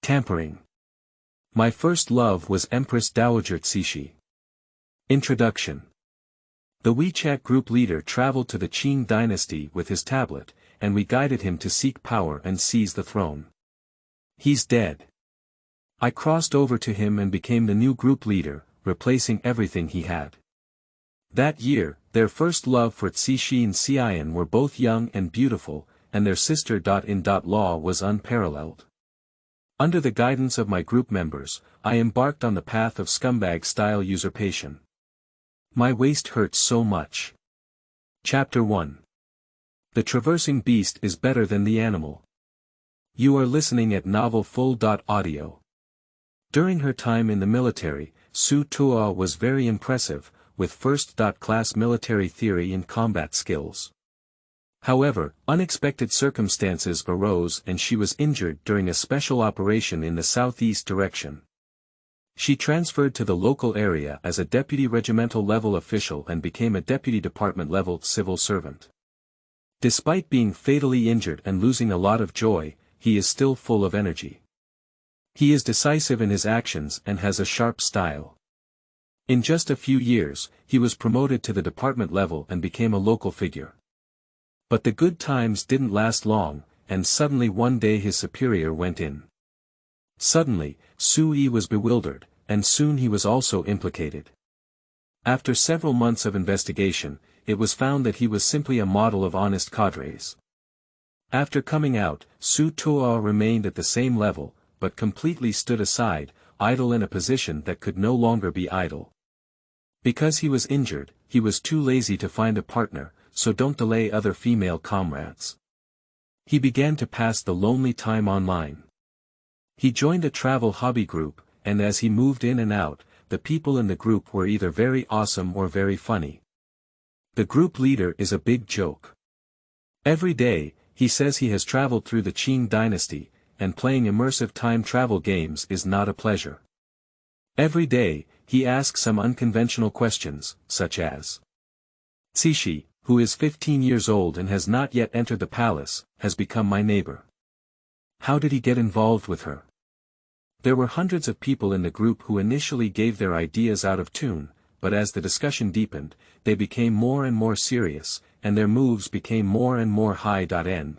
Tampering. My first love was Empress Dowager Cixi. Introduction. The WeChat group leader traveled to the Qing Dynasty with his tablet, and we guided him to seek power and seize the throne. He's dead. I crossed over to him and became the new group leader, replacing everything he had. That year, their first love for Cixi and Ci'an were both young and beautiful, and their sister.in-law was unparalleled. Under the guidance of my group members, I embarked on the path of scumbag-style usurpation. My waist hurts so much. Chapter 1. The traversing beast is better than the animal. You are listening at Novel Full.audio. During her time in the military, Su Tuo was very impressive, with first-class military theory and combat skills. However, unexpected circumstances arose and she was injured during a special operation in the southeast direction. She transferred to the local area as a deputy regimental level official and became a deputy department level civil servant. Despite being fatally injured and losing a lot of joy, he is still full of energy. He is decisive in his actions and has a sharp style. In just a few years, he was promoted to the department level and became a local figure. But the good times didn't last long, and suddenly one day his superior went in. Suddenly, Sui was bewildered, and soon he was also implicated. After several months of investigation, it was found that he was simply a model of honest cadres. After coming out, Su Tuo remained at the same level, but completely stood aside, idle in a position that could no longer be idle. Because he was injured, he was too lazy to find a partner, so don't delay other female comrades. He began to pass the lonely time online. He joined a travel hobby group, and as he moved in and out, the people in the group were either very awesome or very funny. The group leader is a big joke. Every day, he says he has traveled through the Qing Dynasty, and playing immersive time travel games is not a pleasure. Every day, he asks some unconventional questions, such as Cixi, who is 15 years old and has not yet entered the palace, has become my neighbor. How did he get involved with her? There were hundreds of people in the group who initially gave their ideas out of tune, but as the discussion deepened, they became more and more serious, and their moves became more and more high-end.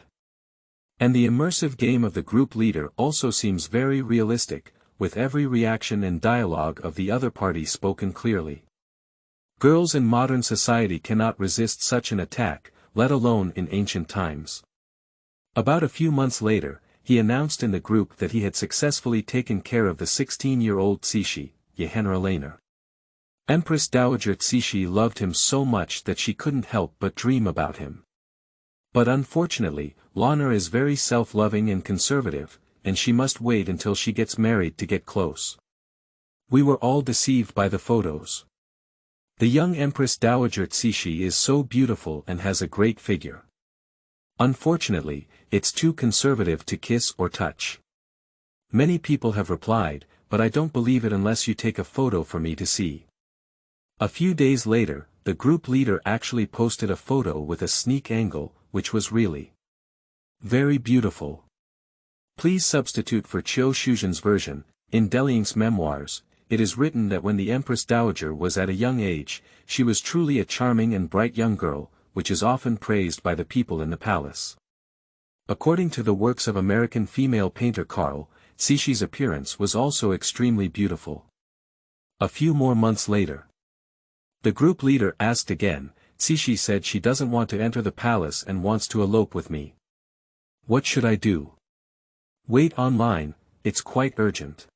And the immersive game of the group leader also seems very realistic, with every reaction and dialogue of the other party spoken clearly. Girls in modern society cannot resist such an attack, let alone in ancient times. About a few months later, he announced in the group that he had successfully taken care of the 16-year-old Cixi, had.That. Empress Dowager Cixi loved him so much that she couldn't help but dream about him. But unfortunately, Lana is very self-loving and conservative, and she must wait until she gets married to get close. We were all deceived by the photos. The young Empress Dowager Cixi is so beautiful and has a great figure. Unfortunately, it's too conservative to kiss or touch. Many people have replied, but I don't believe it unless you take a photo for me to see. A few days later, the group leader actually posted a photo with a sneak angle, which was really very beautiful. Please substitute for Qiu Shuzhen's version. In Deling's memoirs, it is written that when the Empress Dowager was at a young age, she was truly a charming and bright young girl, which is often praised by the people in the palace. According to the works of American female painter Carl, Cixi's appearance was also extremely beautiful. A few more months later, the group leader asked again. Cixi said she doesn't want to enter the palace and wants to elope with me. What should I do? Wait online, it's quite urgent.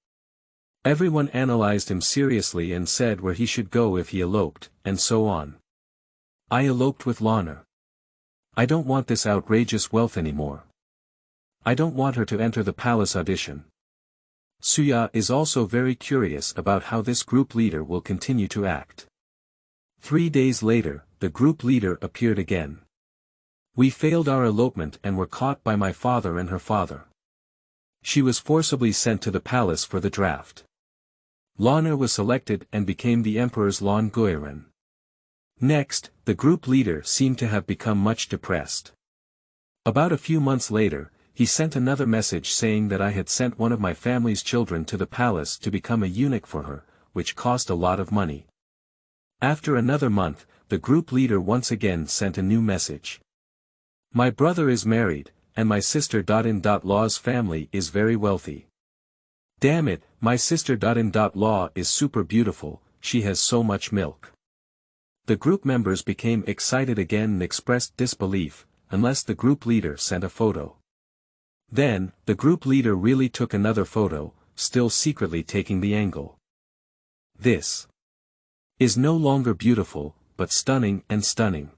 Everyone analyzed him seriously and said where he should go if he eloped, and so on. I eloped with Lana. I don't want this outrageous wealth anymore. I don't want her to enter the palace audition. Suya is also very curious about how this group leader will continue to act. 3 days later, the group leader appeared again. We failed our elopement and were caught by my father and her father. She was forcibly sent to the palace for the draft. Lana was selected and became the emperor's Lan Guiren. Next, the group leader seemed to have become much depressed. About a few months later, he sent another message saying that I had sent one of my family's children to the palace to become a eunuch for her, which cost a lot of money. After another month, the group leader once again sent a new message. My brother is married, and my sister.In.Law's family is very wealthy. Damn it, my sister.In.Law is super beautiful, she has so much milk. The group members became excited again and expressed disbelief, unless the group leader sent a photo. Then, the group leader really took another photo, still secretly taking the angle. This is no longer beautiful, but stunning and stunning.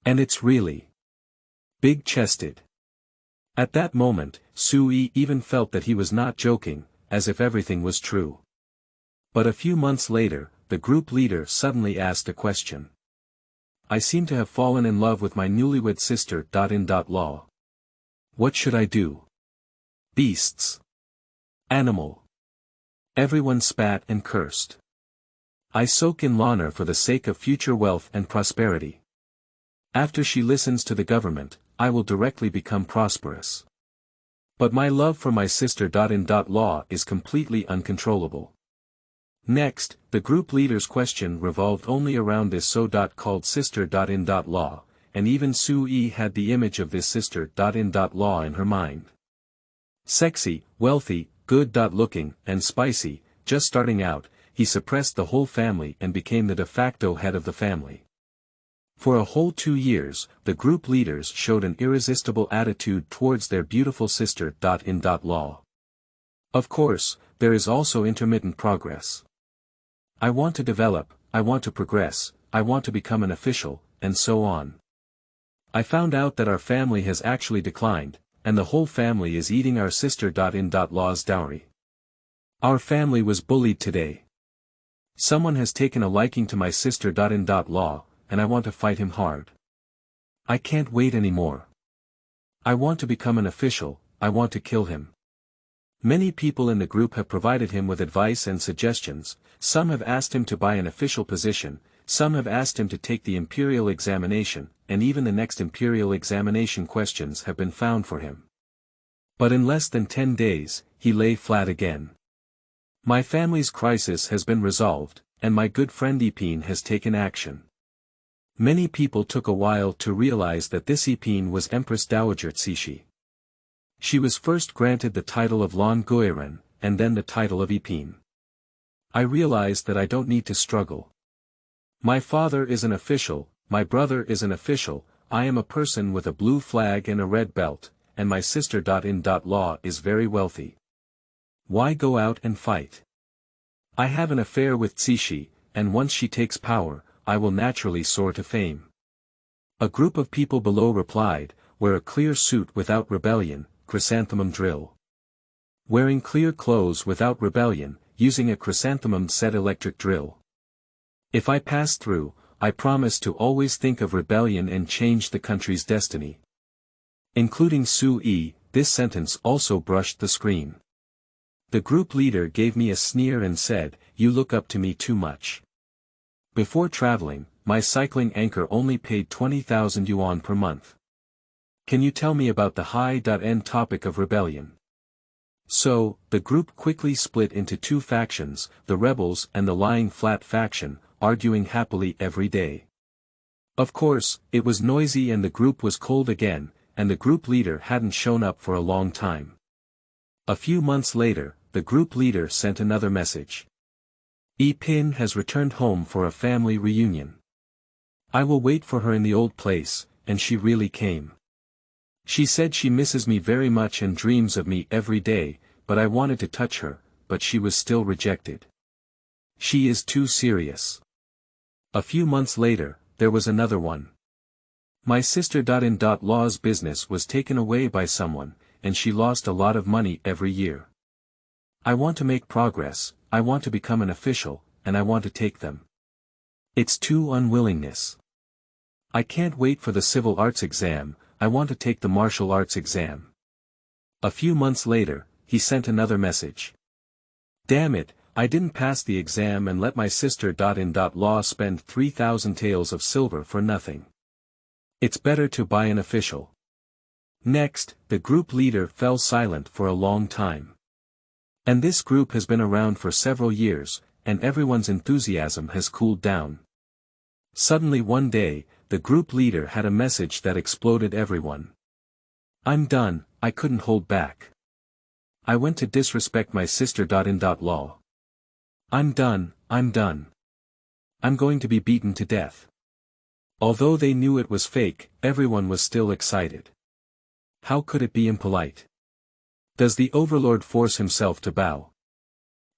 And it's really big-chested. At that moment, Sui even felt that he was not joking, as if everything was true. But a few months later, the group leader suddenly asked a question. I seem to have fallen in love with my newlywed sister.In.Law. What should I do? Beasts. Animal. Everyone spat and cursed. I soak in honor for the sake of future wealth and prosperity. After she listens to the government, I will directly become prosperous. But my love for my sister.In.Law is completely uncontrollable. Next, the group leader's question revolved only around this so-called sister.In.Law, and even Sui had the image of this sister.In.Law in her mind. Sexy, wealthy, good-looking, and spicy, just starting out, he suppressed the whole family and became the de facto head of the family. For a whole 2 years, the group leaders showed an irresistible attitude towards their beautiful sister.In.Law. Of course, there is also intermittent progress. I want to develop, I want to progress, I want to become an official, and so on. I found out that our family has actually declined, and the whole family is eating our sister.In.Law's dowry. Our family was bullied today. Someone has taken a liking to my sister.In.Law, and I want to fight him hard. I can't wait anymore. I want to become an official, I want to kill him. Many people in the group have provided him with advice and suggestions, some have asked him to buy an official position, some have asked him to take the imperial examination, and even the next imperial examination questions have been found for him. But in less than 10 days, he lay flat again. My family's crisis has been resolved, and my good friend EP1-10 has taken action. Many people took a while to realize that this EP1-10 was Empress Dowager Cixi. She was first granted the title of Lan Guiren, and then the title of EP1-10. I realized that I don't need to struggle. My father is an official, my brother is an official, I am a person with a blue flag and a red belt, and my sister.In.Law is very wealthy. Why go out and fight? I have an affair with Cixi, and once she takes power, I will naturally soar to fame. A group of people below replied, wear a clear suit without rebellion, chrysanthemum drill. Wearing clear clothes without rebellion, using a chrysanthemum set electric drill. If I pass through, I promise to always think of rebellion and change the country's destiny. Including Sui, this sentence also brushed the screen. The group leader gave me a sneer and said, you look up to me too much. Before traveling, my cycling anchor only paid 20,000 yuan per month. Can you tell me about the had.End topic of rebellion? So, the group quickly split into 2 factions, the rebels and the lying flat faction, arguing happily every day. Of course, it was noisy and the group was cold again, and the group leader hadn't shown up for a long time. A few months later, the group leader sent another message. EP1-10 has returned home for a family reunion. I will wait for her in the old place, and she really came. She said she misses me very much and dreams of me every day, but I wanted to touch her, but she was still rejected. She is too serious. A few months later, there was another one. My sister.In.Law's business was taken away by someone, and she lost a lot of money every year. I want to make progress, I want to become an official, and I want to take them. It's too unwillingness. I can't wait for the civil arts exam, I want to take the martial arts exam. A few months later, he sent another message. Damn it, I didn't pass the exam and let my sister.In.Law spend 3,000 taels of silver for nothing. It's better to buy an official. Next, the group leader fell silent for a long time. And this group has been around for several years, and everyone's enthusiasm has cooled down. Suddenly one day, the group leader had a message that exploded everyone. I'm done, I couldn't hold back. I went to disrespect my sister.In.Law. I'm done, I'm done. I'm going to be beaten to death. Although they knew it was fake, everyone was still excited. How could it be impolite? Does the overlord force himself to bow?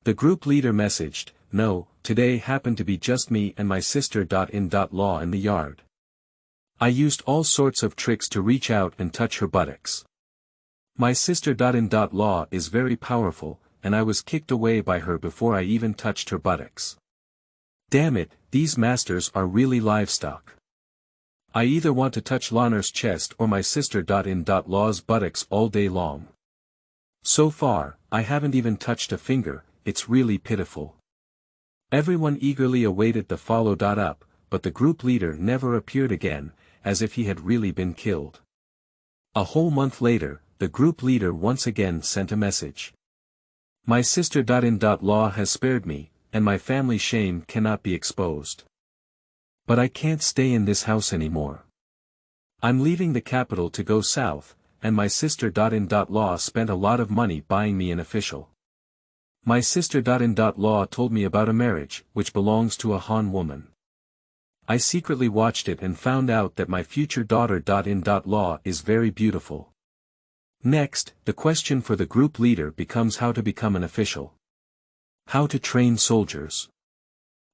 The group leader messaged, no, today happened to be just me and my sister.In.Law in the yard. I used all sorts of tricks to reach out and touch her buttocks. My sister.In.Law is very powerful, and I was kicked away by her before I even touched her buttocks. Damn it, these masters are really livestock. I either want to touch Lanner's chest or my sister.In.Law's buttocks all day long. So far, I haven't even touched a finger, it's really pitiful. Everyone eagerly awaited the follow-up, but the group leader never appeared again, as if he had really been killed. A whole month later, the group leader once again sent a message. My sister.In.Law has spared me, and my family shame cannot be exposed. But I can't stay in this house anymore. I'm leaving the capital to go south, and my sister.In.Law spent a lot of money buying me an official. My sister.In.Law told me about a marriage, which belongs to a Han woman. I secretly watched it and found out that my future daughter.In.Law is very beautiful. Next, the question for the group leader becomes how to become an official. How to train soldiers.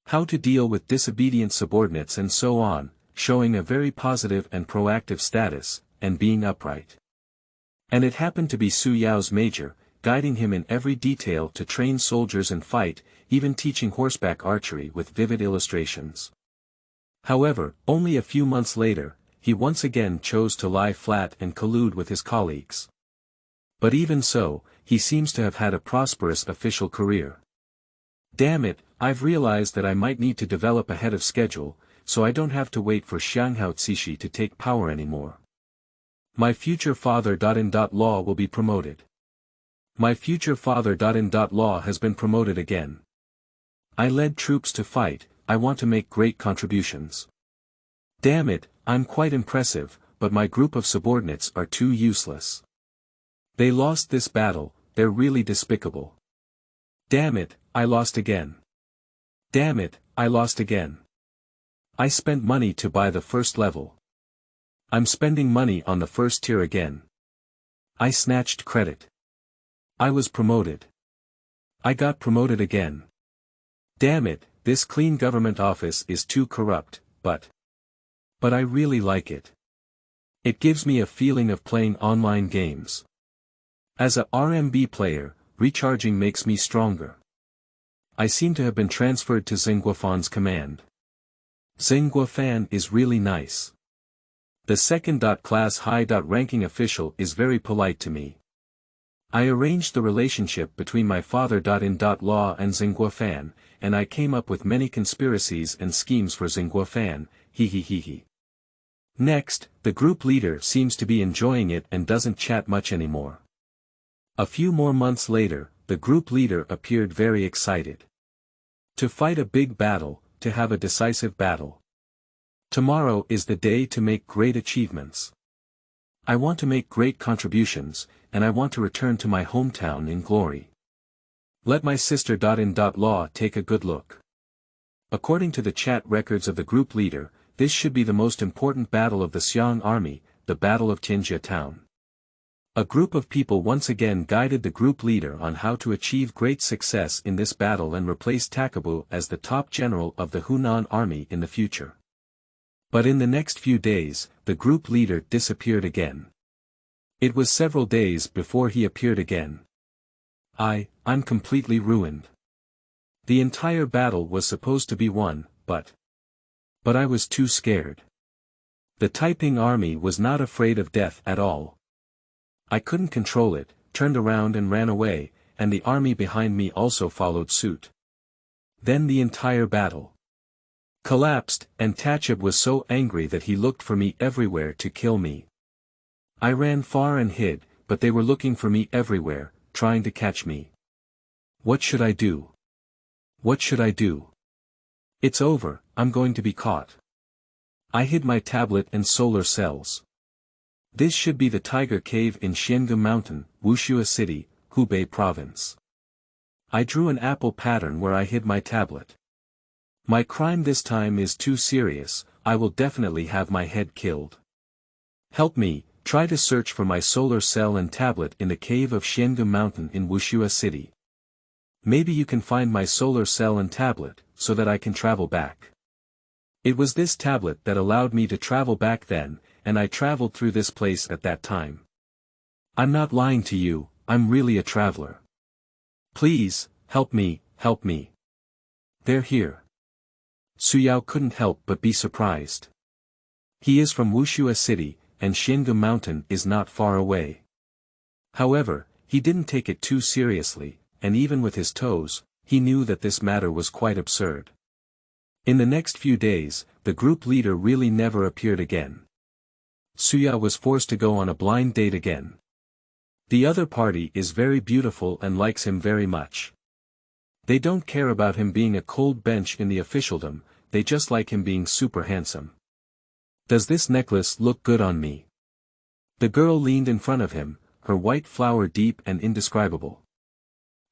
How to deal with disobedient subordinates and so on, showing a very positive and proactive status, and being upright. And it happened to be Su Yao's major, guiding him in every detail to train soldiers and fight, even teaching horseback archery with vivid illustrations. However, only a few months later, he once again chose to lie flat and collude with his colleagues. But even so, he seems to have had a prosperous official career. Damn it, I've realized that I might need to develop ahead of schedule, so I don't have to wait for Xianghao Cixi to take power anymore. My future father.In.Law will be promoted. My future father.In.Law has been promoted again. I led troops to fight, I want to make great contributions. Damn it, I'm quite impressive, but my group of subordinates are too useless. They lost this battle, they're really despicable. Damn it, I lost again. Damn it, I lost again. I spent money to buy the first level. I'm spending money on the first tier again. I snatched credit. I was promoted. I got promoted again. Damn it, this clean government office is too corrupt, but I really like it. It gives me a feeling of playing online games. As a RMB player, recharging makes me stronger. I seem to have been transferred to Zhengguofan's command. Zhengguofan is really nice. The second-class high-ranking official is very polite to me. I arranged the relationship between my father.In.Law and Zhengguofan, and I came up with many conspiracies and schemes for Zhengguofan, he. Next, the group leader seems to be enjoying it and doesn't chat much anymore. A few more months later, the group leader appeared very excited. To fight a big battle, to have a decisive battle. Tomorrow is the day to make great achievements. I want to make great contributions, and I want to return to my hometown in glory. Let my sister.In.Law take a good look. According to the chat records of the group leader, this should be the most important battle of the Xiang army, the Battle of Tianjia town. A group of people once again guided the group leader on how to achieve great success in this battle and replace Takabu as the top general of the Hunan army in the future. But in the next few days, the group leader disappeared again. It was several days before he appeared again. I'm completely ruined. The entire battle was supposed to be won, but I was too scared. The Taiping army was not afraid of death at all. I couldn't control it, turned around and ran away, and the army behind me also followed suit. Then the entire battle collapsed, and Tachib was so angry that he looked for me everywhere to kill me. I ran far and hid, but they were looking for me everywhere, trying to catch me. What should I do? What should I do? It's over, I'm going to be caught. I hid my tablet and solar cells. This should be the Tiger Cave in Xiangu Mountain, Wuxia City, Hubei Province. I drew an apple pattern where I hid my tablet. My crime this time is too serious, I will definitely have my head killed. Help me, try to search for my solar cell and tablet in the cave of Xiangu Mountain in Wuxia City. Maybe you can find my solar cell and tablet, so that I can travel back. It was this tablet that allowed me to travel back then, and I traveled through this place at that time. I'm not lying to you, I'm really a traveler. Please, help me, help me. They're here. Su Yao couldn't help but be surprised. He is from Wuxia City, and Xiangu Mountain is not far away. However, he didn't take it too seriously, and even with his toes, he knew that this matter was quite absurd. In the next few days, the group leader really never appeared again. Su Yao was forced to go on a blind date again. The other party is very beautiful and likes him very much. They don't care about him being a cold bench in the officialdom, they just like him being super handsome. Does this necklace look good on me? The girl leaned in front of him, her white flower deep and indescribable.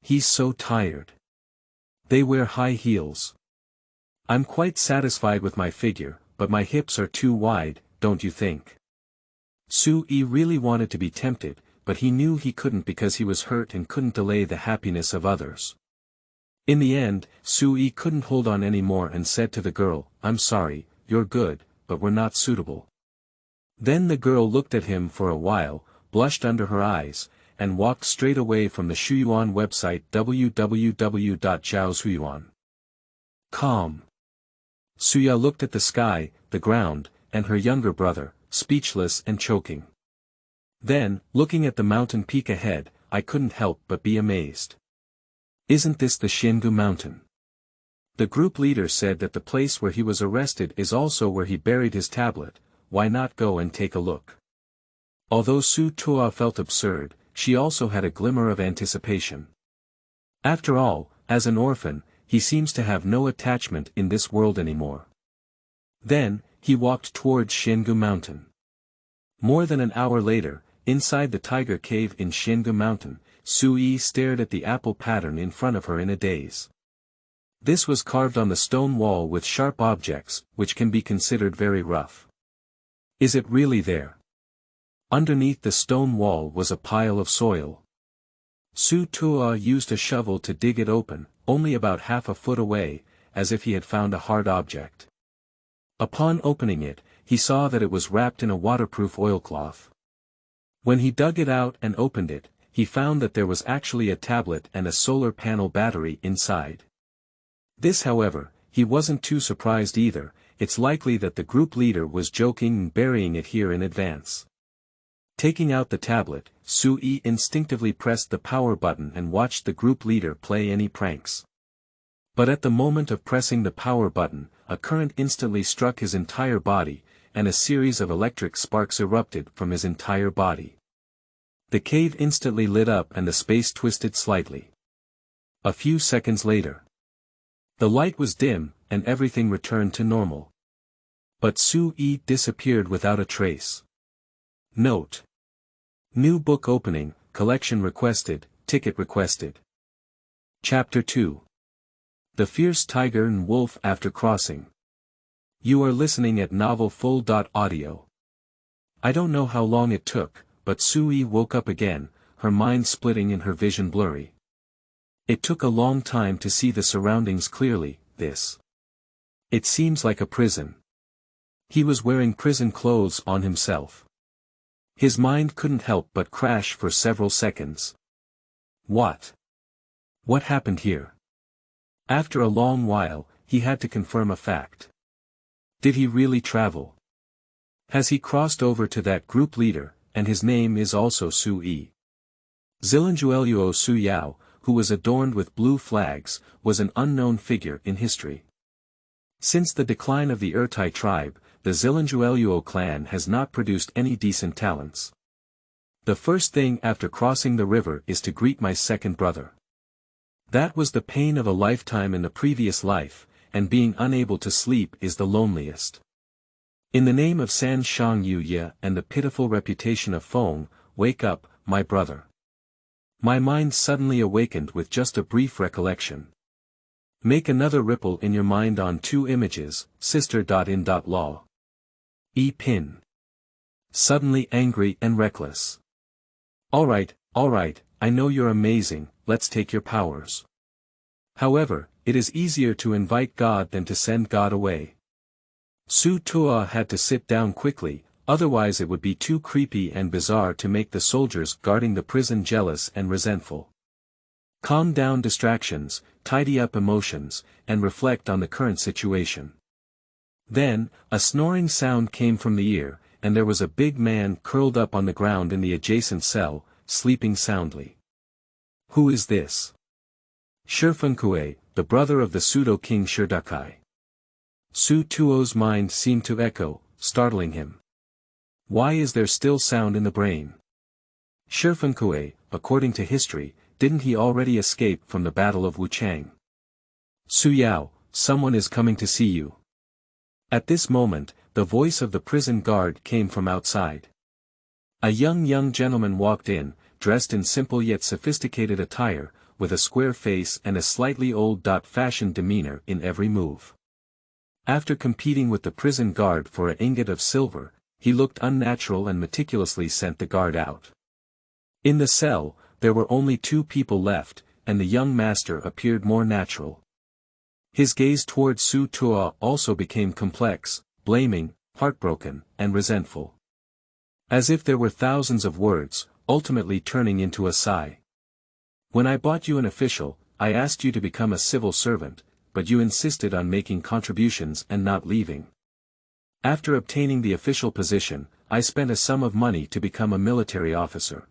He's so tired. They wear high heels. I'm quite satisfied with my figure, but my hips are too wide, don't you think? Su-yi really wanted to be tempted, but he knew he couldn't because he was hurt and couldn't delay the happiness of others. In the end, Su-yi couldn't hold on anymore and said to the girl, I'm sorry, you're good, but we're not suitable. Then the girl looked at him for a while, blushed under her eyes, and walked straight away from the Shuyuan website www.zhaoshuyuan. Calm. Su Yao looked at the sky, the ground, and her younger brother, speechless and choking. Then, looking at the mountain peak ahead, I couldn't help but be amazed. Isn't this the Xiangu Mountain? The group leader said that the place where he was arrested is also where he buried his tablet, why not go and take a look? Although Su Tua felt absurd, she also had a glimmer of anticipation. After all, as an orphan, he seems to have no attachment in this world anymore. Then, he walked towards Xiangu Mountain. More than an hour later, inside the Tiger Cave in Xiangu Mountain, Su-yi stared at the apple pattern in front of her in a daze. This was carved on the stone wall with sharp objects, which can be considered very rough. Is it really there? Underneath the stone wall was a pile of soil. Su Tua used a shovel to dig it open, only about half a foot away, as if he had found a hard object. Upon opening it, he saw that it was wrapped in a waterproof oilcloth. When he dug it out and opened it, he found that there was actually a tablet and a solar panel battery inside. This, however, he wasn't too surprised either, it's likely that the group leader was joking and burying it here in advance. Taking out the tablet, Su-yi instinctively pressed the power button and watched the group leader play any pranks. But at the moment of pressing the power button, a current instantly struck his entire body, and a series of electric sparks erupted from his entire body. The cave instantly lit up and the space twisted slightly. A few seconds later, the light was dim, and everything returned to normal. But Su-yi disappeared without a trace. Note: New book opening, collection requested, ticket requested. Chapter 2. The Fierce Tiger and Wolf After Crossing. You are listening at novelfull.audio. I don't know how long it took, but Su-yi woke up again, her mind splitting and her vision blurry. It took a long time to see the surroundings clearly, It seems like a prison. He was wearing prison clothes on himself. His mind couldn't help but crash for several seconds. What happened here? After a long while, he had to confirm a fact. Did he really travel? Has he crossed over to that group leader, and his name is also Su-yi? Zilanjueluo Su Yao, who was adorned with blue flags, was an unknown figure in history. Since the decline of the Ertai tribe, the Zilanjueluo clan has not produced any decent talents. The first thing after crossing the river is to greet my second brother. That was the pain of a lifetime in the previous life, and being unable to sleep is the loneliest. In the name of San Shang Yu Ye and the pitiful reputation of Feng, wake up, my brother. My mind suddenly awakened with just a brief recollection. Make another ripple in your mind on two images, sister.in.law. E-pin. Suddenly angry and reckless. Alright, I know you're amazing, let's take your powers. However, it is easier to invite God than to send God away. Su Tua had to sit down quickly, otherwise it would be too creepy and bizarre to make the soldiers guarding the prison jealous and resentful. Calm down distractions, tidy up emotions, and reflect on the current situation. Then, a snoring sound came from the ear, and there was a big man curled up on the ground in the adjacent cell, sleeping soundly. Who is this? Shifengkue, the brother of the pseudo-king Shirdakai. Su Tuo's mind seemed to echo, startling him. Why is there still sound in the brain? Shifengkue, according to history, didn't he already escape from the Battle of Wuchang? Su Yao, someone is coming to see you. At this moment, the voice of the prison guard came from outside. A young gentleman walked in, dressed in simple yet sophisticated attire, with a square face and a slightly old-fashioned demeanor in every move. After competing with the prison guard for an ingot of silver, he looked unnatural and meticulously sent the guard out. In the cell, there were only two people left, and the young master appeared more natural. His gaze toward Su Tua also became complex, blaming, heartbroken, and resentful. As if there were thousands of words, ultimately turning into a sigh. When I bought you an official, I asked you to become a civil servant, but you insisted on making contributions and not leaving. After obtaining the official position, I spent a sum of money to become a military officer.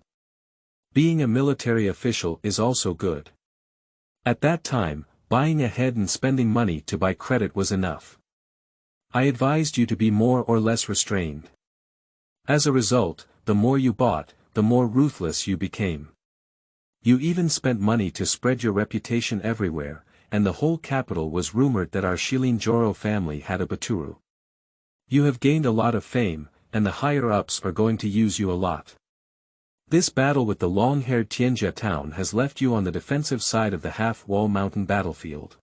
Being a military official is also good. At that time, buying ahead and spending money to buy credit was enough. I advised you to be more or less restrained. As a result, the more you bought, the more ruthless you became. You even spent money to spread your reputation everywhere, and the whole capital was rumored that our Shilinjoro family had a Baturu. You have gained a lot of fame, and the higher-ups are going to use you a lot. This battle with the long-haired Tianjia town has left you on the defensive side of the half-wall mountain battlefield.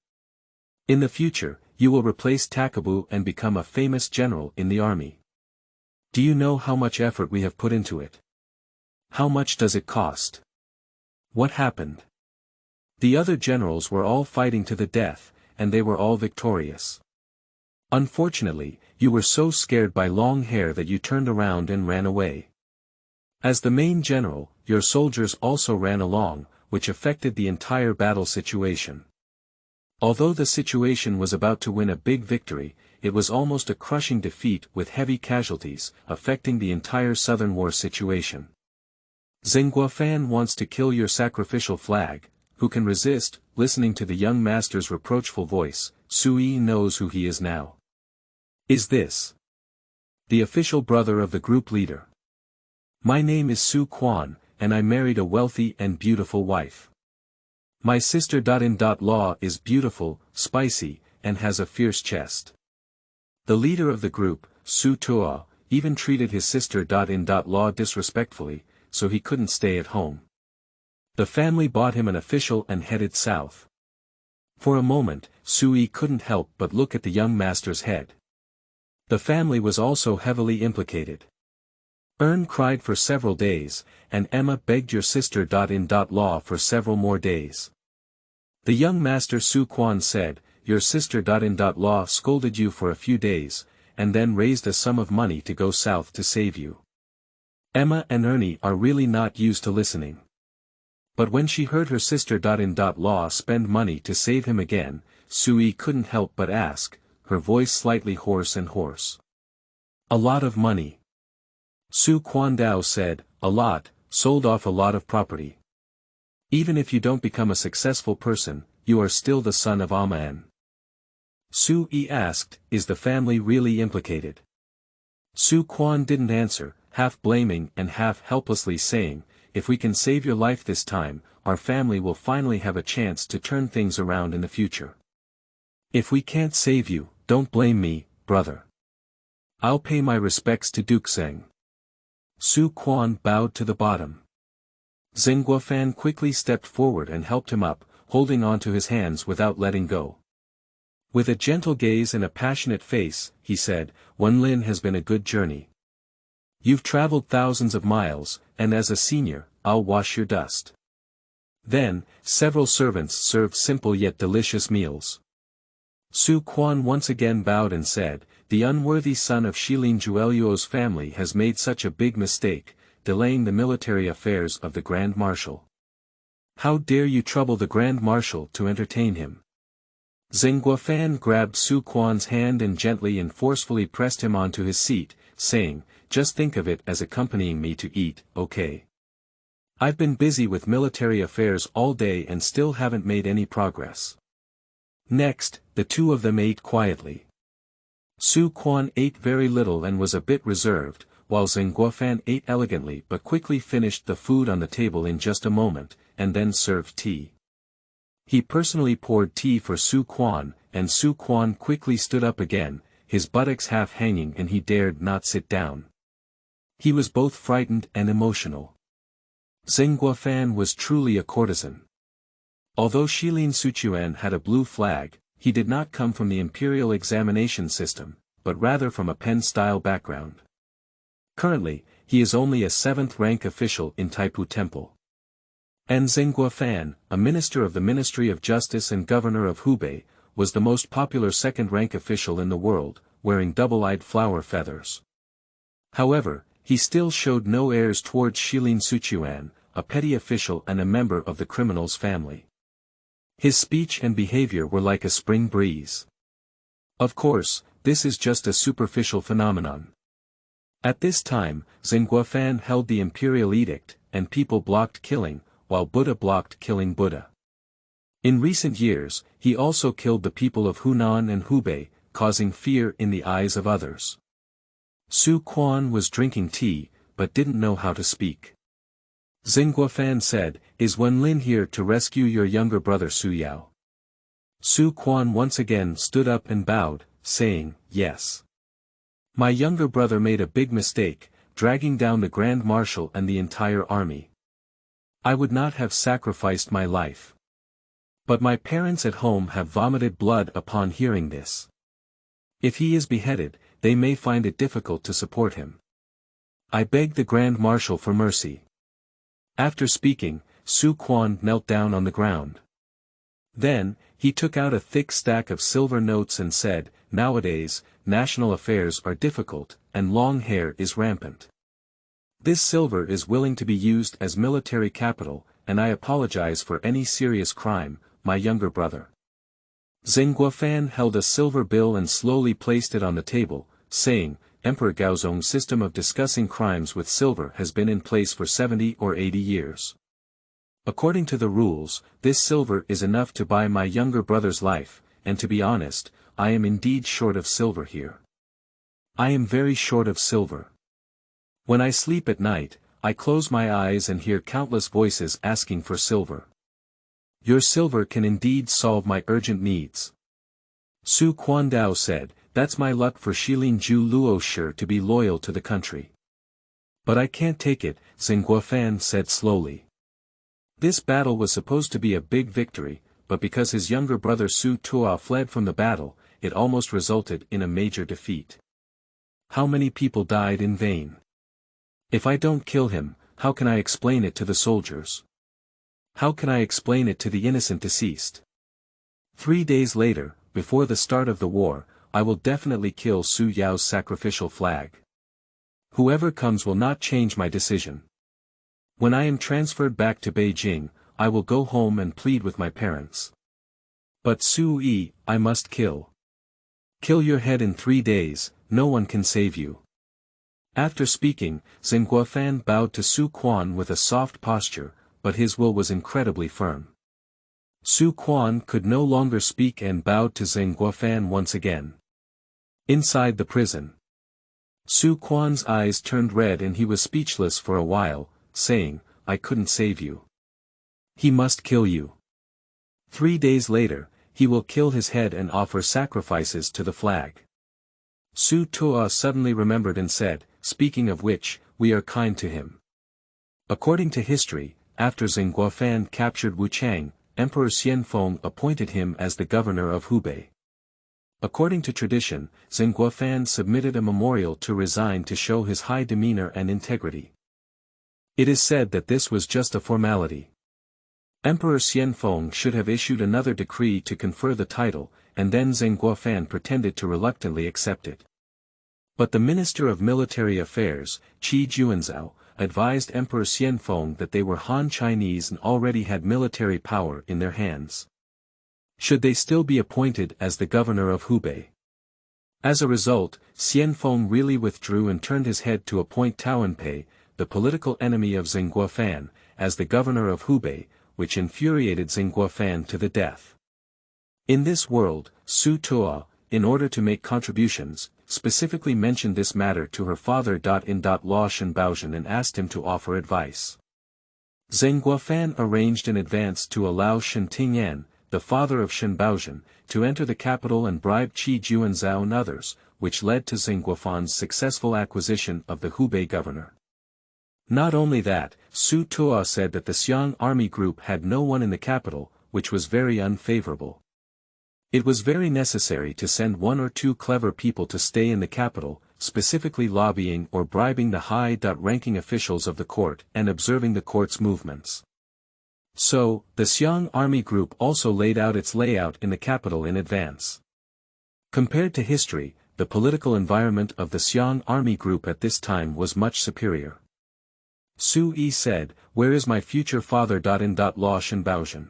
In the future, you will replace Takabu and become a famous general in the army. Do you know how much effort we have put into it? How much does it cost? What happened? The other generals were all fighting to the death, and they were all victorious. Unfortunately, you were so scared by long hair that you turned around and ran away. As the main general, your soldiers also ran along, which affected the entire battle situation. Although the situation was about to win a big victory, it was almost a crushing defeat with heavy casualties, affecting the entire Southern War situation. Zhenguofan wants to kill your sacrificial flag. Who can resist? Listening to the young master's reproachful voice, Sui knows who he is now. Is this the official brother of the group leader? My name is Su Quan, and I married a wealthy and beautiful wife. My sister.in.law is beautiful, spicy, and has a fierce chest. The leader of the group, Su Tua, even treated his sister.in.law disrespectfully, so he couldn't stay at home. The family bought him an official and headed south. For a moment, Sui couldn't help but look at the young master's head. The family was also heavily implicated. Ern cried for several days, and Emma begged your sister.in.law for several more days. The young master Su Quan said, your sister.in.law scolded you for a few days, and then raised a sum of money to go south to save you. Emma and Ernie are really not used to listening. But when she heard her sister.in.law spend money to save him again, Sui couldn't help but ask, her voice slightly hoarse. A lot of money. Su Quandao said, a lot, sold off a lot of property. Even if you don't become a successful person, you are still the son of Aman. Sui asked, is the family really implicated? Su Quan didn't answer, half blaming and half helplessly saying, "If we can save your life this time, our family will finally have a chance to turn things around in the future. If we can't save you, don't blame me, brother. I'll pay my respects to Duke Zheng." Su Quan bowed to the bottom. Zheng Guofan quickly stepped forward and helped him up, holding onto his hands without letting go. With a gentle gaze and a passionate face, he said, "Wenlin has been a good journey. You've traveled thousands of miles, and as a senior, I'll wash your dust." Then, several servants served simple yet delicious meals. Su Quan once again bowed and said, "The unworthy son of Shilin Zhueliuo's family has made such a big mistake, delaying the military affairs of the Grand Marshal. How dare you trouble the Grand Marshal to entertain him?" Zheng Guofan grabbed Su Quan's hand and gently and forcefully pressed him onto his seat, saying, "Just think of it as accompanying me to eat, okay? I've been busy with military affairs all day and still haven't made any progress." Next, the two of them ate quietly. Su Quan ate very little and was a bit reserved, while Zheng Guofan ate elegantly but quickly finished the food on the table in just a moment, and then served tea. He personally poured tea for Su Quan, and Su Quan quickly stood up again, his buttocks half hanging, and he dared not sit down. He was both frightened and emotional. Zheng Guofan was truly a courtesan. Although Shilin Suchuan had a blue flag, he did not come from the imperial examination system, but rather from a pen-style background. Currently, he is only a 7th-rank official in Taipu Temple. And Zheng Guofan, a minister of the Ministry of Justice and governor of Hubei, was the most popular 2nd-rank official in the world, wearing double-eyed flower feathers. However, he still showed no airs towards Shilin Suchuan, a petty official and a member of the criminal's family. His speech and behavior were like a spring breeze. Of course, this is just a superficial phenomenon. At this time, Zheng Guofan held the imperial edict, and people blocked killing, while Buddha blocked killing Buddha. In recent years, he also killed the people of Hunan and Hubei, causing fear in the eyes of others. Su Quan was drinking tea, but didn't know how to speak. Zheng Guofan said, "Is Wenlin here to rescue your younger brother Su Yao?" Su Quan once again stood up and bowed, saying, "Yes. My younger brother made a big mistake, dragging down the Grand Marshal and the entire army. I would not have sacrificed my life. But my parents at home have vomited blood upon hearing this. If he is beheaded, they may find it difficult to support him. I beg the Grand Marshal for mercy." After speaking, Su Quan knelt down on the ground. Then, he took out a thick stack of silver notes and said, "Nowadays, national affairs are difficult, and long hair is rampant. This silver is willing to be used as military capital, and I apologize for any serious crime, my younger brother." Zheng Guofan held a silver bill and slowly placed it on the table, saying, "Emperor Gaozong's system of discussing crimes with silver has been in place for 70 or 80 years. According to the rules, this silver is enough to buy my younger brother's life, and to be honest, I am indeed short of silver here. I am very short of silver. When I sleep at night, I close my eyes and hear countless voices asking for silver. Your silver can indeed solve my urgent needs." Su Quandao said, "That's my luck for Shilin Zhu Luo sure to be loyal to the country. But I can't take it," Zheng Guofan said slowly. This battle was supposed to be a big victory, but because his younger brother Su Tuo fled from the battle, it almost resulted in a major defeat. How many people died in vain? If I don't kill him, how can I explain it to the soldiers? How can I explain it to the innocent deceased? 3 days later, before the start of the war, I will definitely kill Su Yao's sacrificial flag. Whoever comes will not change my decision. When I am transferred back to Beijing, I will go home and plead with my parents. But Su Yi, I must kill. Kill your head in 3 days, no one can save you." After speaking, Zheng Guofan bowed to Su Quan with a soft posture, but his will was incredibly firm. Su Quan could no longer speak and bowed to Zheng Guofan once again. Inside the prison, Su Quan's eyes turned red and he was speechless for a while, saying, I couldn't save you. He must kill you. 3 days later, he will kill his head and offer sacrifices to the flag. Su Tuo suddenly remembered and said, speaking of which, we are kind to him. According to history, after Zheng Guofan captured Wuchang, Emperor Xianfeng appointed him as the governor of Hubei. According to tradition, Zheng Guofan submitted a memorial to resign to show his high demeanor and integrity. It is said that this was just a formality. Emperor Xianfeng should have issued another decree to confer the title, and then Zheng Guofan pretended to reluctantly accept it. But the Minister of Military Affairs, Qi Juanzhao, advised Emperor Xianfeng that they were Han Chinese and already had military power in their hands. Should they still be appointed as the governor of Hubei? As a result, Xianfeng really withdrew and turned his head to appoint Taoenpei, the political enemy of Zheng Guofan, as the governor of Hubei, which infuriated Zheng Guofan to the death. In this world, Su Tuo, in order to make contributions, specifically mentioned this matter to her father.In.law Shen Baozhen and asked him to offer advice. Zheng Guofan arranged in advance to allow Shen Tingyan, the father of Shen Baozhen, to enter the capital and bribe Qi Juanzhao and others, which led to Zheng Guofan's successful acquisition of the Hubei governor. Not only that, Su Tuo said that the Xiang army group had no one in the capital, which was very unfavorable. It was very necessary to send 1 or 2 clever people to stay in the capital, specifically lobbying or bribing the high-ranking officials of the court and observing the court's movements. So, the Xiang army group also laid out its layout in the capital in advance. Compared to history, the political environment of the Xiang army group at this time was much superior. Su Yi said, where is my future father.In.law Shen Baozhen?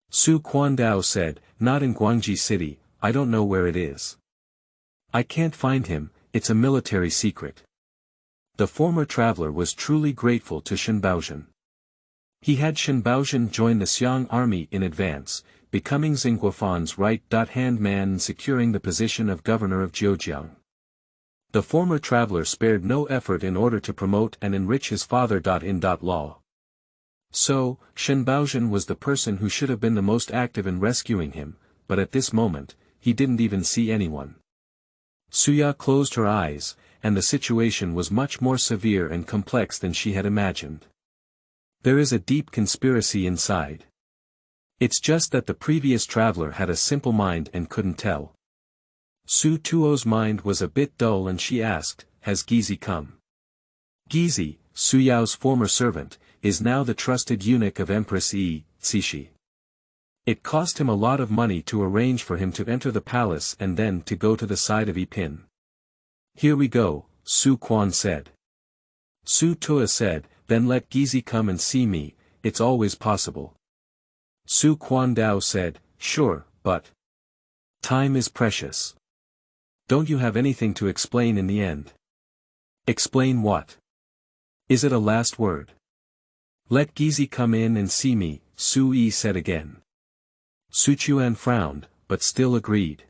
Su Quandao said, not in Guangji City, I don't know where it is. I can't find him, it's a military secret. The former traveler was truly grateful to Shen Baozhen. He had Shen Baozhen join the Xiang army in advance, becoming Zheng Guofan's right-hand man and securing the position of governor of Zhejiang. The former traveler spared no effort in order to promote and enrich his father.In.law. So, Shen Baozhen was the person who should have been the most active in rescuing him, but at this moment, he didn't even see anyone. Suya closed her eyes, and the situation was much more severe and complex than she had imagined. There is a deep conspiracy inside. It's just that the previous traveler had a simple mind and couldn't tell. Su Tuo's mind was a bit dull and she asked, has Gizi come? Gizi, Su Yao's former servant, is now the trusted eunuch of Empress Cixi. It cost him a lot of money to arrange for him to enter the palace and then to go to the side of Yipin. Here we go, Su Quan said. Su Tuo said, then let Gizi come and see me, it's always possible. Su Quandao said, sure, but time is precious. Don't you have anything to explain in the end? Explain what? Is it a last word? Let Gizi come in and see me, Su Yi said again. Su Chuan frowned, but still agreed.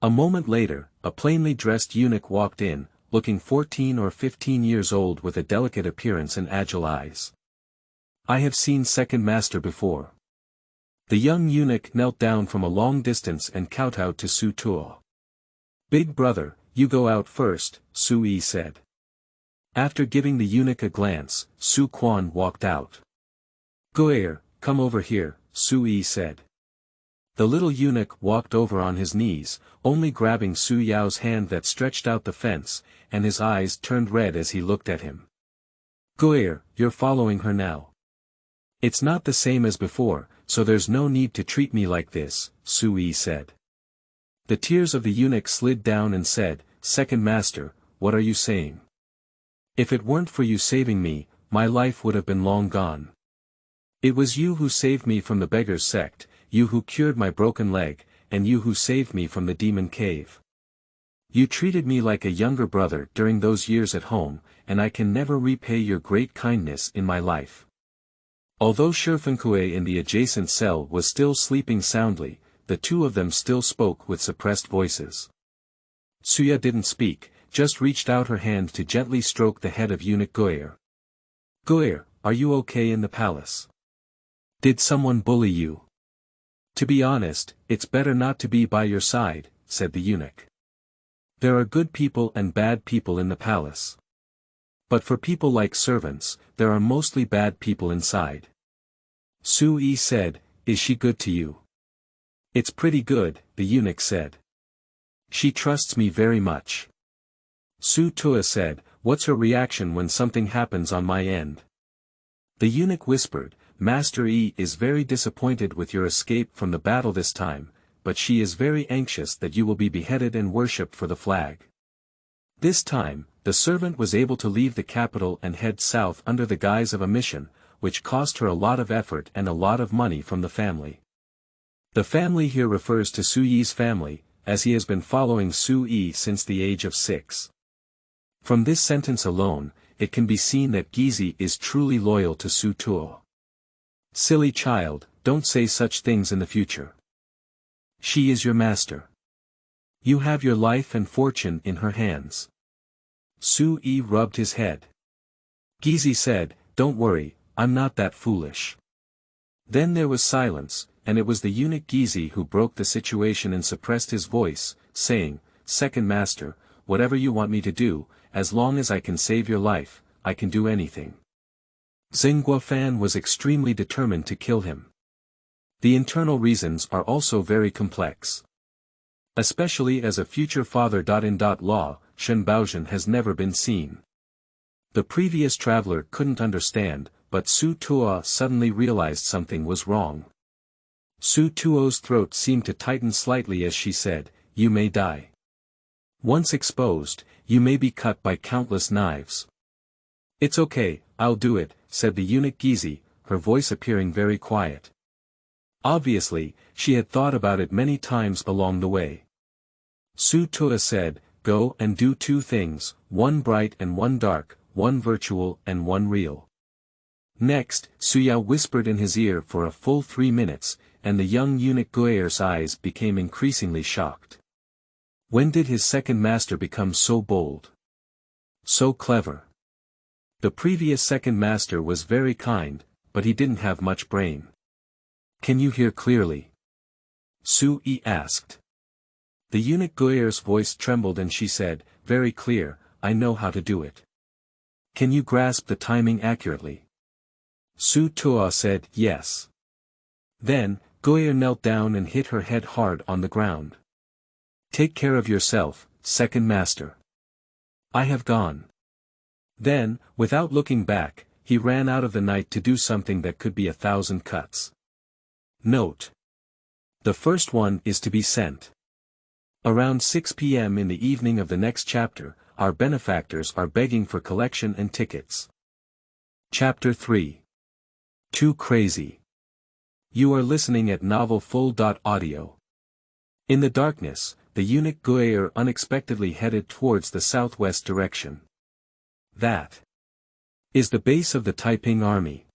A moment later, a plainly dressed eunuch walked in, looking 14 or 15 years old with a delicate appearance and agile eyes. I have seen second master before. The young eunuch knelt down from a long distance and kowtowed to Su Tuo. Big brother, you go out first, Su Yi said. After giving the eunuch a glance, Su Quan walked out. Goer, come over here, Su Yi said. The little eunuch walked over on his knees, only grabbing Su Yao's hand that stretched out the fence, and his eyes turned red as he looked at him. Goer, you're following her now. It's not the same as before, so there's no need to treat me like this, Su Yi said. The tears of the eunuch slid down and said, Second master, what are you saying? If it weren't for you saving me, my life would have been long gone. It was you who saved me from the beggar's sect, you who cured my broken leg, and you who saved me from the demon cave. You treated me like a younger brother during those years at home, and I can never repay your great kindness in my life. Although Shifengkue in the adjacent cell was still sleeping soundly, the two of them still spoke with suppressed voices. Suya didn't speak, just reached out her hand to gently stroke the head of eunuch Goyer. Goyer, are you okay in the palace? Did someone bully you? To be honest, it's better not to be by your side, said the eunuch. There are good people and bad people in the palace. But for people like servants, there are mostly bad people inside. Ci'an said, is she good to you? It's pretty good, the eunuch said. She trusts me very much. Ci'an said, what's her reaction when something happens on my end? The eunuch whispered, Master Yi is very disappointed with your escape from the battle this time, but she is very anxious that you will be beheaded and worshipped for the flag. This time, the servant was able to leave the capital and head south under the guise of a mission, which cost her a lot of effort and a lot of money from the family. The family here refers to Ci'an's family, as he has been following Ci'an since the age of 6. From this sentence alone, it can be seen that Cixi is truly loyal to Ci'an. Silly child, don't say such things in the future. She is your master. You have your life and fortune in her hands. Ci'an rubbed his head. Cixi said, don't worry, I'm not that foolish. Then there was silence, and it was the eunuch Cixi who broke the situation and suppressed his voice, saying, Second master, whatever you want me to do, as long as I can save your life, I can do anything. Xingguofan was extremely determined to kill him. The internal reasons are also very complex. Especially as a future father.In.law, Shen Baozhen has never been seen. The previous traveler couldn't understand, but Ci'an suddenly realized something was wrong. Ci'an's throat seemed to tighten slightly as she said, you may die. Once exposed, you may be cut by countless knives. It's okay, I'll do it, said the eunuch Cixi, her voice appearing very quiet. Obviously, she had thought about it many times along the way. Ci'an said, go and do 2 things, one bright and one dark, one virtual and one real. Next, Ci'an whispered in his ear for a full 3 minutes, and the young eunuch Goyer's eyes became increasingly shocked. When did his second master become so bold? So clever? The previous second master was very kind, but he didn't have much brain. Can you hear clearly? Ci'an asked. The eunuch Goyer's voice trembled and she said, very clear, I know how to do it. Can you grasp the timing accurately? Ci'an said, yes. Then, Goyer knelt down and hit her head hard on the ground. Take care of yourself, second master. I have gone. Then, without looking back, he ran out of the night to do something that could be 1,000 cuts. Note. The first one is to be sent. Around 6 p.m. in the evening of the next chapter, our benefactors are begging for collection and tickets. Chapter 3. Too crazy. You are listening at novelfull.audio. In the darkness, the eunuch Goyer unexpectedly headed towards the southwest direction. That is the base of the Taiping army.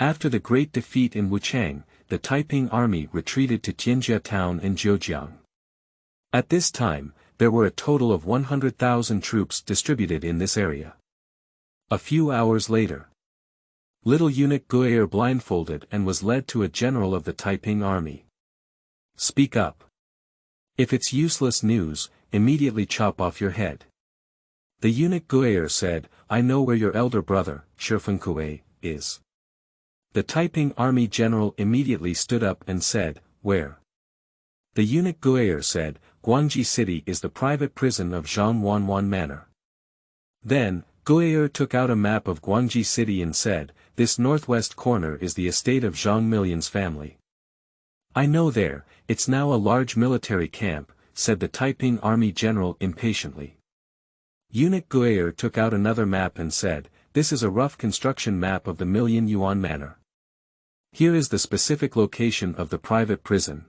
After the great defeat in Wuchang, the Taiping army retreated to Tianjia town in Zhejiang. At this time, there were a total of 100,000 troops distributed in this area. A few hours later, little eunuch Goyer blindfolded and was led to a general of the Taiping army. Speak up. If it's useless news, immediately chop off your head. The eunuch Goyer said, I know where your elder brother, Shifengkue, is. The Taiping army general immediately stood up and said, where? The eunuch Goyer said, Guangji City is the private prison of Zhangwanwan Manor. Then, Goyer took out a map of Guangji City and said, this northwest corner is the estate of Zhang Million's family. I know there, it's now a large military camp, said the Taiping army general impatiently. Eunuch Goyer took out another map and said, this is a rough construction map of the Million Yuan Manor. Here is the specific location of the private prison.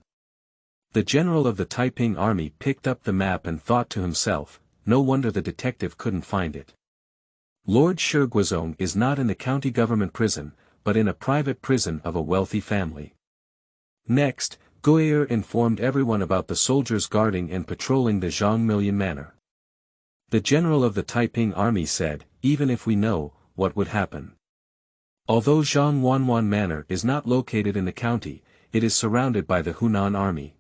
The general of the Taiping army picked up the map and thought to himself, no wonder the detective couldn't find it. Lord Shiguozong is not in the county government prison, but in a private prison of a wealthy family. Next, Goyer informed everyone about the soldiers guarding and patrolling the Zhang Million Manor. The general of the Taiping army said, even if we know, what would happen? Although Zhangwanwan Manor is not located in the county, it is surrounded by the Hunan army.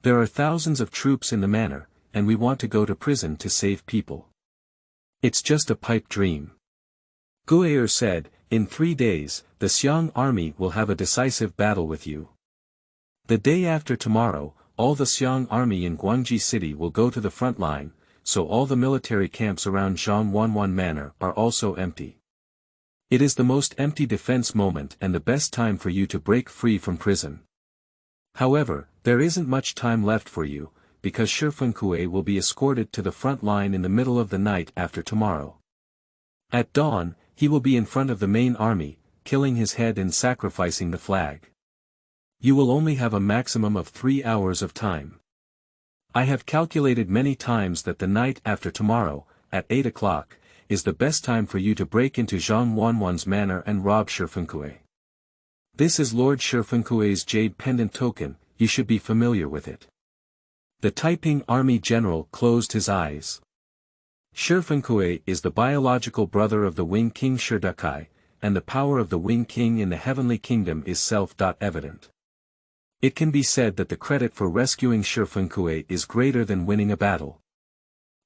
There are thousands of troops in the manor, and we want to go to prison to save people. It's just a pipe dream. Gu'er said, in 3 days, the Xiang army will have a decisive battle with you. The day after tomorrow, all the Xiang army in Guangji City will go to the front line, so all the military camps around Zhangwanwan Manor are also empty. It is the most empty defense moment and the best time for you to break free from prison. However, there isn't much time left for you, because Shifengkui will be escorted to the front line in the middle of the night after tomorrow. At dawn, he will be in front of the main army, killing his head and sacrificing the flag. You will only have a maximum of 3 hours of time. I have calculated many times that the night after tomorrow, at 8 o'clock, is the best time for you to break into Zhangwanwan's manor and rob Shifengkui. This is Lord Shifengkui's jade pendant token, you should be familiar with it. The Taiping army general closed his eyes. Shifengkui is the biological brother of the Wing King Shidakai, and the power of the Wing King in the heavenly kingdom is self-evident. It can be said that the credit for rescuing Shifengkui is greater than winning a battle.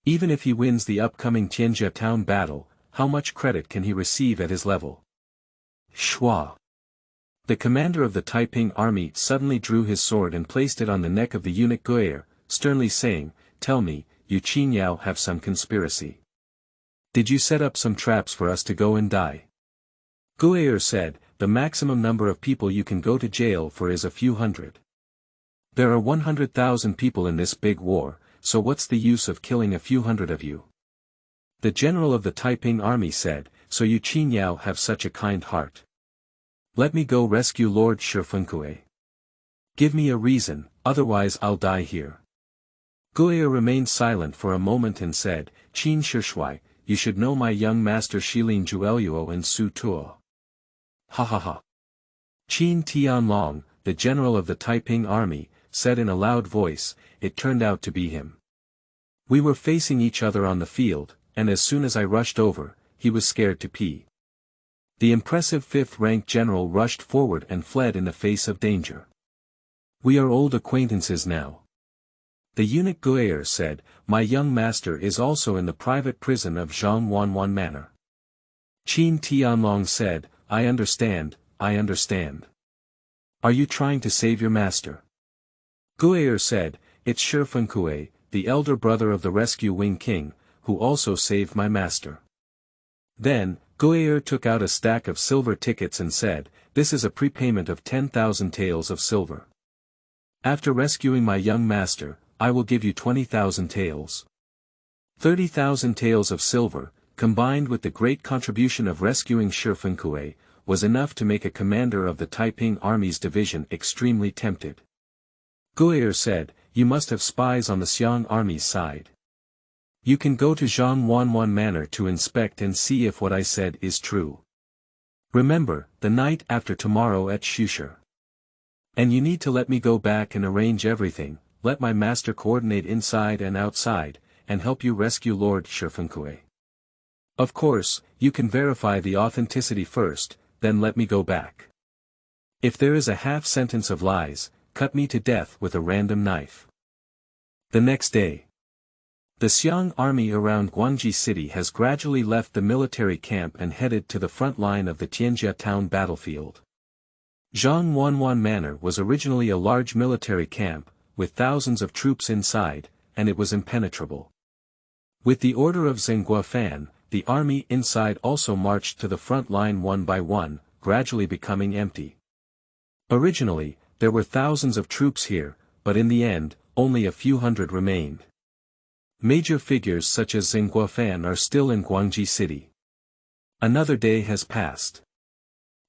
Even if he wins the upcoming Tianjia town battle, how much credit can he receive at his level? Shua. The commander of the Taiping army suddenly drew his sword and placed it on the neck of the eunuch Gu'er, sternly saying, tell me, you Qin Yao have some conspiracy. Did you set up some traps for us to go and die? Gu'er said, the maximum number of people you can go to jail for is a few hundred. There are 100,000 people in this big war, so what's the use of killing a few hundred of you? The general of the Taiping army said, so you Qin Yao have such a kind heart. Let me go rescue Lord Shifengkui. Give me a reason, otherwise I'll die here. Gu'er remained silent for a moment and said, Qin Shishui, you should know my young master Shilin Jueluo and Su Tuo. Ha ha ha. Qin Tianlong, the general of the Taiping army, said in a loud voice, it turned out to be him. We were facing each other on the field, and as soon as I rushed over, he was scared to pee. The impressive 5th-rank general rushed forward and fled in the face of danger. We are old acquaintances now. The eunuch Gu'er said, my young master is also in the private prison of Zhangwanwan Manor. Qin Tianlong said, I understand, I understand. Are you trying to save your master? Gu'er said, it's Shifengkui, the elder brother of the rescue Wing King, who also saved my master. Then, Gu'er took out a stack of silver tickets and said, this is a prepayment of 10,000 taels of silver. After rescuing my young master, I will give you 20,000 taels. 30,000 taels of silver, combined with the great contribution of rescuing Shifengkui, was enough to make a commander of the Taiping army's division extremely tempted. Gu'er said, you must have spies on the Xiang army's side. You can go to Zhangwanwan Manor to inspect and see if what I said is true. Remember, the night after tomorrow at Shusher. And you need to let me go back and arrange everything, let my master coordinate inside and outside, and help you rescue Lord Shifengkui. Of course, you can verify the authenticity first, then let me go back. If there is a half sentence of lies, cut me to death with a random knife. The next day. The Xiang army around Guangji City has gradually left the military camp and headed to the front line of the Tianjia town battlefield. Zhangwanwan Manor was originally a large military camp, with thousands of troops inside, and it was impenetrable. With the order of Zheng Guofan, the army inside also marched to the front line one by one, gradually becoming empty. Originally, there were thousands of troops here, but in the end, only a few hundred remained. Major figures such as Zheng Guofan are still in Guangji City. Another day has passed.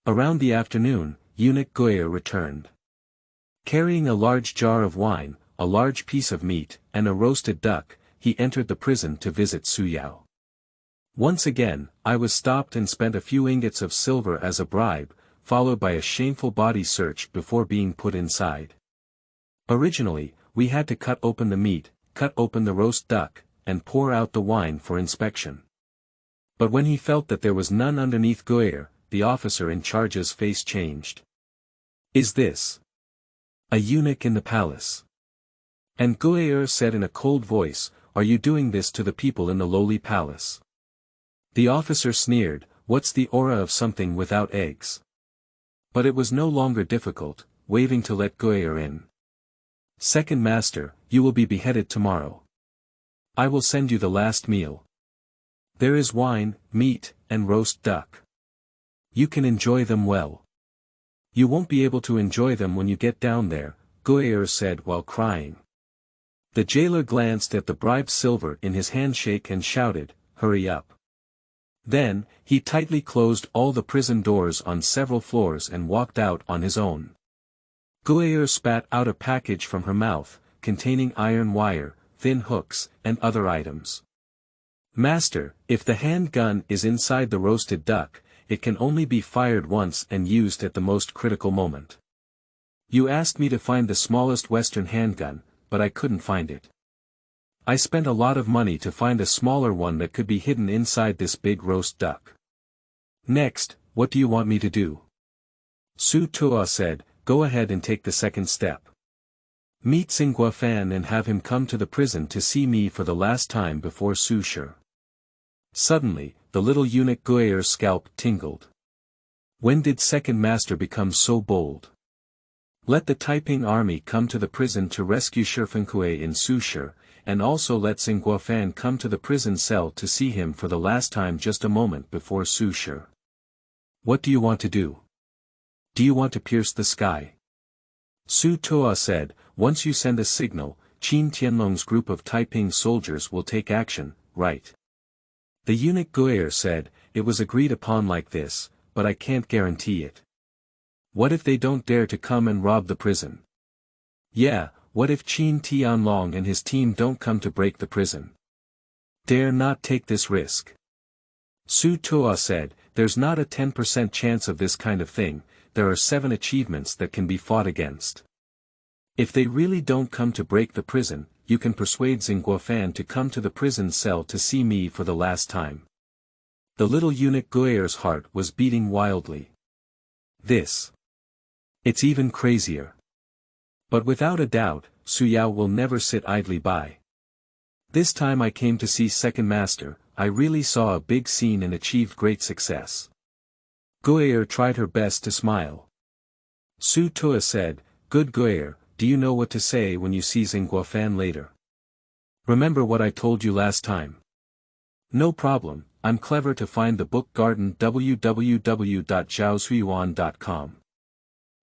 Around the afternoon, eunuch Gu'er returned. Carrying a large jar of wine, a large piece of meat, and a roasted duck, he entered the prison to visit Su Yao. Once again, I was stopped and spent a few ingots of silver as a bribe, followed by a shameful body search before being put inside. Originally, we had to cut open the meat, cut open the roast duck, and pour out the wine for inspection. But when he felt that there was none underneath Guerre, the officer in charge's face changed. "Is this a eunuch in the palace?" And Guerre said in a cold voice, "Are you doing this to the people in the lowly palace?" The officer sneered, "What's the aura of something without eggs?" But it was no longer difficult, waving to let Guerre in. "Second master, you will be beheaded tomorrow. I will send you the last meal. There is wine, meat, and roast duck. You can enjoy them well." "You won't be able to enjoy them when you get down there," Guerre said while crying. The jailer glanced at the bribed silver in his handshake and shouted, "Hurry up." Then, he tightly closed all the prison doors on several floors and walked out on his own. Guerre spat out a package from her mouth, containing iron wire, thin hooks, and other items. "Master, if the handgun is inside the roasted duck, it can only be fired once and used at the most critical moment. You asked me to find the smallest Western handgun, but I couldn't find it. I spent a lot of money to find a smaller one that could be hidden inside this big roast duck. Next, what do you want me to do?" Su Tuo said, "Go ahead and take the second step. Meet Xin and have him come to the prison to see me for the last time before Su Shi." Suddenly, the little eunuch Guerre's scalp tingled. When did second master become so bold? Let the Taiping army come to the prison to rescue Shifengkui in Su Shi, and also let Xin come to the prison cell to see him for the last time just a moment before Su Shi. What do you want to do? Do you want to pierce the sky? Su Tuo said, "Once you send a signal, Qin Tianlong's group of Taiping soldiers will take action, right?" The eunuch Guerre said, "It was agreed upon like this, but I can't guarantee it. What if they don't dare to come and rob the prison? Yeah, what if Qin Tianlong and his team don't come to break the prison? Dare not take this risk." Su Tuo said, "There's not a 10% chance of this kind of thing, there are 7 achievements that can be fought against. If they really don't come to break the prison, you can persuade Xin to come to the prison cell to see me for the last time." The little eunuch Guerre's heart was beating wildly. It's even crazier. But without a doubt, Su Yao will never sit idly by. This time I came to see second master, I really saw a big scene and achieved great success. Guerre tried her best to smile. Su Tuo said, "Good Guerre, do you know what to say when you see Xin later? Remember what I told you last time?" "No problem, I'm clever to find the book garden www.zhaosuiyuan.com.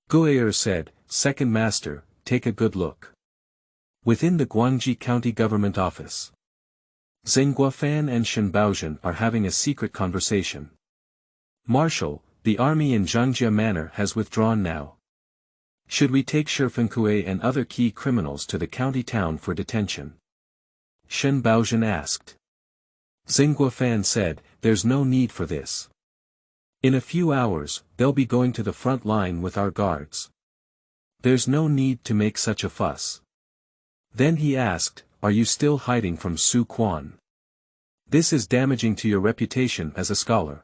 Guerre said, "Second master, take a good look." Within the Guangxi County Government Office, Xin and Shen Baozhen are having a secret conversation. "Marshal, the army in Zhangjia Manor has withdrawn now. Should we take Shifengkui and other key criminals to the county town for detention?" Shen Baozhen asked. Xin said, "There's no need for this. In a few hours, they'll be going to the front line with our guards. There's no need to make such a fuss." Then he asked, "Are you still hiding from Su Quan? This is damaging to your reputation as a scholar."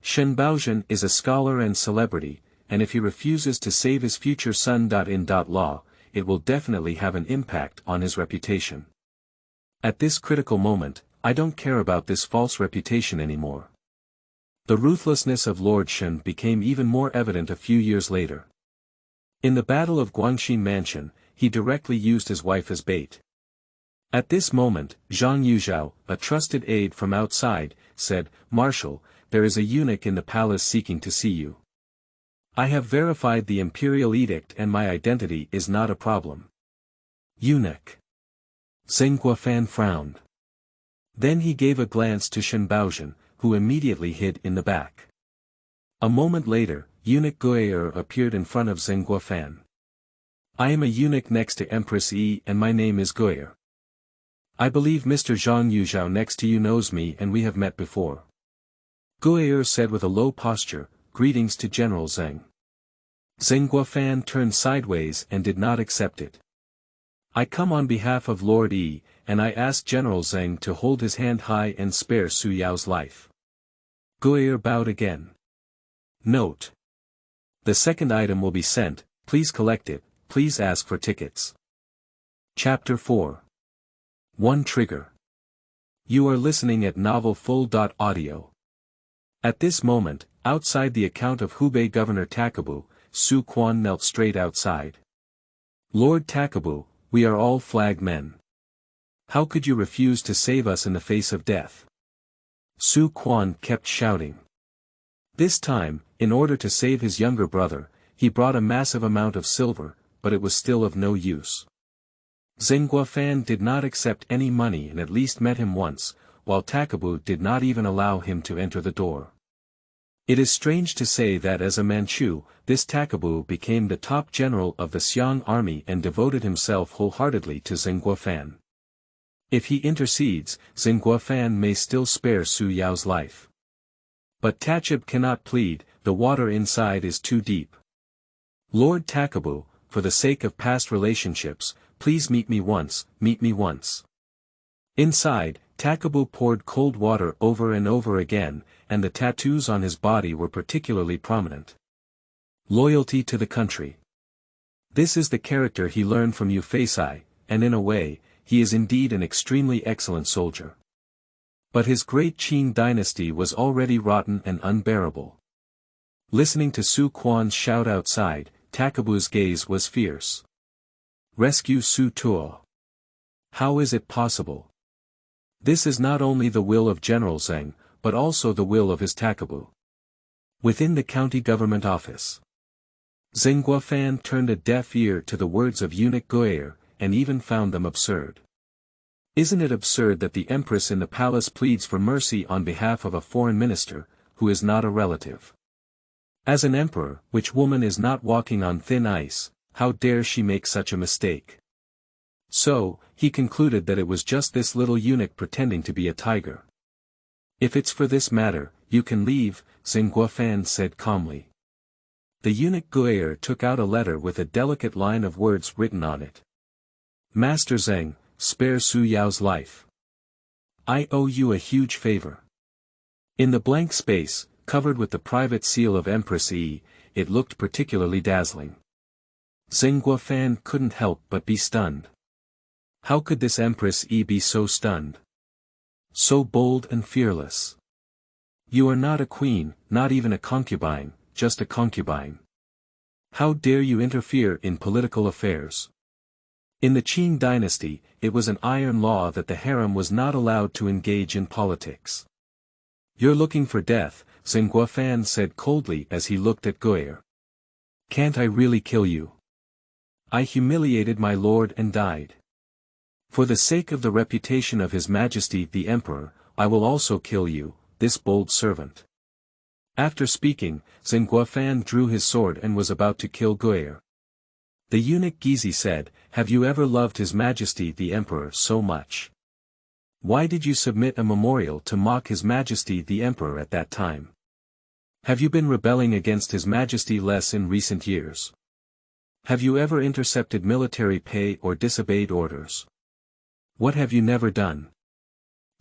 Shen Baozhen is a scholar and celebrity, and if he refuses to save his future son in law, it will definitely have an impact on his reputation. At this critical moment, I don't care about this false reputation anymore. The ruthlessness of Lord Shen became even more evident a few years later. In the Battle of Guangxin Mansion, he directly used his wife as bait. At this moment, Zhang Yuzhao, a trusted aide from outside, said, "Marshal, there is a eunuch in the palace seeking to see you. I have verified the imperial edict and my identity is not a problem." "Eunuch?" Xin frowned. Then he gave a glance to Shen Baozhen, who immediately hid in the back. A moment later, eunuch Guerre appeared in front of Xin. "I am a eunuch next to Empress Yi and my name is Guerre. I believe Mr. Zhang Yuzhao next to you knows me and we have met before." Guerre said with a low posture, "Greetings to General Zheng." Xin turned sideways and did not accept it. "I come on behalf of Lord Yi, and I ask General Zheng to hold his hand high and spare Su Yao's life. Gu'er bowed again. Note: the second item will be sent, please collect it, please ask for tickets. Chapter 4. 1 Trigger. You are listening at Novel Full.audio. At this moment, outside the account of Hubei Governor Takabu, Su Quan knelt straight outside. Lord Takabu, we are all flag men. How could you refuse to save us in the face of death? Su Quan kept shouting. This time, in order to save his younger brother, he brought a massive amount of silver, but it was still of no use. Zheng Guofan did not accept any money and at least met him once, while Takabu did not even allow him to enter the door. It is strange to say that as a Manchu, this Takabu became the top general of the Xiang army and devoted himself wholeheartedly to Zheng Guofan. If he intercedes, Zheng Guofan may still spare Su Yao's life. But Tachib cannot plead, the water inside is too deep. Lord Takabu, for the sake of past relationships, please meet me once, meet me once. Inside, Takabu poured cold water over and over again, and the tattoos on his body were particularly prominent. Loyalty to the country. This is the character he learned from Yu Feisai, and in a way, he is indeed an extremely excellent soldier. But his great Qing Dynasty was already rotten and unbearable. Listening to Su Quan's shout outside, Takabu's gaze was fierce. Rescue Su Tuo. How is it possible? This is not only the will of General Zheng, but also the will of his Takabu. Within the county government office, Zheng Guofan turned a deaf ear to the words of eunuch Gu'er, and even found them absurd. Isn't it absurd that the empress in the palace pleads for mercy on behalf of a foreign minister, who is not a relative? As an emperor, which woman is not walking on thin ice, how dare she make such a mistake? So, he concluded that it was just this little eunuch pretending to be a tiger. If it's for this matter, you can leave, Zheng Guofan said calmly. The eunuch Gu'er took out a letter with a delicate line of words written on it. Master Zheng, spare Su Yao's life. I owe you a huge favor. In the blank space, covered with the private seal of Empress Yi, it looked particularly dazzling. Zheng Guofan couldn't help but be stunned. How could this Empress Yi be so stunned? So bold and fearless. You are not a queen, not even a concubine, just a concubine. How dare you interfere in political affairs? In the Qing Dynasty, it was an iron law that the harem was not allowed to engage in politics. You're looking for death, Zheng Guofan said coldly as he looked at Gu'er. Can't I really kill you? I humiliated my lord and died. For the sake of the reputation of His Majesty the Emperor, I will also kill you, this bold servant. After speaking, Zheng Guofan drew his sword and was about to kill Gu'er. The eunuch Cixi said, have you ever loved His Majesty the Emperor so much? Why did you submit a memorial to mock His Majesty the Emperor at that time? Have you been rebelling against His Majesty less in recent years? Have you ever intercepted military pay or disobeyed orders? What have you never done?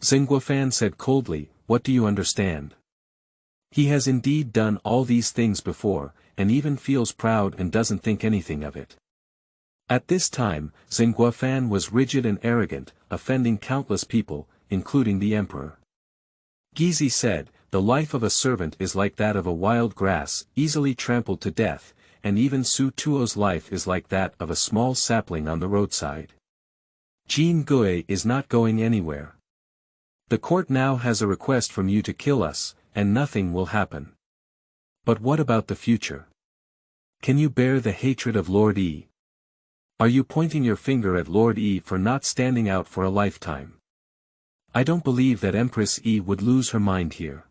Zheng Guofan said coldly, what do you understand? He has indeed done all these things before, and even feels proud and doesn't think anything of it. At this time, Zheng Guofan was rigid and arrogant, offending countless people, including the emperor. Cixi said, the life of a servant is like that of a wild grass, easily trampled to death, and even Su Tuo's life is like that of a small sapling on the roadside. Jean Gu'er is not going anywhere. The court now has a request from you to kill us, and nothing will happen. But what about the future? Can you bear the hatred of Lord Yi? Are you pointing your finger at Lord Yi for not standing out for a lifetime? I don't believe that Empress Yi would lose her mind here.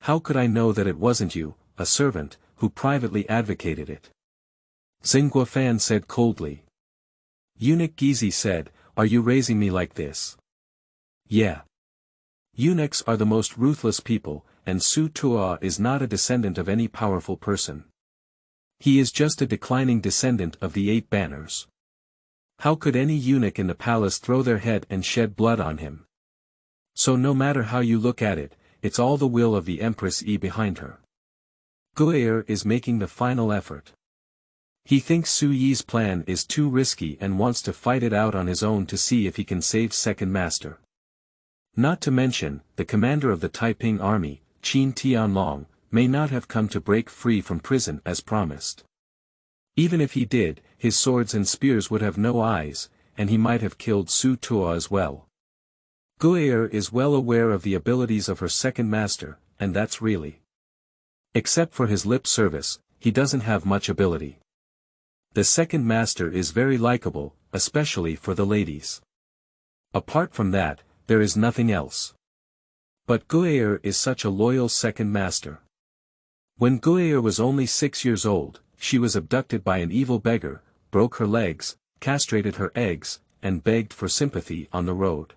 How could I know that it wasn't you, a servant, who privately advocated it? Zheng Guofan said coldly. Eunuch Cixi said, are you raising me like this? Yeah. Eunuchs are the most ruthless people, and Su Tuo is not a descendant of any powerful person. He is just a declining descendant of the 8 banners. How could any eunuch in the palace throw their head and shed blood on him? So no matter how you look at it, it's all the will of the Empress Yi behind her. Gu'er is making the final effort. He thinks Su Yi's plan is too risky and wants to fight it out on his own to see if he can save second master. Not to mention, the commander of the Taiping army, Qin Tianlong, may not have come to break free from prison as promised. Even if he did, his swords and spears would have no eyes, and he might have killed Su Tuo as well. Gu'er is well aware of the abilities of her second master, and that's really. Except for his lip service, he doesn't have much ability. The second master is very likable, especially for the ladies. Apart from that, there is nothing else. But Gu'er is such a loyal second master. When Gu'er was only 6 years old, she was abducted by an evil beggar, broke her legs, castrated her eggs, and begged for sympathy on the road.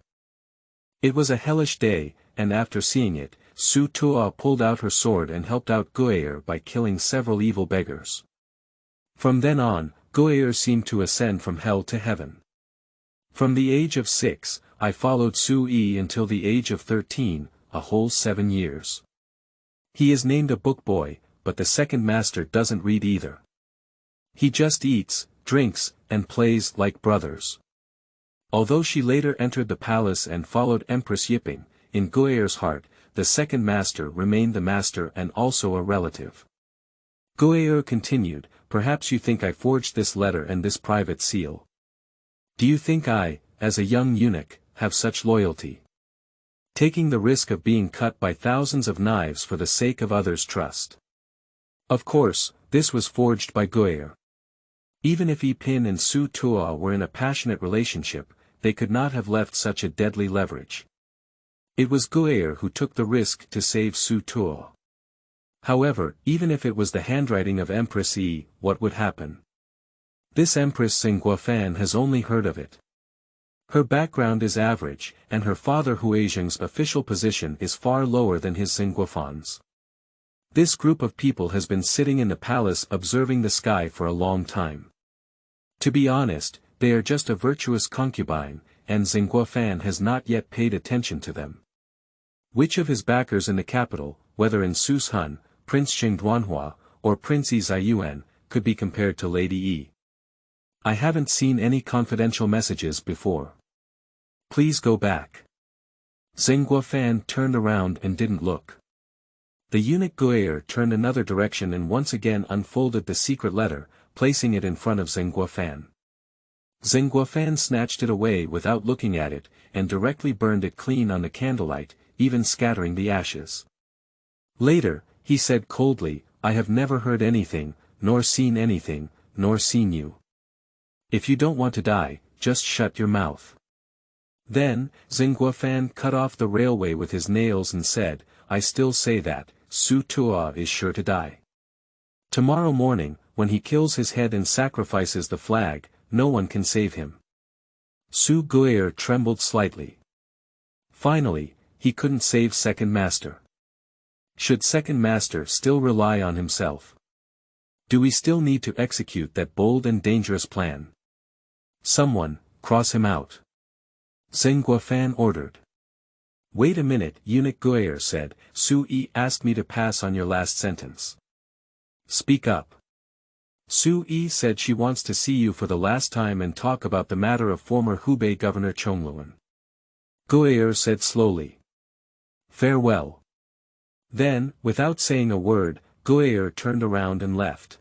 It was a hellish day, and after seeing it, Su Tuo pulled out her sword and helped out Gu'er by killing several evil beggars. From then on, Gu'er seemed to ascend from hell to heaven. From the age of 6, I followed Su Yi until the age of 13, a whole 7 years. He is named a book boy, but the second master doesn't read either. He just eats, drinks, and plays like brothers. Although she later entered the palace and followed Empress Yiping, in Gu'er's heart, the second master remained the master and also a relative. Gu'er continued, perhaps you think I forged this letter and this private seal. Do you think I, as a young eunuch, have such loyalty? Taking the risk of being cut by thousands of knives for the sake of others' trust. Of course, this was forged by Gu'er. Even if Yi Pin and Su Tuo were in a passionate relationship, they could not have left such a deadly leverage. It was Gu'er who took the risk to save Su Tuo. However, even if it was the handwriting of Empress Yi, what would happen? This Empress Xinguofan has only heard of it. Her background is average, and her father Huizheng's official position is far lower than his Xinguofan's. This group of people has been sitting in the palace observing the sky for a long time. To be honest, they are just a virtuous concubine, and Xinguofan has not yet paid attention to them. Which of his backers in the capital, whether in Sushun, Prince Qingduanhua, or Prince Yi Ziyuan, could be compared to Lady Yi? I haven't seen any confidential messages before. Please go back. Xinguofan turned around and didn't look. The eunuch Gu'er turned another direction and once again unfolded the secret letter, placing it in front of Xinguofan. Xinguofan snatched it away without looking at it, and directly burned it clean on the candlelight, even scattering the ashes. Later, he said coldly, I have never heard anything, nor seen anything, nor seen you. If you don't want to die, just shut your mouth. Then, Xinguofan cut off the railway with his nails and said, I still say that, Su Tuo is sure to die. Tomorrow morning, when he kills his head and sacrifices the flag, no one can save him. Su Gu'er trembled slightly. Finally, he couldn't save second master. Should second master still rely on himself? Do we still need to execute that bold and dangerous plan? Someone, cross him out. Xinguofan ordered. Wait a minute, eunuch Gu'er said, Su Yi asked me to pass on your last sentence. Speak up. Su Yi said she wants to see you for the last time and talk about the matter of former Hubei Governor Chongluan. Gu'er said slowly. Farewell. Then, without saying a word, Gu'er turned around and left.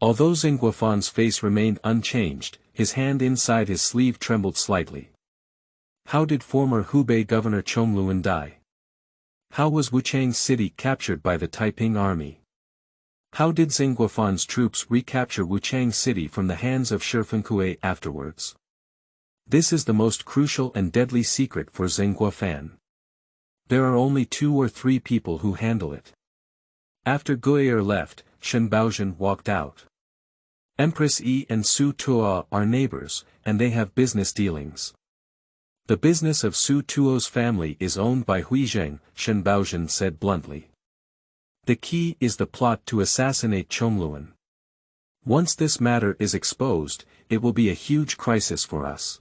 Although Xinguofan's face remained unchanged, his hand inside his sleeve trembled slightly. How did former Hubei Governor Chongluan die? How was Wuchang City captured by the Taiping army? How did Xinguofan's troops recapture Wuchang City from the hands of Shifengkui afterwards? This is the most crucial and deadly secret for Xinguofan. There are only 2 or 3 people who handle it. After Gu'er left, Shen Baozhen walked out. Empress Yi and Su Tuo are neighbors, and they have business dealings. The business of Su Tuo's family is owned by Huizheng, Shen Baozhen said bluntly. The key is the plot to assassinate Chongluan. Once this matter is exposed, it will be a huge crisis for us.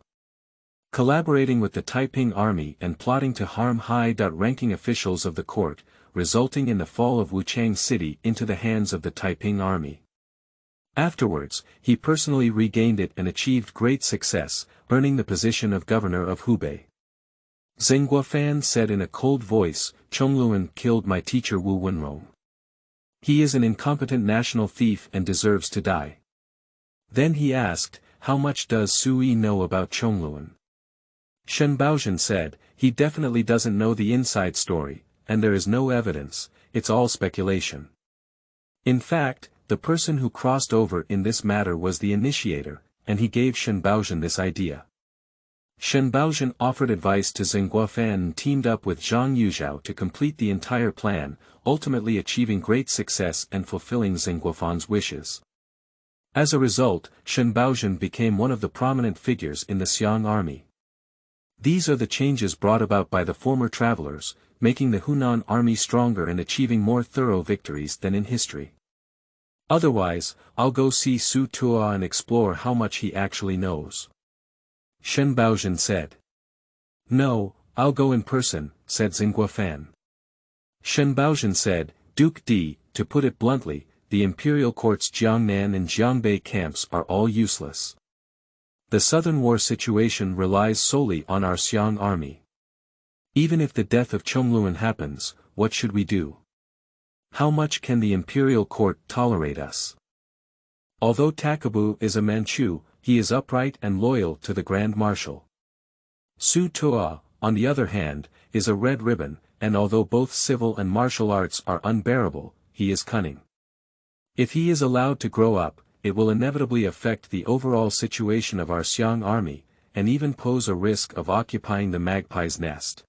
Collaborating with the Taiping army and plotting to harm had.Ranking officials of the court, resulting in the fall of Wuchang City into the hands of the Taiping army. Afterwards, he personally regained it and achieved great success, earning the position of governor of Hubei. Zhenguofan said in a cold voice, Chongluan killed my teacher Wu Wenrong. He is an incompetent national thief and deserves to die. Then he asked, how much does Su Yi know about Chongluan? Shen Baozhen said, he definitely doesn't know the inside story, and there is no evidence, it's all speculation. In fact, the person who crossed over in this matter was the initiator, and he gave Shen Baozhen this idea. Shen Baozhen offered advice to Zhenguofan and teamed up with Zhang Yuzhao to complete the entire plan, ultimately achieving great success and fulfilling Zhenguofan's wishes. As a result, Shen Baozhen became one of the prominent figures in the Xiang army. These are the changes brought about by the former travelers, making the Hunan army stronger and achieving more thorough victories than in history. Otherwise, I'll go see Su Tuo and explore how much he actually knows. Shen Baozhen said. No, I'll go in person, said Zhenguofan. Shen Baozhen said, Duke Di, to put it bluntly, the imperial court's Jiangnan and Jiangbei camps are all useless. The southern war situation relies solely on our Xiang army. Even if the death of Chongluan happens, what should we do? How much can the imperial court tolerate us? Although Takabu is a Manchu, he is upright and loyal to the Grand Marshal. Su Tuo, on the other hand, is a red ribbon, and although both civil and martial arts are unbearable, he is cunning. If he is allowed to grow up, it will inevitably affect the overall situation of our Xiang army, and even pose a risk of occupying the magpie's nest.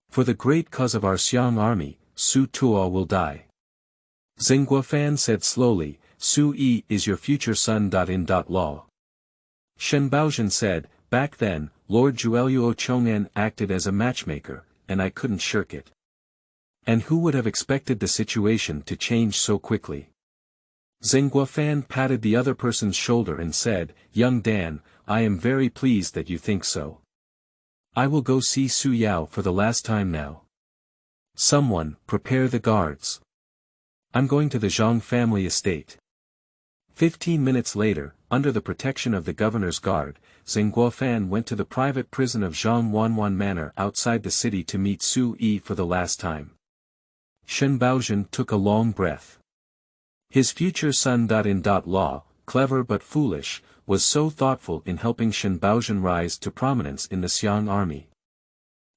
For the great cause of our Xiang army, Su Tuo will die. Zhenguofan said slowly, Su Yi is your future son.In.Law. Shen Baozhen said, back then, Lord Zhueliuo Chong'an acted as a matchmaker, and I couldn't shirk it. And who would have expected the situation to change so quickly? Zhenguofan patted the other person's shoulder and said, young Dan, I am very pleased that you think so. I will go see Su Yao for the last time now. Someone, prepare the guards. I'm going to the Zhang family estate. 15 minutes later, under the protection of the governor's guard, Zhenguofan went to the private prison of Zhang Wanwan Manor outside the city to meet Su Yi for the last time. Shen Baozhen took a long breath. His future son.In.Law, clever but foolish, was so thoughtful in helping Shen Baozhen rise to prominence in the Xiang army.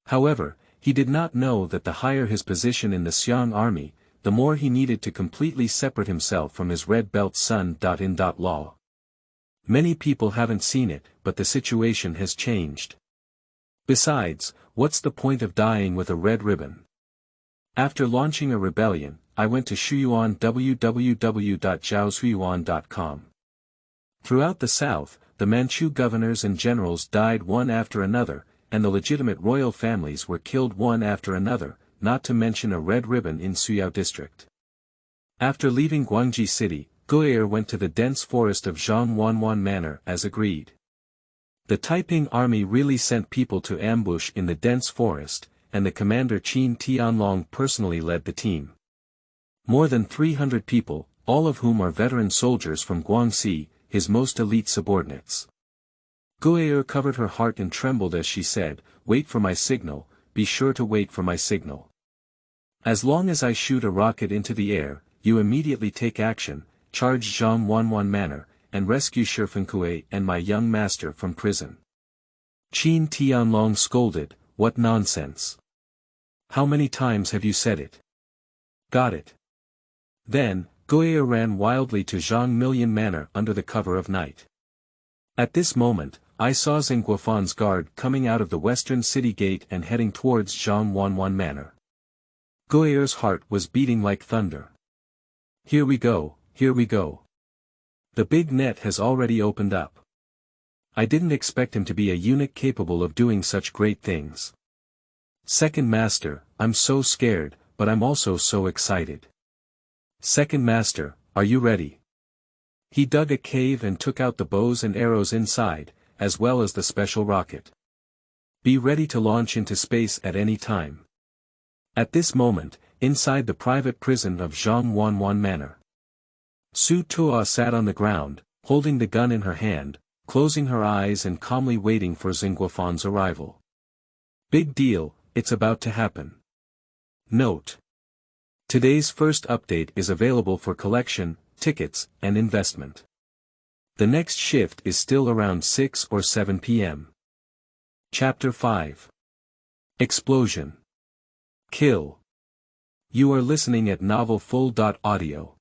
However, he did not know that the higher his position in the Xiang army, the more he needed to completely separate himself from his red belt son.In.Law. Many people haven't seen it, but the situation has changed. Besides, what's the point of dying with a red ribbon? After launching a rebellion, I went to Shuyuan www.zhaoshuyuan.com. Throughout the south, the Manchu governors and generals died one after another, and the legitimate royal families were killed one after another, not to mention a red ribbon in Suyao district. After leaving Guangji city, Gui'er went to the dense forest of Zhang Wanwan Manor as agreed. The Taiping army really sent people to ambush in the dense forest, and the commander Qin Tianlong personally led the team. More than 300 people, all of whom are veteran soldiers from Guangxi, his most elite subordinates. Gui'er covered her heart and trembled as she said, wait for my signal, be sure to wait for my signal. As long as I shoot a rocket into the air, you immediately take action, charge Zhang Wanwan Manor, and rescue Shifenkue and my young master from prison. Qin Tianlong scolded, what nonsense. How many times have you said it? Got it. Then, Gui'er ran wildly to Zhang Million Manor under the cover of night. At this moment, I saw Zhenguofan's guard coming out of the western city gate and heading towards Zhang Wanwan Manor. Gui'er's heart was beating like thunder. Here we go, here we go. The big net has already opened up. I didn't expect him to be a eunuch capable of doing such great things. Second Master, I'm so scared, but I'm also so excited. Second Master, are you ready? He dug a cave and took out the bows and arrows inside, as well as the special rocket. Be ready to launch into space at any time. At this moment, inside the private prison of Zhangwanwan Manor, Su Tuo sat on the ground, holding the gun in her hand, closing her eyes and calmly waiting for Xingguofan's arrival. Big deal, it's about to happen. Note: today's first update is available for collection, tickets, and investment. The next shift is still around 6 or 7 p.m. Chapter 5. Explosion. Kill. You are listening at Novel Full.audio.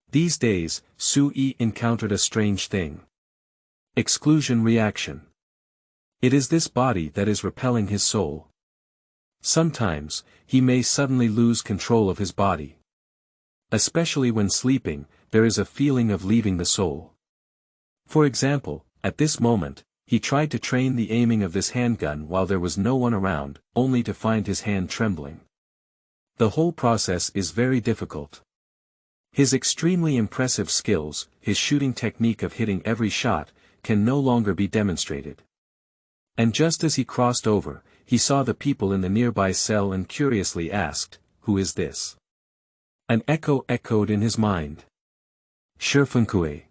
These days, Su-yi encountered a strange thing. Exclusion reaction. It is this body that is repelling his soul. Sometimes, he may suddenly lose control of his body. Especially when sleeping, there is a feeling of leaving the soul. For example, at this moment, he tried to train the aiming of this handgun while there was no one around, only to find his hand trembling. The whole process is very difficult. His extremely impressive skills, his shooting technique of hitting every shot, can no longer be demonstrated. And just as he crossed over, he saw the people in the nearby cell and curiously asked, "Who is this?" An echo echoed in his mind. Shifenkue.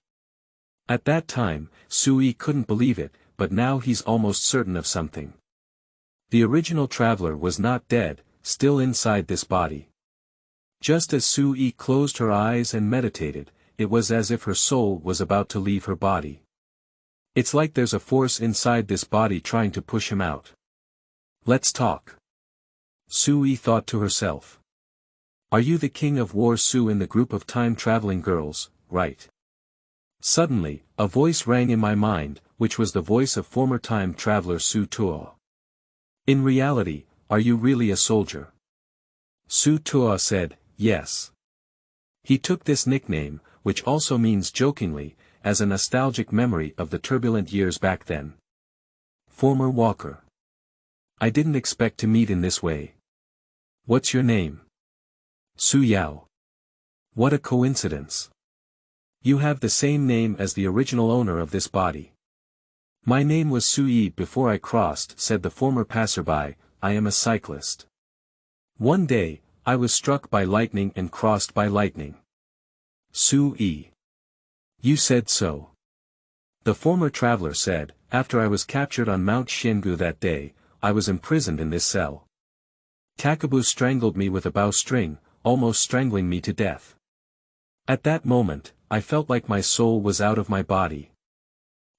At that time, Su-yi couldn't believe it, but now he's almost certain of something. The original traveler was not dead, still inside this body. Just as Su-yi closed her eyes and meditated, it was as if her soul was about to leave her body. It's like there's a force inside this body trying to push him out. Let's talk. Su-yi thought to herself. Are you the king of war Su in the group of time-traveling girls, right? Suddenly, a voice rang in my mind, which was the voice of former time traveler Su Tuo. In reality, are you really a soldier? Su Tuo said, yes. He took this nickname, which also means jokingly, as a nostalgic memory of the turbulent years back then. Former walker. I didn't expect to meet in this way. What's your name? Su Yao. What a coincidence. You have the same name as the original owner of this body. My name was Su-yi before I crossed, said the former passerby. I am a cyclist. One day, I was struck by lightning and crossed by lightning. Su-yi. You said so. The former traveler said, after I was captured on Mount Xingu that day, I was imprisoned in this cell. Takabu strangled me with a bowstring, almost strangling me to death. At that moment, I felt like my soul was out of my body.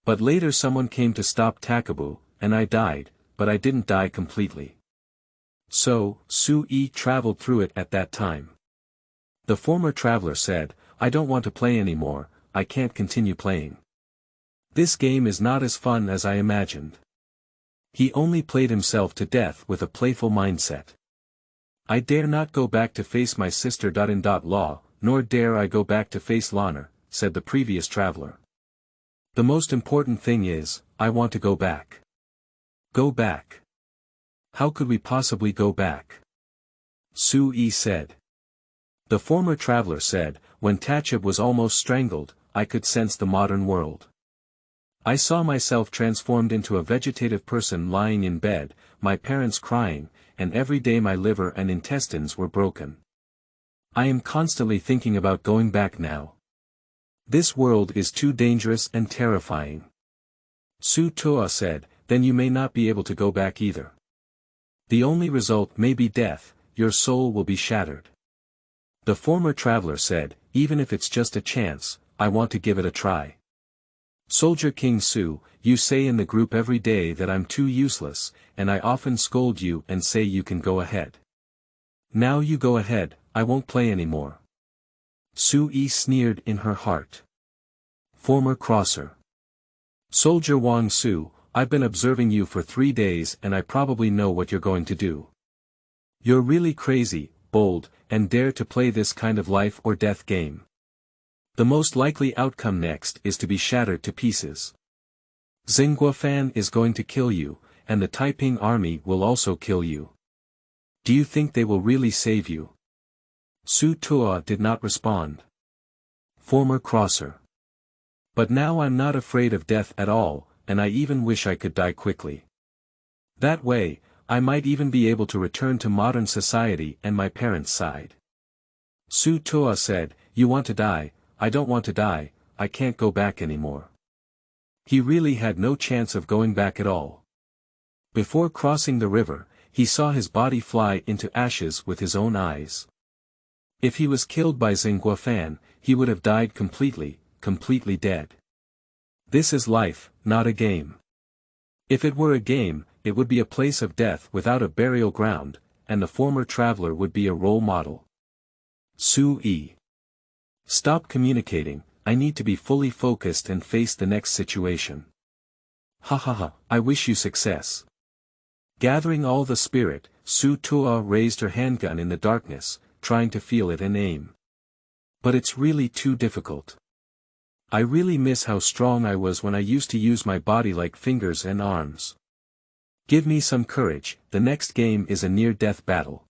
But later someone came to stop Takabu, and I died, but I didn't die completely. So, Su-yi traveled through it at that time. The former traveler said, I don't want to play anymore, I can't continue playing. This game is not as fun as I imagined. He only played himself to death with a playful mindset. I dare not go back to face my sister. Law, nor dare I go back to face Lanner, said the previous traveler. The most important thing is, I want to go back. Go back. How could we possibly go back? Su-yi said. The former traveler said, when Tachib was almost strangled, I could sense the modern world. I saw myself transformed into a vegetative person lying in bed, my parents crying, and every day my liver and intestines were broken. I am constantly thinking about going back now. This world is too dangerous and terrifying. Su Tuo said, then you may not be able to go back either. The only result may be death, your soul will be shattered. The former traveler said, even if it's just a chance, I want to give it a try. Soldier King Su, you say in the group every day that I'm too useless, and I often scold you and say you can go ahead. Now you go ahead, I won't play anymore. Su-yi sneered in her heart. Former crosser. Soldier Wang Su, I've been observing you for 3 days and I probably know what you're going to do. You're really crazy, bold, and dare to play this kind of life or death game. The most likely outcome next is to be shattered to pieces. Xingguofan is going to kill you, and the Taiping army will also kill you. Do you think they will really save you? Su Tuo did not respond. Former crosser. But now I'm not afraid of death at all, and I even wish I could die quickly. That way, I might even be able to return to modern society and my parents' side. Su Tuo said, "You want to die? I don't want to die, I can't go back anymore." He really had no chance of going back at all. Before crossing the river, he saw his body fly into ashes with his own eyes. If he was killed by Xinguofan, he would have died completely dead. This is life, not a game. If it were a game, it would be a place of death without a burial ground, and the former traveler would be a role model. Su-yi. Stop communicating, I need to be fully focused and face the next situation. Ha ha ha, I wish you success. Gathering all the spirit, Su Tuo raised her handgun in the darkness, trying to feel it and aim. But it's really too difficult. I really miss how strong I was when I used to use my body like fingers and arms. Give me some courage, the next game is a near-death battle.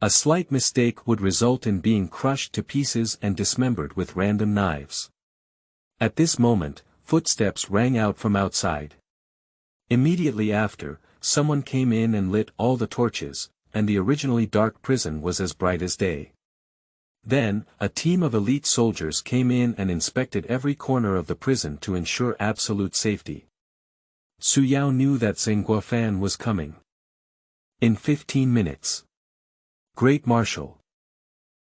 A slight mistake would result in being crushed to pieces and dismembered with random knives. At this moment, footsteps rang out from outside. Immediately after, someone came in and lit all the torches, and the originally dark prison was as bright as day. Then, a team of elite soldiers came in and inspected every corner of the prison to ensure absolute safety. Su Yao knew that Xinguofan was coming. In 15 minutes. Great Marshal.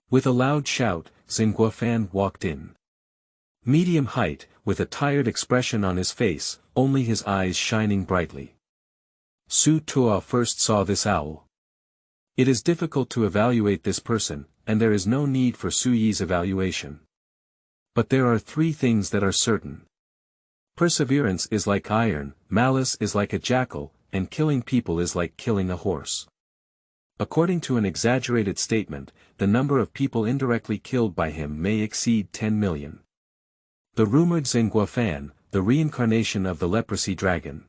With a loud shout, Xinguofan walked in. Medium height, with a tired expression on his face, only his eyes shining brightly. Su Tuo first saw this owl. It is difficult to evaluate this person, and there is no need for Su Yi's evaluation. But there are three things that are certain. Perseverance is like iron, malice is like a jackal, and killing people is like killing a horse. According to an exaggerated statement, the number of people indirectly killed by him may exceed 10 million. The rumored Xinguofan, the reincarnation of the leprosy dragon.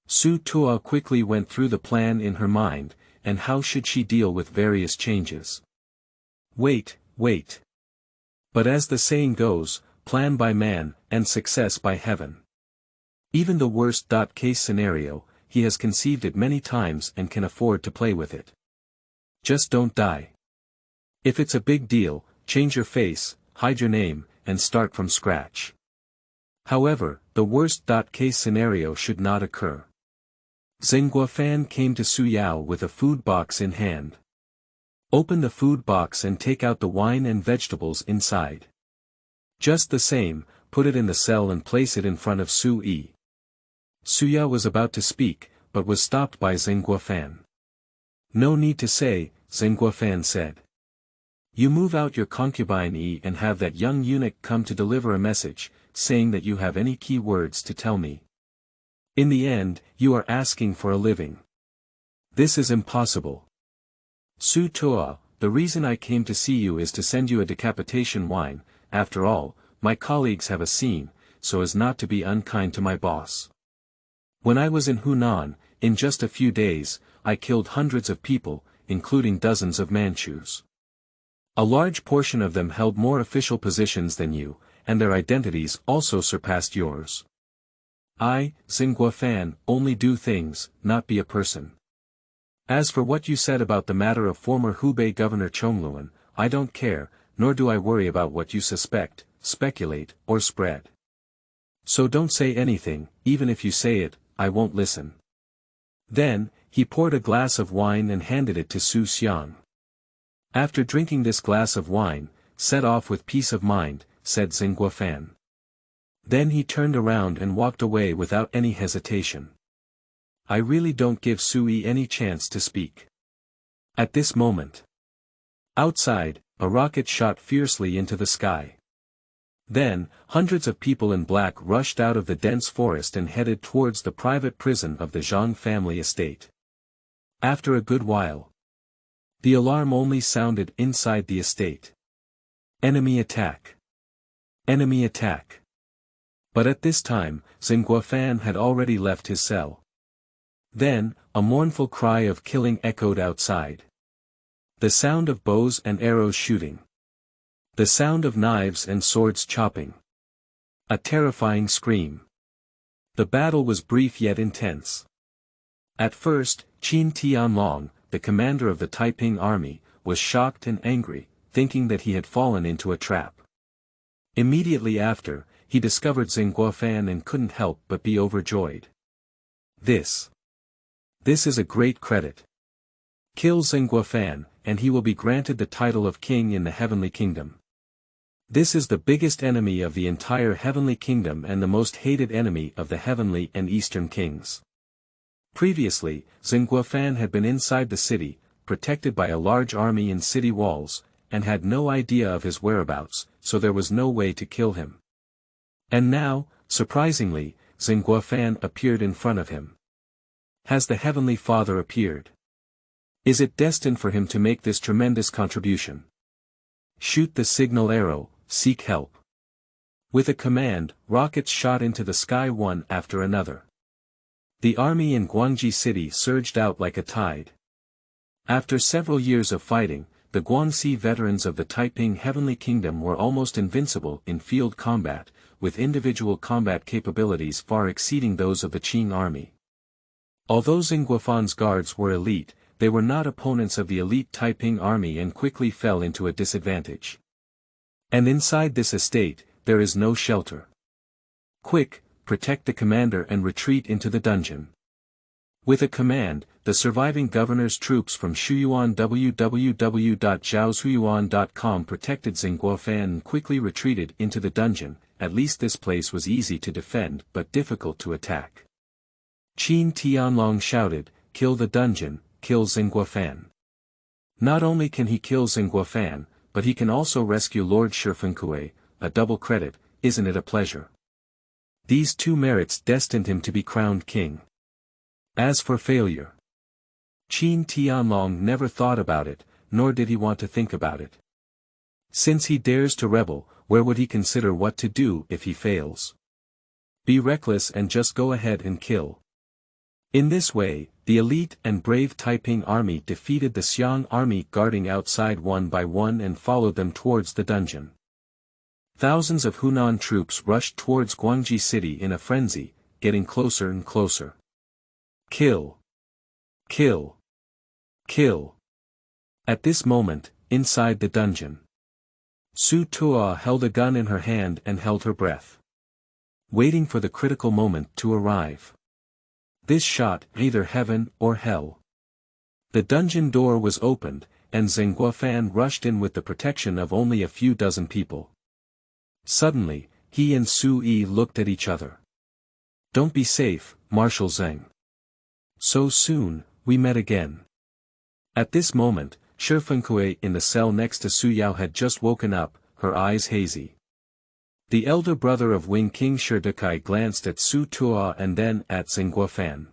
Su Tuo quickly went through the plan in her mind, and how should she deal with various changes. Wait. But as the saying goes, plan by man, and success by heaven. Even the worst-case scenario, he has conceived it many times and can afford to play with it. Just don't die. If it's a big deal, change your face, hide your name, and start from scratch. However, the worst-case scenario should not occur. Xinguofan came to Su Yao with a food box in hand. Open the food box and take out the wine and vegetables inside. Just the same, put it in the cell and place it in front of Su Yi. Su Yao was about to speak, but was stopped by Xinguofan. No need to say, Xinguofan said. You move out your concubine Yi and have that young eunuch come to deliver a message, saying that you have any key words to tell me. In the end, you are asking for a living. This is impossible. Su Tuo, the reason I came to see you is to send you a decapitation wine. After all, my colleagues have a scene, so as not to be unkind to my boss. When I was in Hunan, in just a few days, I killed hundreds of people, including dozens of Manchus. A large portion of them held more official positions than you, and their identities also surpassed yours. I, Xinguofan, only do things, not be a person. As for what you said about the matter of former Hubei Governor Chongluan, I don't care, nor do I worry about what you suspect, speculate, or spread. So don't say anything, even if you say it, I won't listen. Then, he poured a glass of wine and handed it to Su Xiang. After drinking this glass of wine, set off with peace of mind, said Xinguofan. Then he turned around and walked away without any hesitation. I really don't give Su Yi any chance to speak. At this moment. Outside, a rocket shot fiercely into the sky. Then, hundreds of people in black rushed out of the dense forest and headed towards the private prison of the Zhang family estate. After a good while, the alarm only sounded inside the estate. Enemy attack. Enemy attack. But at this time, Xinguofan had already left his cell. Then, a mournful cry of killing echoed outside. The sound of bows and arrows shooting. The sound of knives and swords chopping. A terrifying scream. The battle was brief yet intense. At first, Qin Tianlong, the commander of the Taiping army, was shocked and angry, thinking that he had fallen into a trap. Immediately after, he discovered Zheng Guofan and couldn't help but be overjoyed. This is a great credit. Kill Zheng Guofan, and he will be granted the title of king in the Heavenly Kingdom. This is the biggest enemy of the entire Heavenly Kingdom and the most hated enemy of the Heavenly and Eastern Kings. Previously, Zheng Guofan had been inside the city, protected by a large army in city walls, and had no idea of his whereabouts, so there was no way to kill him. And now, surprisingly, Zheng Guofan appeared in front of him. Has the Heavenly Father appeared? Is it destined for him to make this tremendous contribution? Shoot the signal arrow, seek help. With a command, rockets shot into the sky one after another. The army in Guangji City surged out like a tide. After several years of fighting, the Guangxi veterans of the Taiping Heavenly Kingdom were almost invincible in field combat, with individual combat capabilities far exceeding those of the Qing army. Although Zheng Guofan's guards were elite, they were not opponents of the elite Taiping army and quickly fell into a disadvantage. And inside this estate, there is no shelter. Quick, protect the commander and retreat into the dungeon. With a command, the surviving governor's troops from Shuyuan www.zhaoshuyuan.com protected Zheng Guofan and quickly retreated into the dungeon. At least this place was easy to defend but difficult to attack. Qin Tianlong shouted, "Kill the dungeon, kill Zheng Guofan." Not only can he kill Zheng Guofan, but he can also rescue Lord Shifengkui, a double credit, isn't it a pleasure? These two merits destined him to be crowned king. As for failure, Qin Tianlong never thought about it, nor did he want to think about it. Since he dares to rebel, where would he consider what to do if he fails? Be reckless and just go ahead and kill. In this way, the elite and brave Taiping army defeated the Xiang army guarding outside one by one and followed them towards the dungeon. Thousands of Hunan troops rushed towards Guangji City in a frenzy, getting closer and closer. Kill! Kill! Kill! At this moment, inside the dungeon, Su Tuo held a gun in her hand and held her breath, waiting for the critical moment to arrive. This shot either heaven or hell. The dungeon door was opened, and Zheng Guofan rushed in with the protection of only a few dozen people. Suddenly, he and Su Yi looked at each other. "Don't be safe, Marshal Zheng. So soon, we met again." At this moment, Shifengkui in the cell next to Su Yao had just woken up, her eyes hazy. The elder brother of Wing King Shidekai glanced at Su Tuo and then at Zheng Guofan.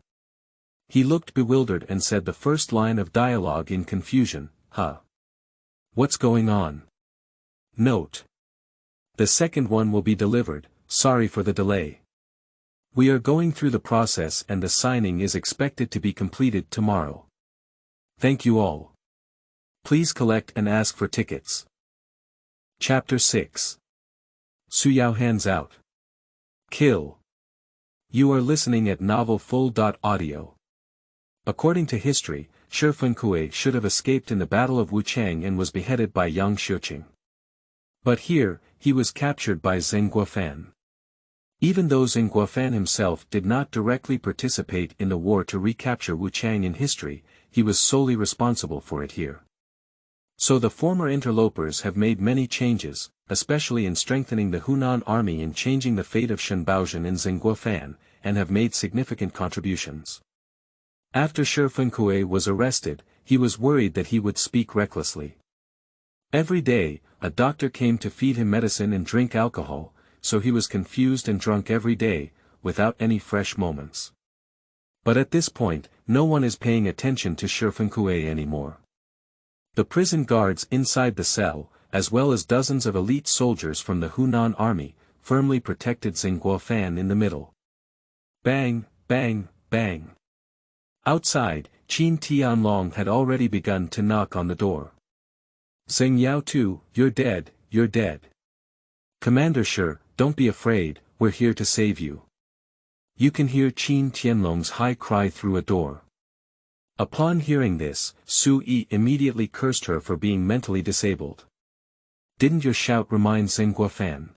He looked bewildered and said the first line of dialogue in confusion, "Huh? What's going on?" Note: the second one will be delivered, sorry for the delay. We are going through the process and the signing is expected to be completed tomorrow. Thank you all. Please collect and ask for tickets. Chapter 6. Yao Hands Out. Kill. You are listening at novelfull.audio. According to history, Shifengkui should have escaped in the Battle of Wuchang and was beheaded by Yang Shiqing. But here, he was captured by Zheng Guofan. Even though Zheng Guofan himself did not directly participate in the war to recapture Wuchang in history, he was solely responsible for it here. So the former interlopers have made many changes, especially in strengthening the Hunan army and changing the fate of Shen Baozhen and Zheng Guofan, and have made significant contributions. After Shifengkui was arrested, he was worried that he would speak recklessly. Every day, a doctor came to feed him medicine and drink alcohol, so he was confused and drunk every day, without any fresh moments. But at this point, no one is paying attention to Shifengkui anymore. The prison guards inside the cell, as well as dozens of elite soldiers from the Hunan army, firmly protected Zheng Guofan in the middle. Bang, bang, bang. Outside, Qin Tianlong had already begun to knock on the door. "Zheng Yao Tu, you're dead, you're dead." "Commander Shi, don't be afraid, we're here to save you." You can hear Qin Tianlong's high cry through a door. Upon hearing this, Su-yi immediately cursed her for being mentally disabled. "Didn't your shout remind Zheng Guofan?"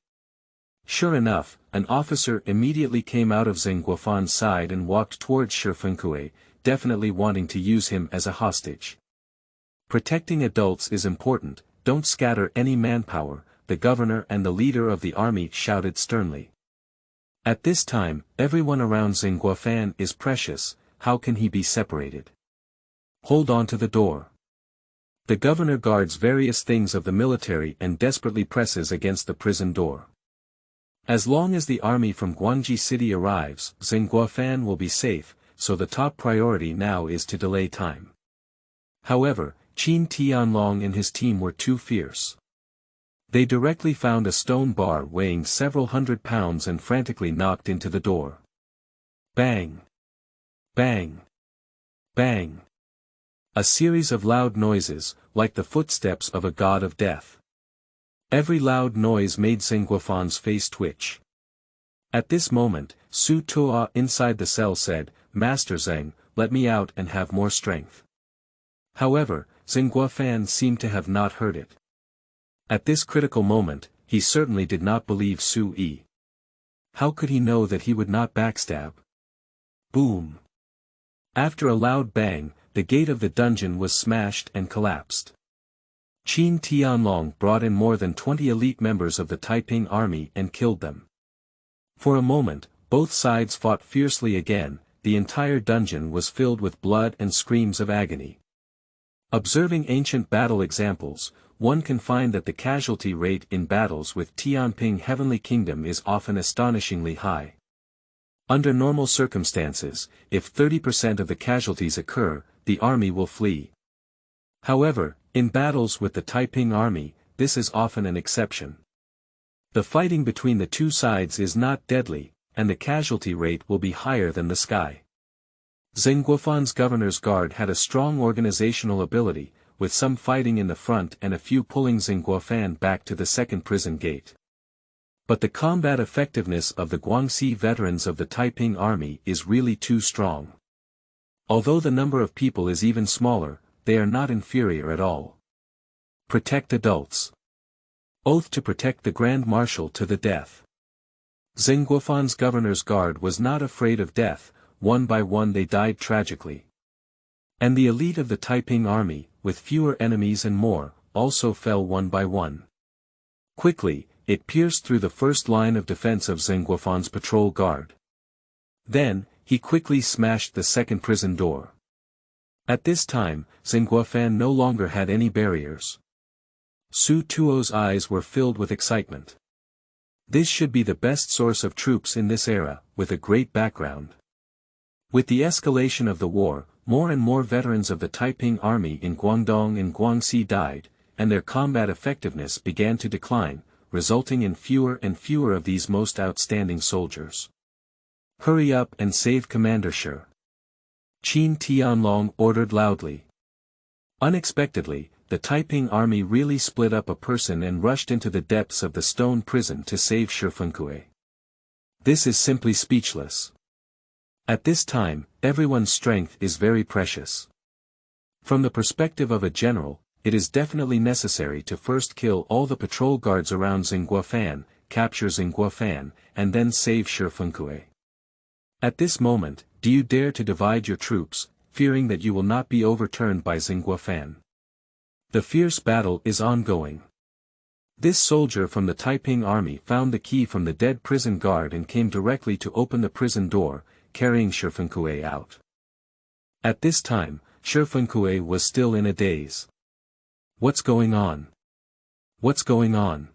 Sure enough, an officer immediately came out of Zheng Guofan's side and walked towards Shi Fengkui, definitely wanting to use him as a hostage. "Protecting adults is important, don't scatter any manpower," the governor and the leader of the army shouted sternly. At this time, everyone around Zheng Guofan is precious, how can he be separated? "Hold on to the door." The governor guards various things of the military and desperately presses against the prison door. As long as the army from Guangji City arrives, Zheng Guofan will be safe, so the top priority now is to delay time. However, Qin Tianlong and his team were too fierce. They directly found a stone bar weighing several hundred pounds and frantically knocked into the door. Bang! Bang! Bang! A series of loud noises, like the footsteps of a god of death. Every loud noise made Zheng Guofan's face twitch. At this moment, Su Tuo inside the cell said, "Master Zheng, let me out and have more strength." However, Zheng Guofan seemed to have not heard it. At this critical moment, he certainly did not believe Su-yi. How could he know that he would not backstab? Boom! After a loud bang, the gate of the dungeon was smashed and collapsed. Qin Tianlong brought in more than 20 elite members of the Taiping army and killed them. For a moment, both sides fought fiercely again, the entire dungeon was filled with blood and screams of agony. Observing ancient battle examples, one can find that the casualty rate in battles with Tianping Heavenly Kingdom is often astonishingly high. Under normal circumstances, if 30% of the casualties occur, the army will flee. However, in battles with the Taiping army, this is often an exception. The fighting between the two sides is not deadly, and the casualty rate will be higher than the sky. Zheng Guofan's governor's guard had a strong organizational ability, with some fighting in the front and a few pulling Zheng Guofan back to the second prison gate. But the combat effectiveness of the Guangxi veterans of the Taiping army is really too strong. Although the number of people is even smaller, they are not inferior at all. Protect adults. Oath to protect the Grand Marshal to the death. Zheng Guofan's governor's guard was not afraid of death, one by one they died tragically. And the elite of the Taiping army, with fewer enemies and more, also fell one by one. Quickly, it pierced through the first line of defense of Zheng Guofan's patrol guard. Then, he quickly smashed the second prison door. At this time, Zheng Guofan no longer had any barriers. Su Tuo's eyes were filled with excitement. This should be the best source of troops in this era, with a great background. With the escalation of the war, more and more veterans of the Taiping army in Guangdong and Guangxi died, and their combat effectiveness began to decline, resulting in fewer and fewer of these most outstanding soldiers. "Hurry up and save Commander Shi," Qin Tianlong ordered loudly. Unexpectedly, the Taiping army really split up a person and rushed into the depths of the stone prison to save Shi Fengkui. This is simply speechless. At this time, everyone's strength is very precious. From the perspective of a general, it is definitely necessary to first kill all the patrol guards around Zheng Guofan, capture Zheng Guofan, and then save Shi Fengkui. At this moment, do you dare to divide your troops, fearing that you will not be overturned by Zheng Guofan? The fierce battle is ongoing. This soldier from the Taiping army found the key from the dead prison guard and came directly to open the prison door, carrying Shi Fengkui out. At this time, Shi Fengkui was still in a daze. What's going on? What's going on?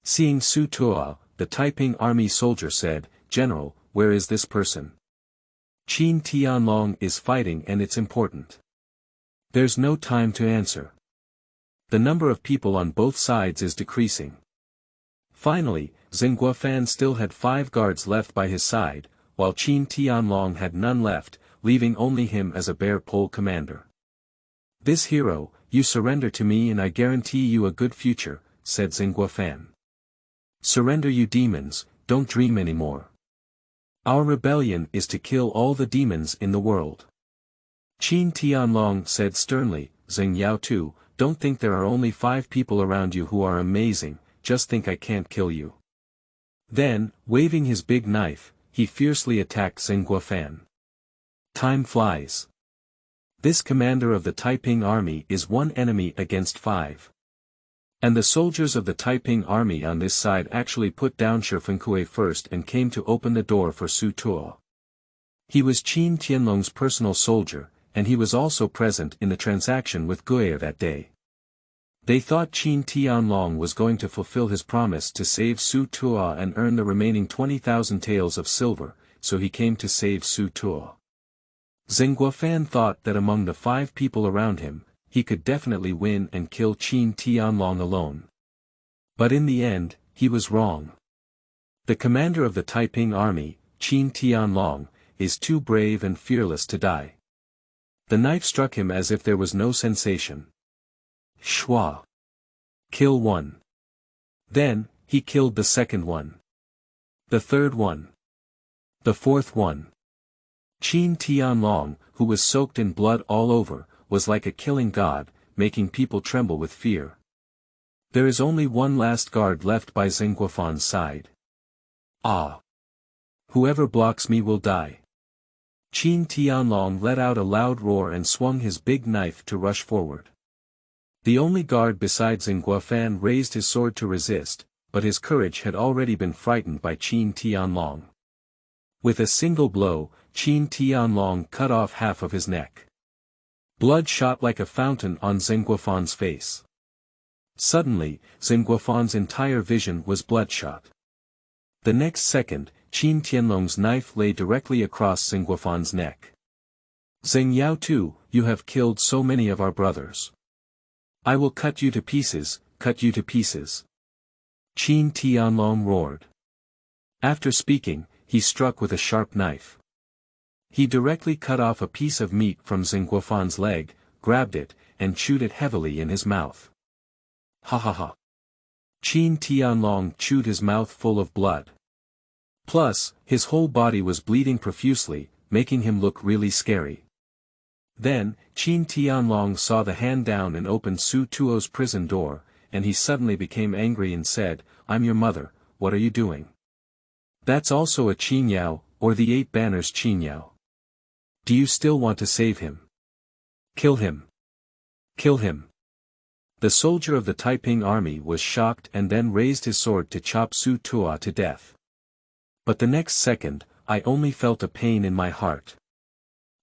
Seeing Su Tuo, the Taiping army soldier said, "General, where is this person? Qin Tianlong is fighting and it's important." There's no time to answer. The number of people on both sides is decreasing. Finally, Zheng Guofan still had 5 guards left by his side, while Qin Tianlong had none left, leaving only him as a bare pole commander. "This hero, you surrender to me and I guarantee you a good future," said Zheng Guofan. "Surrender you demons, don't dream anymore. Our rebellion is to kill all the demons in the world. Qin Tianlong said sternly, Zheng Yao too, don't think there are only 5 people around you who are amazing, just think I can't kill you. Then, waving his big knife, he fiercely attacked Zheng Guofan. Time flies. This commander of the Taiping army is 1 enemy against 5. And the soldiers of the Taiping army on this side actually put down Shi Fengcui first and came to open the door for Su Tuo. He was Qin Tianlong's personal soldier, and he was also present in the transaction with Gui that day. They thought Qin Tianlong was going to fulfill his promise to save Su Tuo and earn the remaining 20,000 taels of silver, so he came to save Su Tuo. Zheng Guofan thought that among the 5 people around him, he could definitely win and kill Qin Tianlong alone. But in the end, he was wrong. The commander of the Taiping army, Qin Tianlong, is too brave and fearless to die. The knife struck him as if there was no sensation. Shua. Kill 1. Then, he killed the second one. The third one. The fourth one. Qin Tianlong, who was soaked in blood all over, was like a killing god, making people tremble with fear. There is only one last guard left by Zheng Guofan's side. Ah! Whoever blocks me will die. Qin Tianlong let out a loud roar and swung his big knife to rush forward. The only guard besides Zheng Guofan raised his sword to resist, but his courage had already been frightened by Qin Tianlong. With a single blow, Qin Tianlong cut off half of his neck. Blood shot like a fountain on Zheng Guofan's face. Suddenly, Zheng Guofan's entire vision was bloodshot. The next second, Qin Tianlong's knife lay directly across Zheng Guofan's neck. Zheng Yao too, you have killed so many of our brothers. I will cut you to pieces, cut you to pieces. Qin Tianlong roared. After speaking, he struck with a sharp knife. He directly cut off a piece of meat from Zheng Guofan's leg, grabbed it, and chewed it heavily in his mouth. Ha ha ha. Qin Tianlong chewed his mouth full of blood. Plus, his whole body was bleeding profusely, making him look really scary. Then, Qin Tianlong saw the hand down and opened Su Tuo's prison door, and he suddenly became angry and said, I'm your mother, what are you doing? That's also a Qin Yao, or the 8 banners Qin Yao. Do you still want to save him? Kill him. Kill him. The soldier of the Taiping army was shocked and then raised his sword to chop Su Tuo to death. But the next second, I only felt a pain in my heart.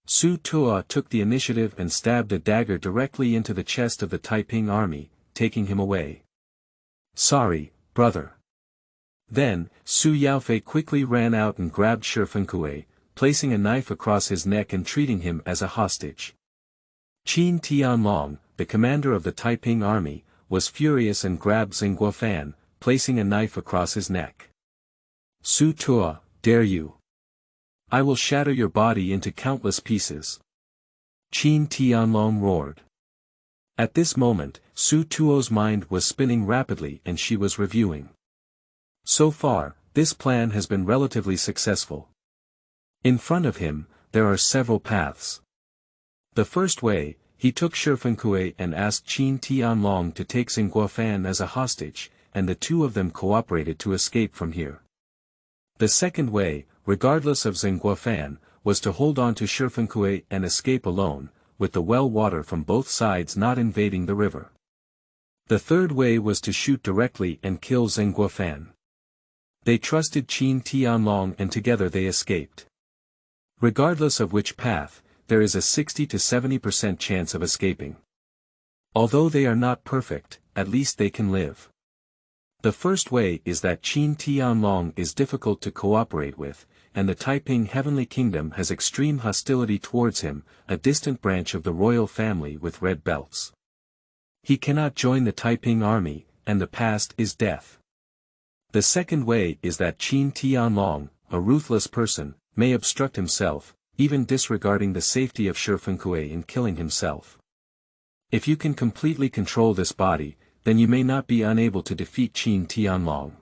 Su Tuo took the initiative and stabbed a dagger directly into the chest of the Taiping army, taking him away. Sorry, brother. Then, Su Yaofei quickly ran out and grabbed Shi Fengcui, placing a knife across his neck and treating him as a hostage. Qin Tianlong, the commander of the Taiping army, was furious and grabbed Zheng Guofan, placing a knife across his neck. Su Tuo, dare you! I will shatter your body into countless pieces. Qin Tianlong roared. At this moment, Su Tuo's mind was spinning rapidly and she was reviewing. So far, this plan has been relatively successful. In front of him, there are several paths. The first way, he took Shi Fengcui and asked Qin Tianlong to take Zheng Guofan as a hostage, and the two of them cooperated to escape from here. The second way, regardless of Zheng Guofan, was to hold on to Shi Fengcui and escape alone, with the well water from both sides not invading the river. The third way was to shoot directly and kill Zheng Guofan. They trusted Qin Tianlong and together they escaped. Regardless of which path, there is a 60 to 70% chance of escaping. Although they are not perfect, at least they can live. The first way is that Qin Tianlong is difficult to cooperate with, and the Taiping Heavenly Kingdom has extreme hostility towards him, a distant branch of the royal family with red belts. He cannot join the Taiping army, and the past is death. The second way is that Qin Tianlong, a ruthless person, may obstruct himself, even disregarding the safety of Shi Fengcui in killing himself. If you can completely control this body, then you may not be unable to defeat Qin Tianlong.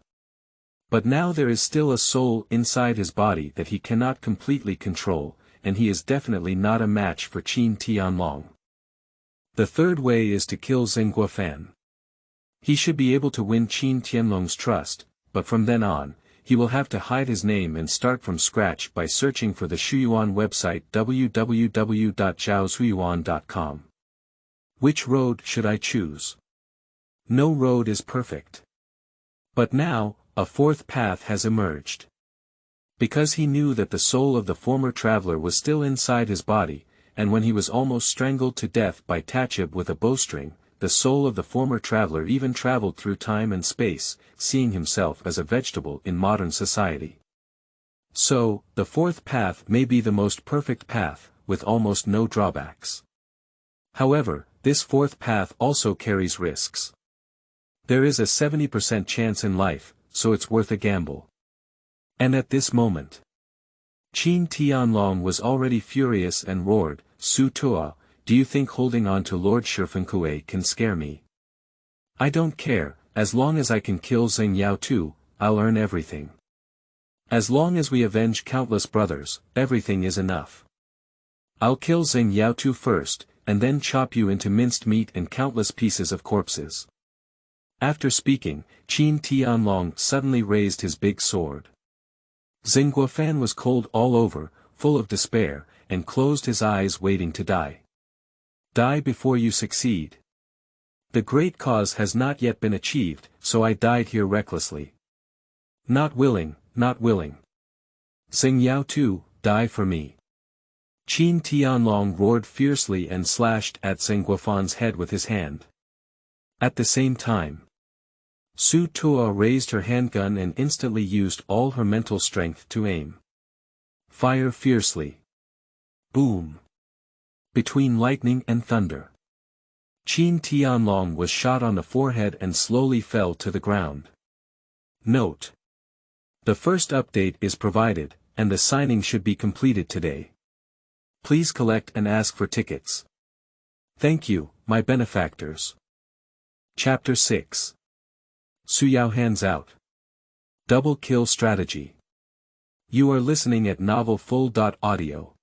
But now there is still a soul inside his body that he cannot completely control, and he is definitely not a match for Qin Tianlong. The third way is to kill Zhenguofan. He should be able to win Qin Tianlong's trust, but from then on, he will have to hide his name and start from scratch by searching for the Shuyuan website www.zhaoshuyuan.com. Which road should I choose? No road is perfect. But now, a fourth path has emerged. Because he knew that the soul of the former traveler was still inside his body, and when he was almost strangled to death by Tachib with a bowstring, the soul of the former traveler even traveled through time and space, seeing himself as a vegetable in modern society. So, the fourth path may be the most perfect path, with almost no drawbacks. However, this fourth path also carries risks. There is a 70% chance in life, so it's worth a gamble. And at this moment, Qin Tianlong was already furious and roared, "Su Tuo, do you think holding on to Lord Shifengkui can scare me? I don't care, as long as I can kill Zheng Yao too, I'll earn everything. As long as we avenge countless brothers, everything is enough. I'll kill Zheng Yao too first, and then chop you into minced meat and countless pieces of corpses." After speaking, Qin Tianlong suddenly raised his big sword. Zhenguofan was cold all over, full of despair, and closed his eyes waiting to die. Die before you succeed. The great cause has not yet been achieved, so I died here recklessly. Not willing, not willing. Zheng Yao too, die for me. Qin Tianlong roared fiercely and slashed at Zhenguofan's head with his hand. At the same time, Su Tuo raised her handgun and instantly used all her mental strength to aim. Fire fiercely. Boom. Between lightning and thunder, Qin Tianlong was shot on the forehead and slowly fell to the ground. Note: the first update is provided, and the signing should be completed today. Please collect and ask for tickets. Thank you, my benefactors. Chapter 6. Yao Hands Out. Double Kill Strategy. You are listening at Novel Full.audio.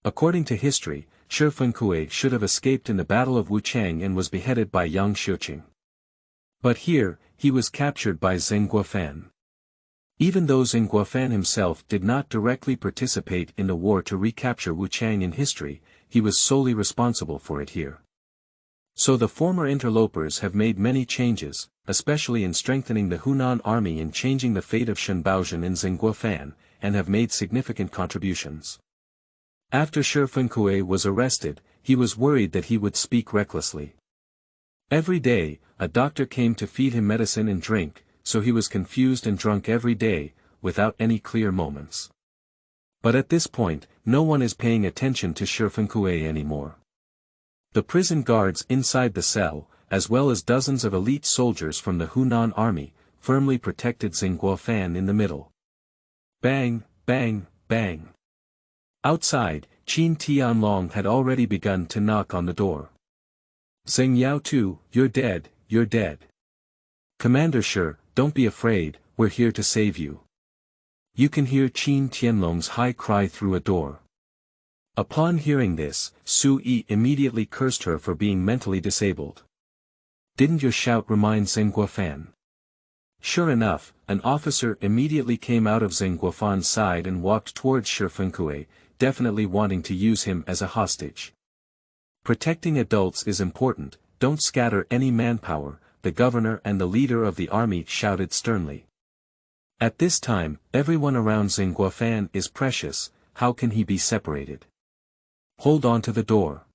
According to history, Shifengkui should have escaped in the Battle of Wuchang and was beheaded by Yang Shiqing. But here, he was captured by Zhenguofan. Even though Zhenguofan himself did not directly participate in the war to recapture Wuchang in history, he was solely responsible for it here. So the former interlopers have made many changes, especially in strengthening the Hunan army and changing the fate of Shenbaozhen and Zhenguofan, and have made significant contributions. After Shifengkui was arrested, he was worried that he would speak recklessly. Every day, a doctor came to feed him medicine and drink, so he was confused and drunk every day, without any clear moments. But at this point, no one is paying attention to Shifengkui anymore. The prison guards inside the cell, as well as dozens of elite soldiers from the Hunan army, firmly protected Zhenguofan in the middle. Bang, bang, bang. Outside, Qin Tianlong had already begun to knock on the door. Zheng Yao too, you're dead, you're dead. Commander Shi, don't be afraid, we're here to save you. You can hear Qin Tianlong's high cry through a door. Upon hearing this, Su Yi immediately cursed her for being mentally disabled. Didn't your shout remind Zhenguofan? Sure enough, an officer immediately came out of Zhenguofan's side and walked towards Shifengkui, definitely wanting to use him as a hostage. Protecting adults is important, don't scatter any manpower, the governor and the leader of the army shouted sternly. At this time, everyone around Zhenguofan is precious, how can he be separated? Hold on to the door.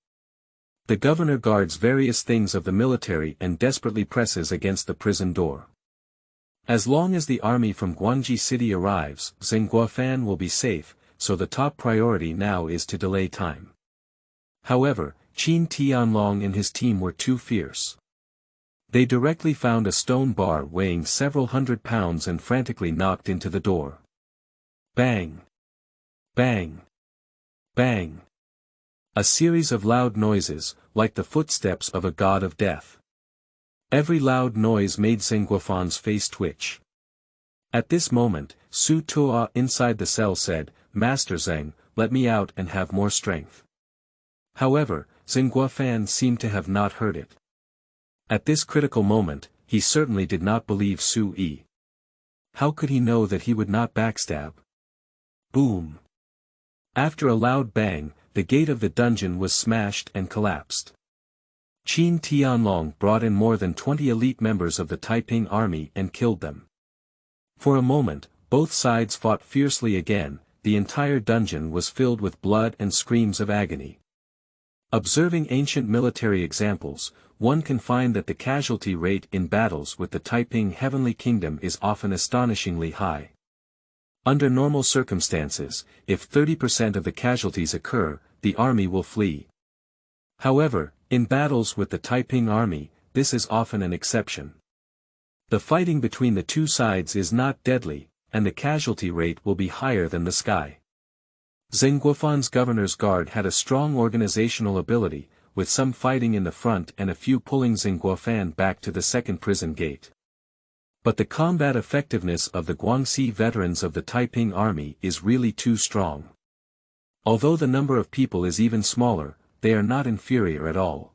The governor guards various things of the military and desperately presses against the prison door. As long as the army from Guangji City arrives, Zhenguofan will be safe, so the top priority now is to delay time. However, Qin Tianlong and his team were too fierce. They directly found a stone bar weighing several hundred pounds and frantically knocked into the door. Bang! Bang! Bang! A series of loud noises, like the footsteps of a god of death. Every loud noise made Zhenguofan's face twitch. At this moment, Su Tuo inside the cell said, "Master Zheng, let me out and have more strength." However, Zheng Guofan seemed to have not heard it. At this critical moment, he certainly did not believe Su Yi. How could he know that he would not backstab? Boom! After a loud bang, the gate of the dungeon was smashed and collapsed. Qin Tianlong brought in more than 20 elite members of the Taiping army and killed them. For a moment, both sides fought fiercely again. The entire dungeon was filled with blood and screams of agony. Observing ancient military examples, one can find that the casualty rate in battles with the Taiping Heavenly Kingdom is often astonishingly high. Under normal circumstances, if 30% of the casualties occur, the army will flee. However, in battles with the Taiping army, this is often an exception. The fighting between the two sides is not deadly, and the casualty rate will be higher than the sky. Zheng Guofan's governor's guard had a strong organizational ability, with some fighting in the front and a few pulling Zheng Guofan back to the second prison gate. But the combat effectiveness of the Guangxi veterans of the Taiping army is really too strong. Although the number of people is even smaller, they are not inferior at all.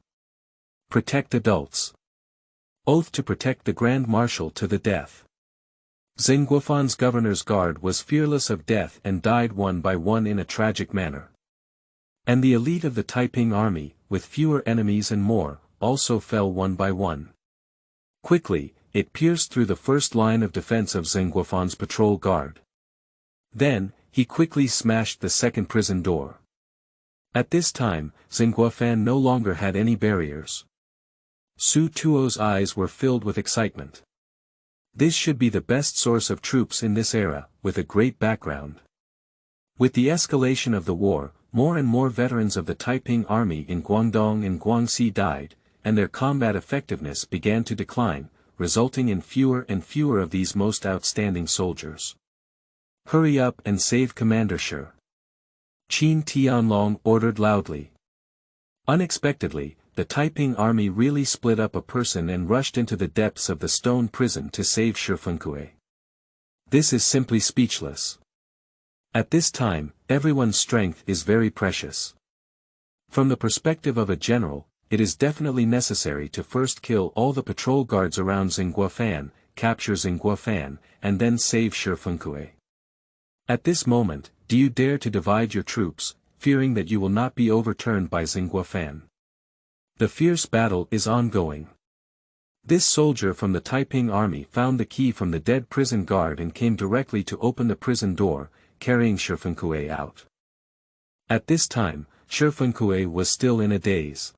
Protect adults. Oath to protect the Grand Marshal to the death. Zheng Guofan's governor's guard was fearless of death and died one by one in a tragic manner. And the elite of the Taiping army, with fewer enemies and more, also fell one by one. Quickly, it pierced through the first line of defense of Zheng Guofan's patrol guard. Then, he quickly smashed the second prison door. At this time, Zheng Guofan no longer had any barriers. Su Tuo's eyes were filled with excitement. This should be the best source of troops in this era, with a great background. With the escalation of the war, more and more veterans of the Taiping army in Guangdong and Guangxi died, and their combat effectiveness began to decline, resulting in fewer and fewer of these most outstanding soldiers. Hurry up and save Commander Shi. Qin Tianlong ordered loudly. Unexpectedly, the Taiping army really split up a person and rushed into the depths of the stone prison to save Shi Fengkui. This is simply speechless. At this time, everyone's strength is very precious. From the perspective of a general, it is definitely necessary to first kill all the patrol guards around Zheng Guofan, capture Zheng Guofan, and then save Shi Fengkui. At this moment, do you dare to divide your troops, fearing that you will not be overturned by Zheng Guofan? The fierce battle is ongoing. This soldier from the Taiping army found the key from the dead prison guard and came directly to open the prison door, carrying Shi Fengkui out. At this time, Shi Fengkui was still in a daze.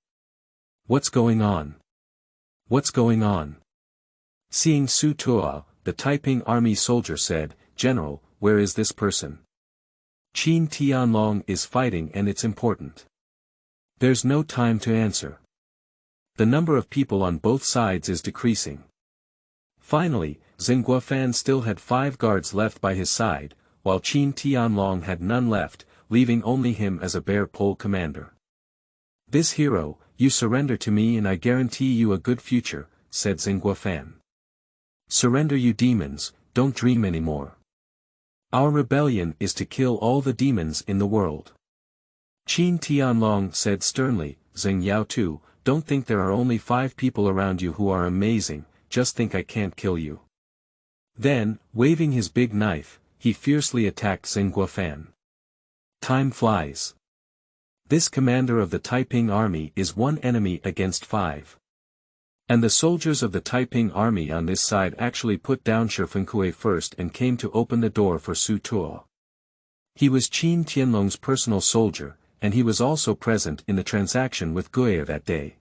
What's going on? What's going on? Seeing Su Tuo, the Taiping army soldier said, "General, where is this person? Qin Tianlong is fighting and it's important." There's no time to answer. The number of people on both sides is decreasing. Finally, Zheng Guofan still had 5 guards left by his side, while Qin Tianlong had none left, leaving only him as a bare pole commander. "This hero, you surrender to me and I guarantee you a good future," said Zheng Guofan. "Surrender, you demons, don't dream anymore. Our rebellion is to kill all the demons in the world." Qin Tianlong said sternly, "Zheng Yao too, don't think there are only 5 people around you who are amazing, just think I can't kill you." Then, waving his big knife, he fiercely attacked Zheng Guofan. Time flies. This commander of the Taiping army is one enemy against 5. And the soldiers of the Taiping army on this side actually put down Shi Fengkui first and came to open the door for Su Tuo. He was Qin Tianlong's personal soldier, and he was also present in the transaction with Guo that day.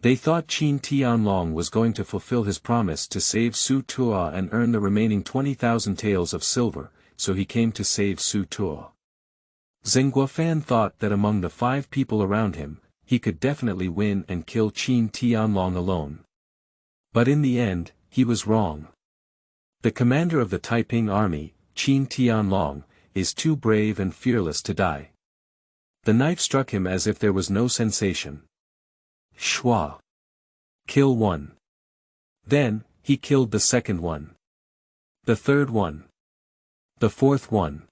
They thought Qin Tianlong was going to fulfill his promise to save Su Tuo and earn the remaining 20,000 taels of silver, so he came to save Su Tuo. Zheng Guofan thought that among the 5 people around him, he could definitely win and kill Qin Tianlong alone. But in the end, he was wrong. The commander of the Taiping army, Qin Tianlong, is too brave and fearless to die. The knife struck him as if there was no sensation. Shua. Kill one. Then, he killed the second one. The third one. The fourth one.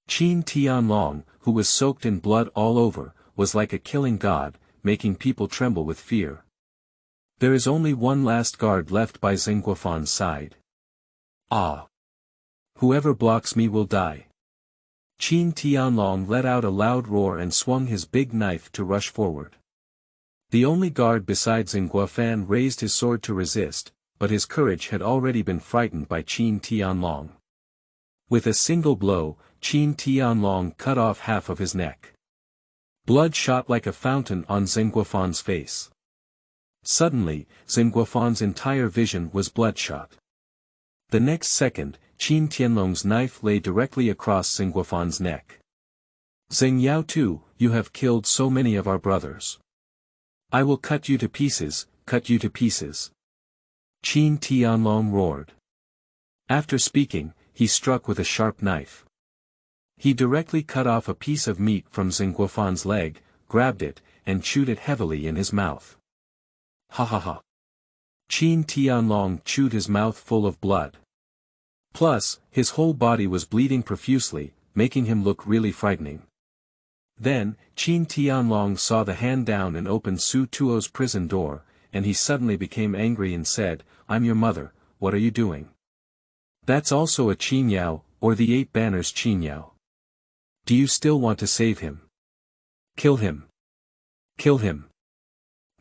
Qing Tianlong, who was soaked in blood all over, was like a killing god, making people tremble with fear. There is only one last guard left by Zhenguofan's side. Ah! Whoever blocks me will die. Qing Tianlong let out a loud roar and swung his big knife to rush forward. The only guard besides Zhenguofan raised his sword to resist, but his courage had already been frightened by Qing Tianlong. With a single blow, Qing Tianlong cut off half of his neck. Blood shot like a fountain on Zhenguofan's face. Suddenly, Zhenguofan's entire vision was bloodshot. The next second, Qing Tianlong's knife lay directly across Zhenguofan's neck. Zheng Yao too, you have killed so many of our brothers. I will cut you to pieces, cut you to pieces. Qing Tianlong roared. After speaking, he struck with a sharp knife. He directly cut off a piece of meat from Zhenguofan's leg, grabbed it, and chewed it heavily in his mouth. Ha ha ha. Qing Tianlong chewed his mouth full of blood. Plus, his whole body was bleeding profusely, making him look really frightening. Then, Qing Tianlong saw the hand down and opened Su Tuo's prison door, and he suddenly became angry and said, I'm your mother, what are you doing? That's also a Qin Yao, or the 8 banners Qin Yao. Do you still want to save him? Kill him. Kill him.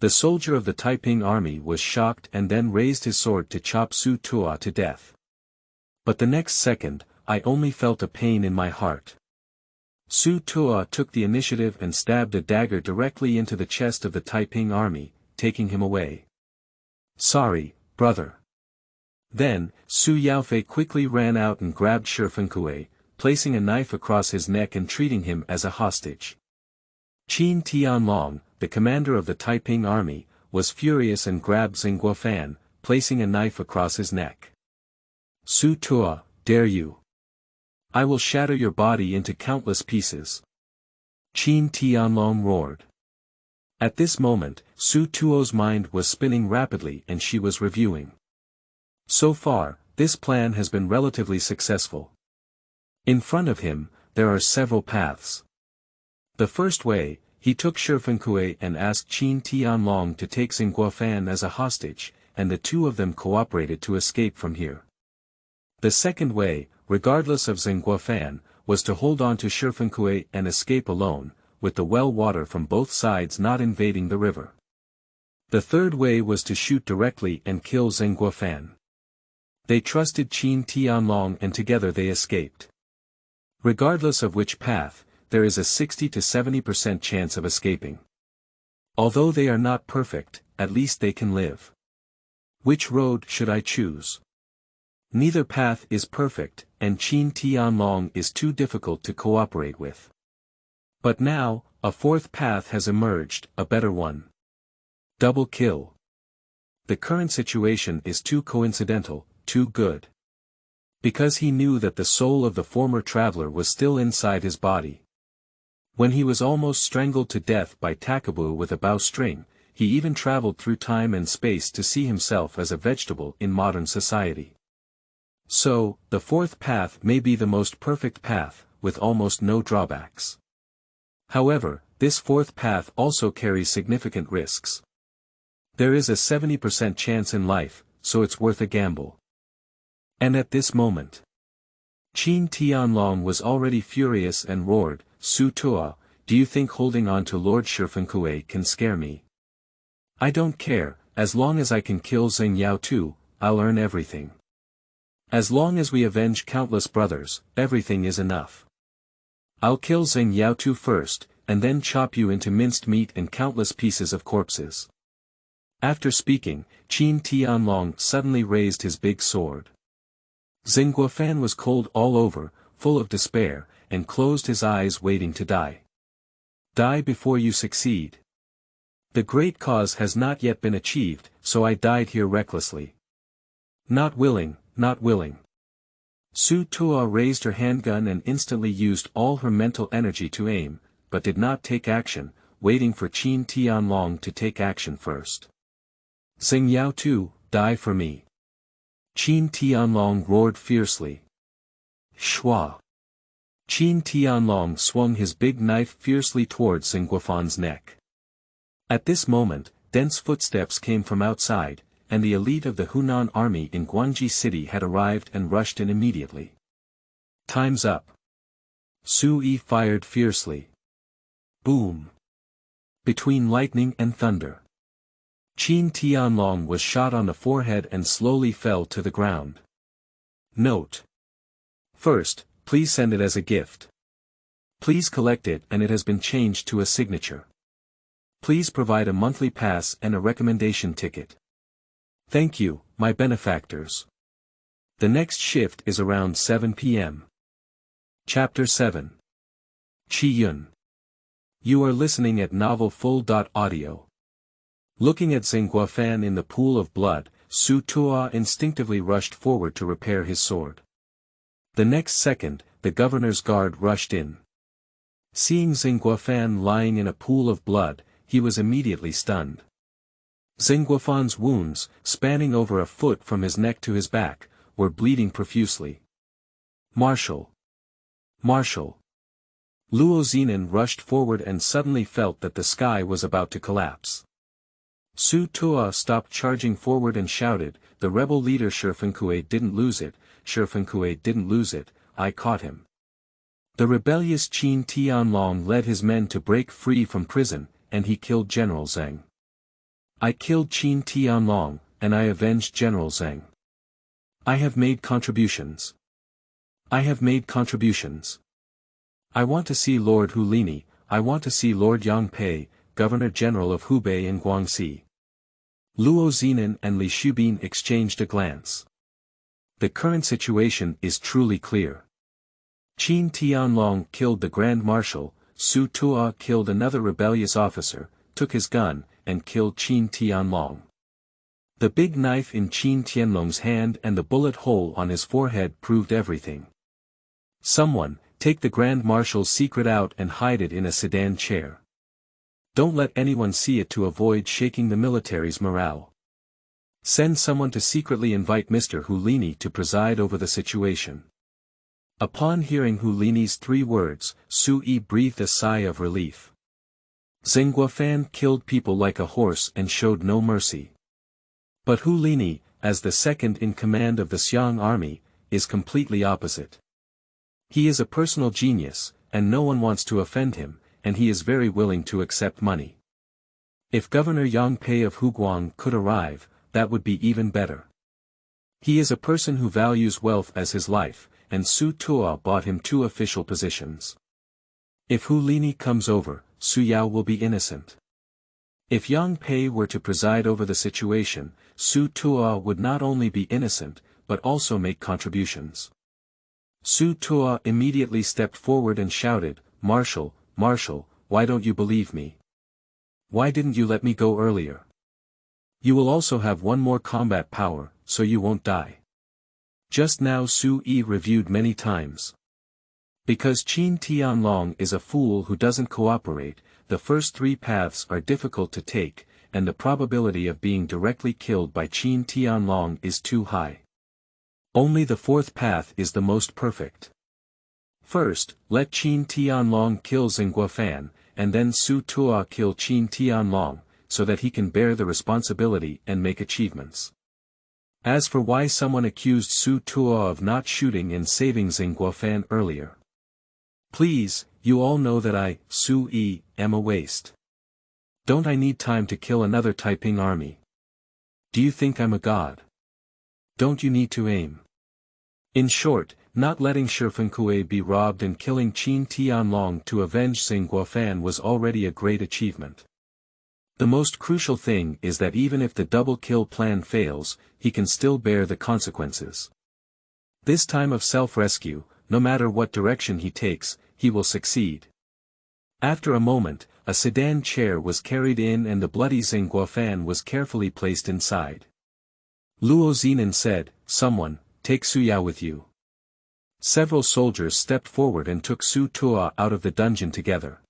The soldier of the Taiping army was shocked and then raised his sword to chop Su Tuo to death. But the next second, I only felt a pain in my heart. Su Tuo took the initiative and stabbed a dagger directly into the chest of the Taiping army, taking him away. Sorry, brother. Then, Su Yaofei quickly ran out and grabbed Shifengkuei, placing a knife across his neck and treating him as a hostage. Qing Tianlong, the commander of the Taiping army, was furious and grabbed Zhenguofan, placing a knife across his neck. Su Tuo, dare you? I will shatter your body into countless pieces. Qing Tianlong roared. At this moment, Su Tuo's mind was spinning rapidly and she was reviewing. So far, this plan has been relatively successful. In front of him, there are several paths. The first way, he took Shifengkuei and asked Qing Tianlong to take Zhenguofan as a hostage, and the two of them cooperated to escape from here. The second way, regardless of Zhenguofan, was to hold on to Shifengkuei and escape alone, with the well water from both sides not invading the river. The third way was to shoot directly and kill Zhenguofan. They trusted Qing Tianlong and together they escaped. Regardless of which path, there is a 60 to 70% chance of escaping. Although they are not perfect, at least they can live. Which road should I choose? Neither path is perfect, and Qing Tianlong is too difficult to cooperate with. But now, a fourth path has emerged, a better one. Double kill. The current situation is too coincidental, too good. Because he knew that the soul of the former traveler was still inside his body. When he was almost strangled to death by Takabu with a bowstring, he even traveled through time and space to see himself as a vegetable in modern society. So, the fourth path may be the most perfect path, with almost no drawbacks. However, this fourth path also carries significant risks. There is a 70% chance in life, so it's worth a gamble. And at this moment, Qing Tianlong was already furious and roared, Su Tuo, do you think holding on to Lord Shifengkuei can scare me? I don't care, as long as I can kill Zheng Yao too, I'll earn everything. As long as we avenge countless brothers, everything is enough. I'll kill Zheng Yao too first, and then chop you into minced meat and countless pieces of corpses. After speaking, Qing Tianlong suddenly raised his big sword. Zhenguofan was cold all over, full of despair, and closed his eyes waiting to die. Die before you succeed. The great cause has not yet been achieved, so I died here recklessly. Not willing, not willing. Su Tuo raised her handgun and instantly used all her mental energy to aim, but did not take action, waiting for Qing Tianlong to take action first. Zheng Yao too, die for me. Qing Tianlong roared fiercely. Shua! Qing Tianlong swung his big knife fiercely towards Zhenguofan's neck. At this moment, dense footsteps came from outside, and the elite of the Hunan army in Guangji City had arrived and rushed in immediately. Time's up. Sui fired fiercely. Boom! Between lightning and thunder. Qing Tianlong was shot on the forehead and slowly fell to the ground. Note. First, please send it as a gift. Please collect it and it has been changed to a signature. Please provide a monthly pass and a recommendation ticket. Thank you, my benefactors. The next shift is around 7 p.m. Chapter 7. Qi Yun. You are listening at Novel Full.audio. Looking at Zhenguofan in the pool of blood, Su Tuo instinctively rushed forward to repair his sword. The next second, the governor's guard rushed in. Seeing Zhenguofan lying in a pool of blood, he was immediately stunned. Zhenguofan's wounds, spanning over a foot from his neck to his back, were bleeding profusely. Marshal! Marshal! Luo Zinan rushed forward and suddenly felt that the sky was about to collapse. Su Tuo stopped charging forward and shouted, "The rebel leader Shifenkue didn't lose it, Shifenkue didn't lose it, I caught him." The rebellious Qin Tianlong led his men to break free from prison, and he killed General Zheng. I killed Qin Tianlong, and I avenged General Zheng. I have made contributions. I have made contributions. I want to see Lord Hulini, I want to see Lord Yang Pei, Governor-General of Hubei and Guangxi. Luo Zinan and Li Shubin exchanged a glance. The current situation is truly clear. Qin Tianlong killed the Grand Marshal, Su Tuo killed another rebellious officer, took his gun, and killed Qin Tianlong. The big knife in Qin Tianlong's hand and the bullet hole on his forehead proved everything. Someone, take the Grand Marshal's secret out and hide it in a sedan chair. Don't let anyone see it to avoid shaking the military's morale. Send someone to secretly invite Mr. Hulini to preside over the situation. Upon hearing Hulini's 3 words, Sui breathed a sigh of relief. Zhenguofan killed people like a horse and showed no mercy. But Hulini, as the second in command of the Xiang army, is completely opposite. He is a personal genius, and no one wants to offend him, and he is very willing to accept money. If Governor Yang Pei of Huguang could arrive, that would be even better. He is a person who values wealth as his life, and Su Tuo bought him 2 official positions. If Hulini comes over, Su Yao will be innocent. If Yang Pei were to preside over the situation, Su Tuo would not only be innocent, but also make contributions. Su Tuo immediately stepped forward and shouted, "Marshal, Marshal, why don't you believe me? Why didn't you let me go earlier? You will also have one more combat power, so you won't die." Just now Sui reviewed many times. Because Qin Tianlong is a fool who doesn't cooperate, the first 3 paths are difficult to take, and the probability of being directly killed by Qin Tianlong is too high. Only the 4th path is the most perfect. First, let Qin Tianlong kill Zhenguofan, and then Su Tuo kill Qin Tianlong, so that he can bear the responsibility and make achievements. As for why someone accused Su Tuo of not shooting and saving Zhenguofan earlier. Please, you all know that I, Sui, am a waste. Don't I need time to kill another Taiping army? Do you think I'm a god? Don't you need to aim? In short, not letting Shifenkue be robbed and killing Qin Tianlong to avenge Zhenguofan was already a great achievement. The most crucial thing is that even if the double kill plan fails, he can still bear the consequences. This time of self-rescue, no matter what direction he takes, he will succeed. After a moment, a sedan chair was carried in and the bloody Zhenguofan was carefully placed inside. Luo Zinan said, "Someone, take Su Yao with you." Several soldiers stepped forward and took Su Tuo out of the dungeon together.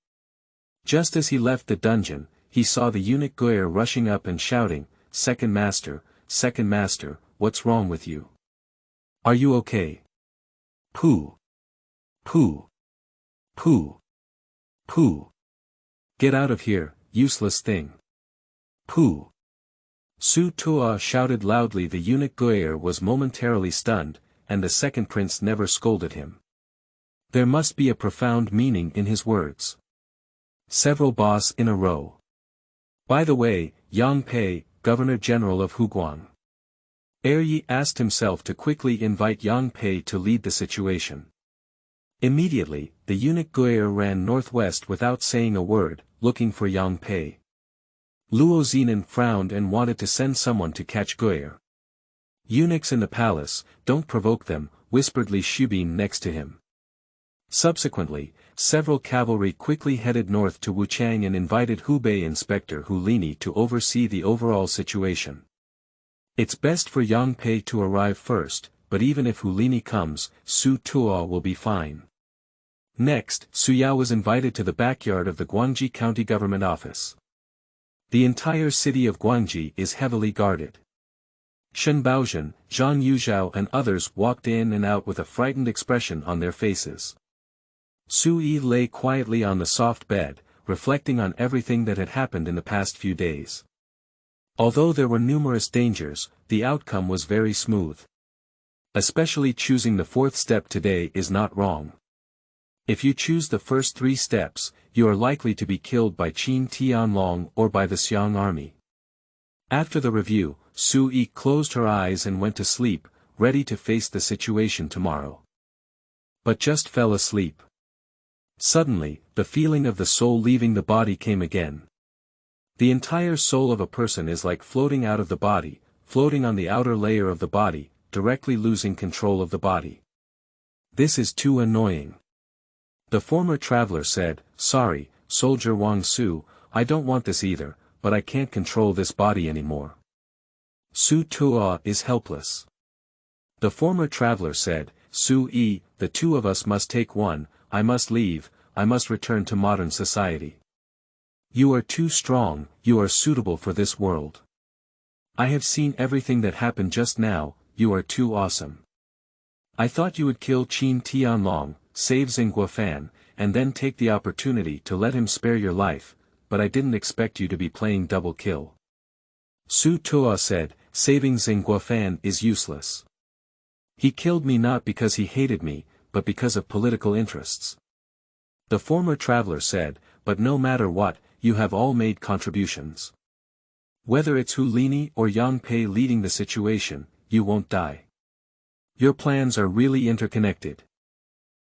Just as he left the dungeon, he saw the eunuch Guer rushing up and shouting, second master, what's wrong with you?" Are you okay? Pooh. Pooh. Pooh. Pooh. Get out of here, useless thing. Pooh. Su Tuo shouted loudly. The eunuch Guer was momentarily stunned, and the second prince never scolded him. There must be a profound meaning in his words. Several boss in a row. By the way, Yang Pei, Governor-General of Huguang. Yi asked himself to quickly invite Yang Pei to lead the situation. Immediately, the eunuch Guer ran northwest without saying a word, looking for Yang Pei. Luo Zinan frowned and wanted to send someone to catch Guer. Eunuchs in the palace, don't provoke them, whispered Li Shubin next to him. Subsequently, several cavalry quickly headed north to Wuchang and invited Hubei Inspector Hu Lini to oversee the overall situation. It's best for Yang Pei to arrive first, but even if Hu Lini comes, Su Tuo will be fine. Next, Su Yao was invited to the backyard of the Guangji County Government Office. The entire city of Guangji is heavily guarded. Shen Baozhen, Zhang Yuzhao and others walked in and out with a frightened expression on their faces. Su Yi lay quietly on the soft bed, reflecting on everything that had happened in the past few days. Although there were numerous dangers, the outcome was very smooth. Especially choosing the fourth step today is not wrong. If you choose the first 3 steps, you are likely to be killed by Qin Tianlong or by the Xiang army. After the review, Su Yi closed her eyes and went to sleep, ready to face the situation tomorrow. But just fell asleep. Suddenly, the feeling of the soul leaving the body came again. The entire soul of a person is like floating out of the body, floating on the outer layer of the body, directly losing control of the body. This is too annoying. The former traveler said, "Sorry, Soldier Wang Su, I don't want this either, but I can't control this body anymore." Su Tuo is helpless. The former traveler said, "Su Yi, the two of us must take one, I must leave, I must return to modern society. You are too strong, you are suitable for this world. I have seen everything that happened just now, you are too awesome. I thought you would kill Qin Tianlong, save Xinguofan, and then take the opportunity to let him spare your life, but I didn't expect you to be playing double kill." Su Tuo said, "Saving Xinguofan is useless. He killed me not because he hated me, but because of political interests." The former traveler said, "But no matter what, you have all made contributions. Whether it's Hu Lini or Yang Pei leading the situation, you won't die. Your plans are really interconnected.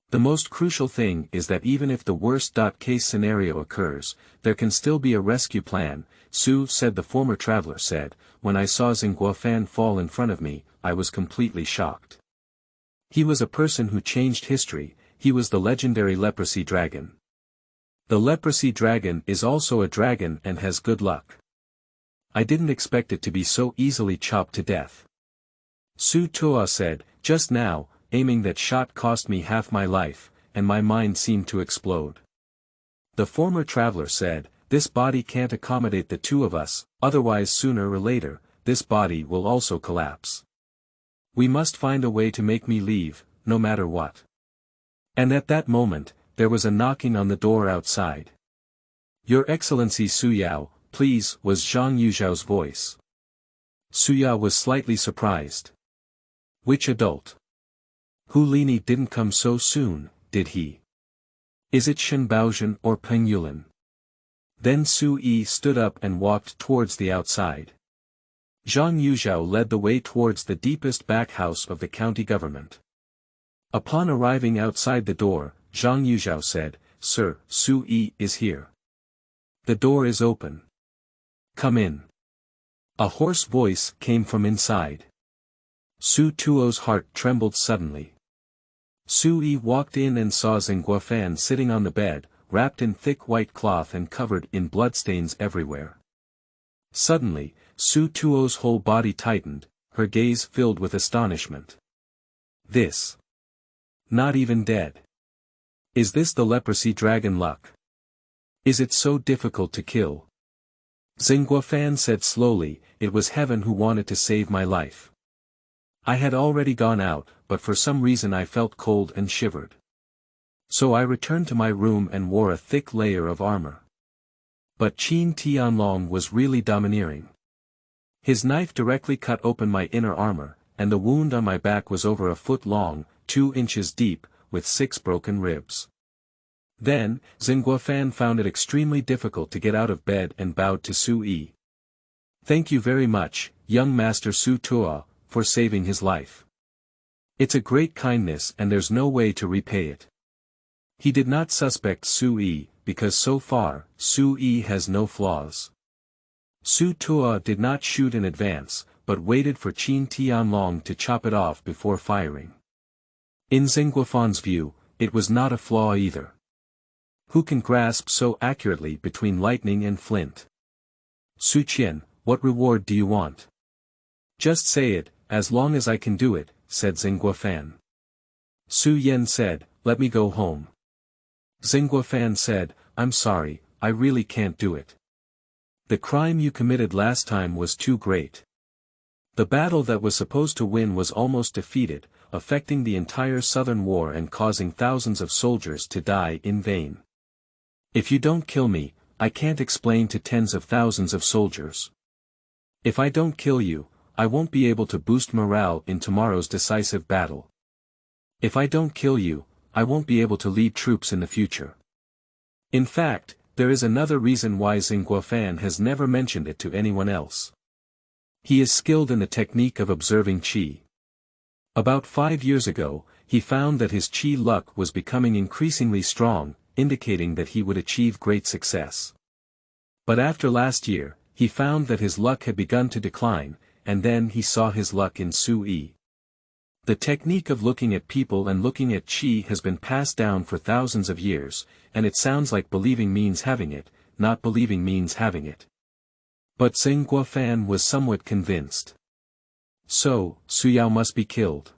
The most crucial thing is that even if the worst-case scenario occurs, there can still be a rescue plan." Su said. The former traveler said, "When I saw Xinguofan fall in front of me, I was completely shocked. He was a person who changed history, he was the legendary leprosy dragon. The leprosy dragon is also a dragon and has good luck. I didn't expect it to be so easily chopped to death." Su Tuo said, "Just now, aiming that shot cost me half my life, and my mind seemed to explode." The former traveler said, "This body can't accommodate the two of us, otherwise sooner or later, this body will also collapse. We must find a way to make me leave, no matter what." And at that moment, there was a knocking on the door outside. "Your Excellency Su Yao, please," was Zhang Yuzhao's voice. Su Yao was slightly surprised. "Which adult? Hu Lini didn't come so soon, did he? Is it Shen Baozhen or Peng Yulin?" Then Su Yi stood up and walked towards the outside. Zhang Yuzhao led the way towards the deepest back house of the county government. Upon arriving outside the door, Zhang Yuzhao said, "Sir, Su Yi is here. The door is open. Come in." A hoarse voice came from inside. Su Tuo's heart trembled suddenly. Su Yi walked in and saw Xinguofan sitting on the bed, wrapped in thick white cloth and covered in bloodstains everywhere. Suddenly, Su Tuo's whole body tightened, her gaze filled with astonishment. "This? Not even dead. Is this the leprosy dragon luck? Is it so difficult to kill?" Xinguofan said slowly, "It was heaven who wanted to save my life. I had already gone out, but for some reason I felt cold and shivered. So I returned to my room and wore a thick layer of armor. But Qing Tianlong was really domineering. His knife directly cut open my inner armor, and the wound on my back was over a foot long, 2 inches deep, with 6 broken ribs. Then, Zhenguofan found it extremely difficult to get out of bed and bowed to Su Yi. "Thank you very much, young Master Su Tuo, for saving his life. It's a great kindness and there's no way to repay it." He did not suspect Su Yi, because so far, Su Yi has no flaws. Su Tuo did not shoot in advance, but waited for Qing Tianlong to chop it off before firing. In Zhenguofan's view, it was not a flaw either. Who can grasp so accurately between lightning and flint? "Su Qian, what reward do you want?" "Just say it, as long as I can do it," said Zhenguofan. Su Yen said, "Let me go home." Zhenguofan said, "I'm sorry, I really can't do it. The crime you committed last time was too great. The battle that was supposed to win was almost defeated, affecting the entire Southern War and causing thousands of soldiers to die in vain. If you don't kill me, I can't explain to tens of thousands of soldiers. If I don't kill you, I won't be able to boost morale in tomorrow's decisive battle. If I don't kill you, I won't be able to lead troops in the future." In fact, there is another reason why Zhenguofan has never mentioned it to anyone else. He is skilled in the technique of observing qi. About 5 years ago, he found that his qi luck was becoming increasingly strong, indicating that he would achieve great success. But after last year, he found that his luck had begun to decline, and then he saw his luck in Su Yi. The technique of looking at people and looking at qi has been passed down for thousands of years, and it sounds like believing means having it, not believing means having it. But Zhenguofan was somewhat convinced. So, Su Yao must be killed.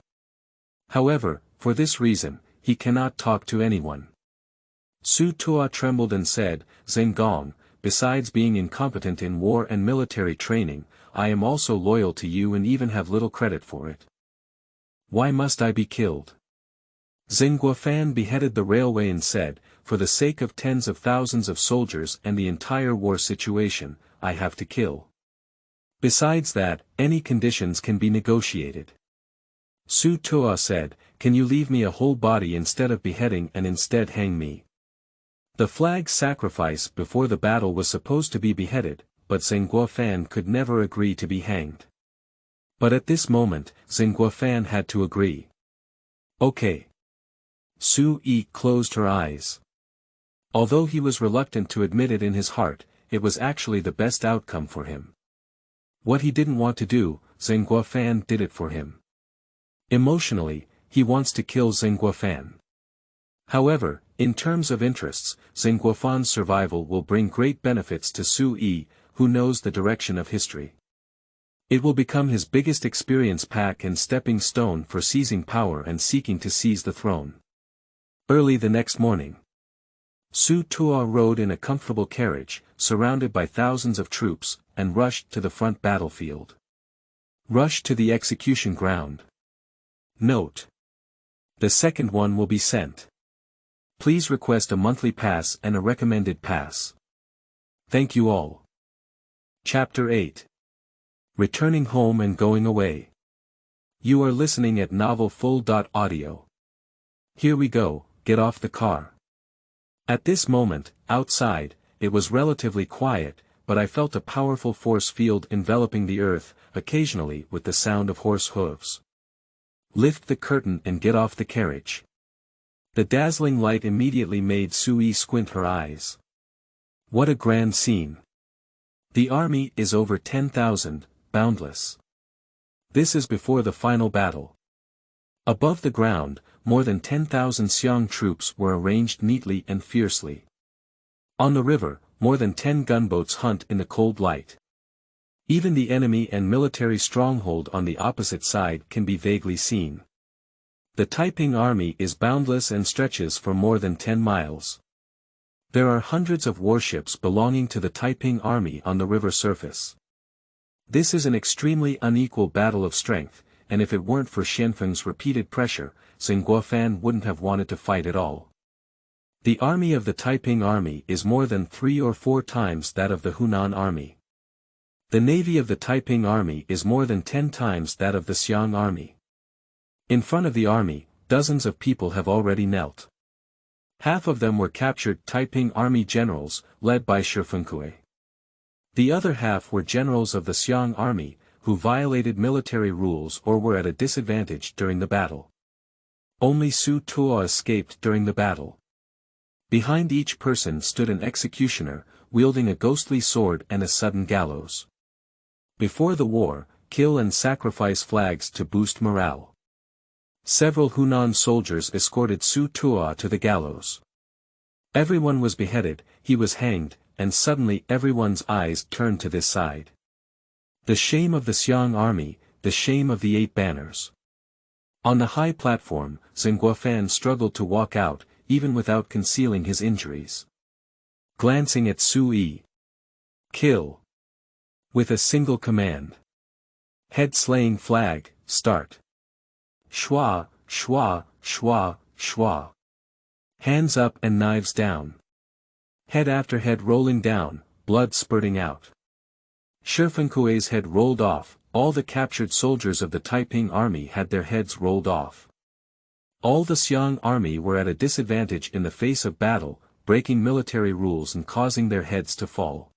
However, for this reason, he cannot talk to anyone. Su Tuo trembled and said, "Zhengong, besides being incompetent in war and military training, I am also loyal to you and even have little credit for it. Why must I be killed?" Zhenguofan beheaded the railway and said, "For the sake of tens of thousands of soldiers and the entire war situation, I have to kill. Besides that, any conditions can be negotiated." Su Tuo said, "Can you leave me a whole body instead of beheading and instead hang me?" The flag sacrifice before the battle was supposed to be beheaded, but Zhenguofan could never agree to be hanged. But at this moment, Zhenguofan had to agree. "Okay." Su Yi closed her eyes. Although he was reluctant to admit it in his heart, it was actually the best outcome for him. What he didn't want to do, Zhenguofan did it for him. Emotionally, he wants to kill Zhenguofan. However, in terms of interests, Zhenguofan's survival will bring great benefits to Su Yi, who knows the direction of history. It will become his biggest experience pack and stepping stone for seizing power and seeking to seize the throne. Early the next morning, Su Tuo rode in a comfortable carriage, surrounded by thousands of troops, and rushed to the front battlefield. Rushed to the execution ground. Note: the second one will be sent. Please request a monthly pass and a recommended pass. Thank you all. Chapter 8. Returning home and going away. You are listening at novelfull.audio. Here we go, get off the car. At this moment, outside, it was relatively quiet, but I felt a powerful force field enveloping the earth, occasionally with the sound of horse hooves. Lift the curtain and get off the carriage. The dazzling light immediately made Su Yi squint her eyes. What a grand scene. The army is over 10,000, boundless. This is before the final battle. Above the ground, more than 10,000 Xiang troops were arranged neatly and fiercely. On the river, more than 10 gunboats hunt in the cold light. Even the enemy and military stronghold on the opposite side can be vaguely seen. The Taiping army is boundless and stretches for more than 10 miles. There are hundreds of warships belonging to the Taiping army on the river surface. This is an extremely unequal battle of strength, and if it weren't for Xianfeng's repeated pressure, Zheng Guofan wouldn't have wanted to fight at all. The army of the Taiping army is more than 3 or 4 times that of the Hunan army. The navy of the Taiping army is more than 10 times that of the Xiang army. In front of the army, dozens of people have already knelt. Half of them were captured Taiping army generals, led by Shifengkui. The other half were generals of the Xiang army, who violated military rules or were at a disadvantage during the battle. Only Su Tuo escaped during the battle. Behind each person stood an executioner, wielding a ghostly sword and a sudden gallows. Before the war, kill and sacrifice flags to boost morale. Several Hunan soldiers escorted Su Tuo to the gallows. Everyone was beheaded, he was hanged, and suddenly everyone's eyes turned to this side. The shame of the Xiang army, the shame of the 8 banners. On the high platform, Zheng Guofan struggled to walk out, even without concealing his injuries. Glancing at Su Yi. Kill. With a single command. Head-slaying flag, start. Shua, shua, shua, shua. Hands up and knives down. Head after head rolling down, blood spurting out. Shifengkui's head rolled off, all the captured soldiers of the Taiping army had their heads rolled off. All the Xiang army were at a disadvantage in the face of battle, breaking military rules and causing their heads to fall.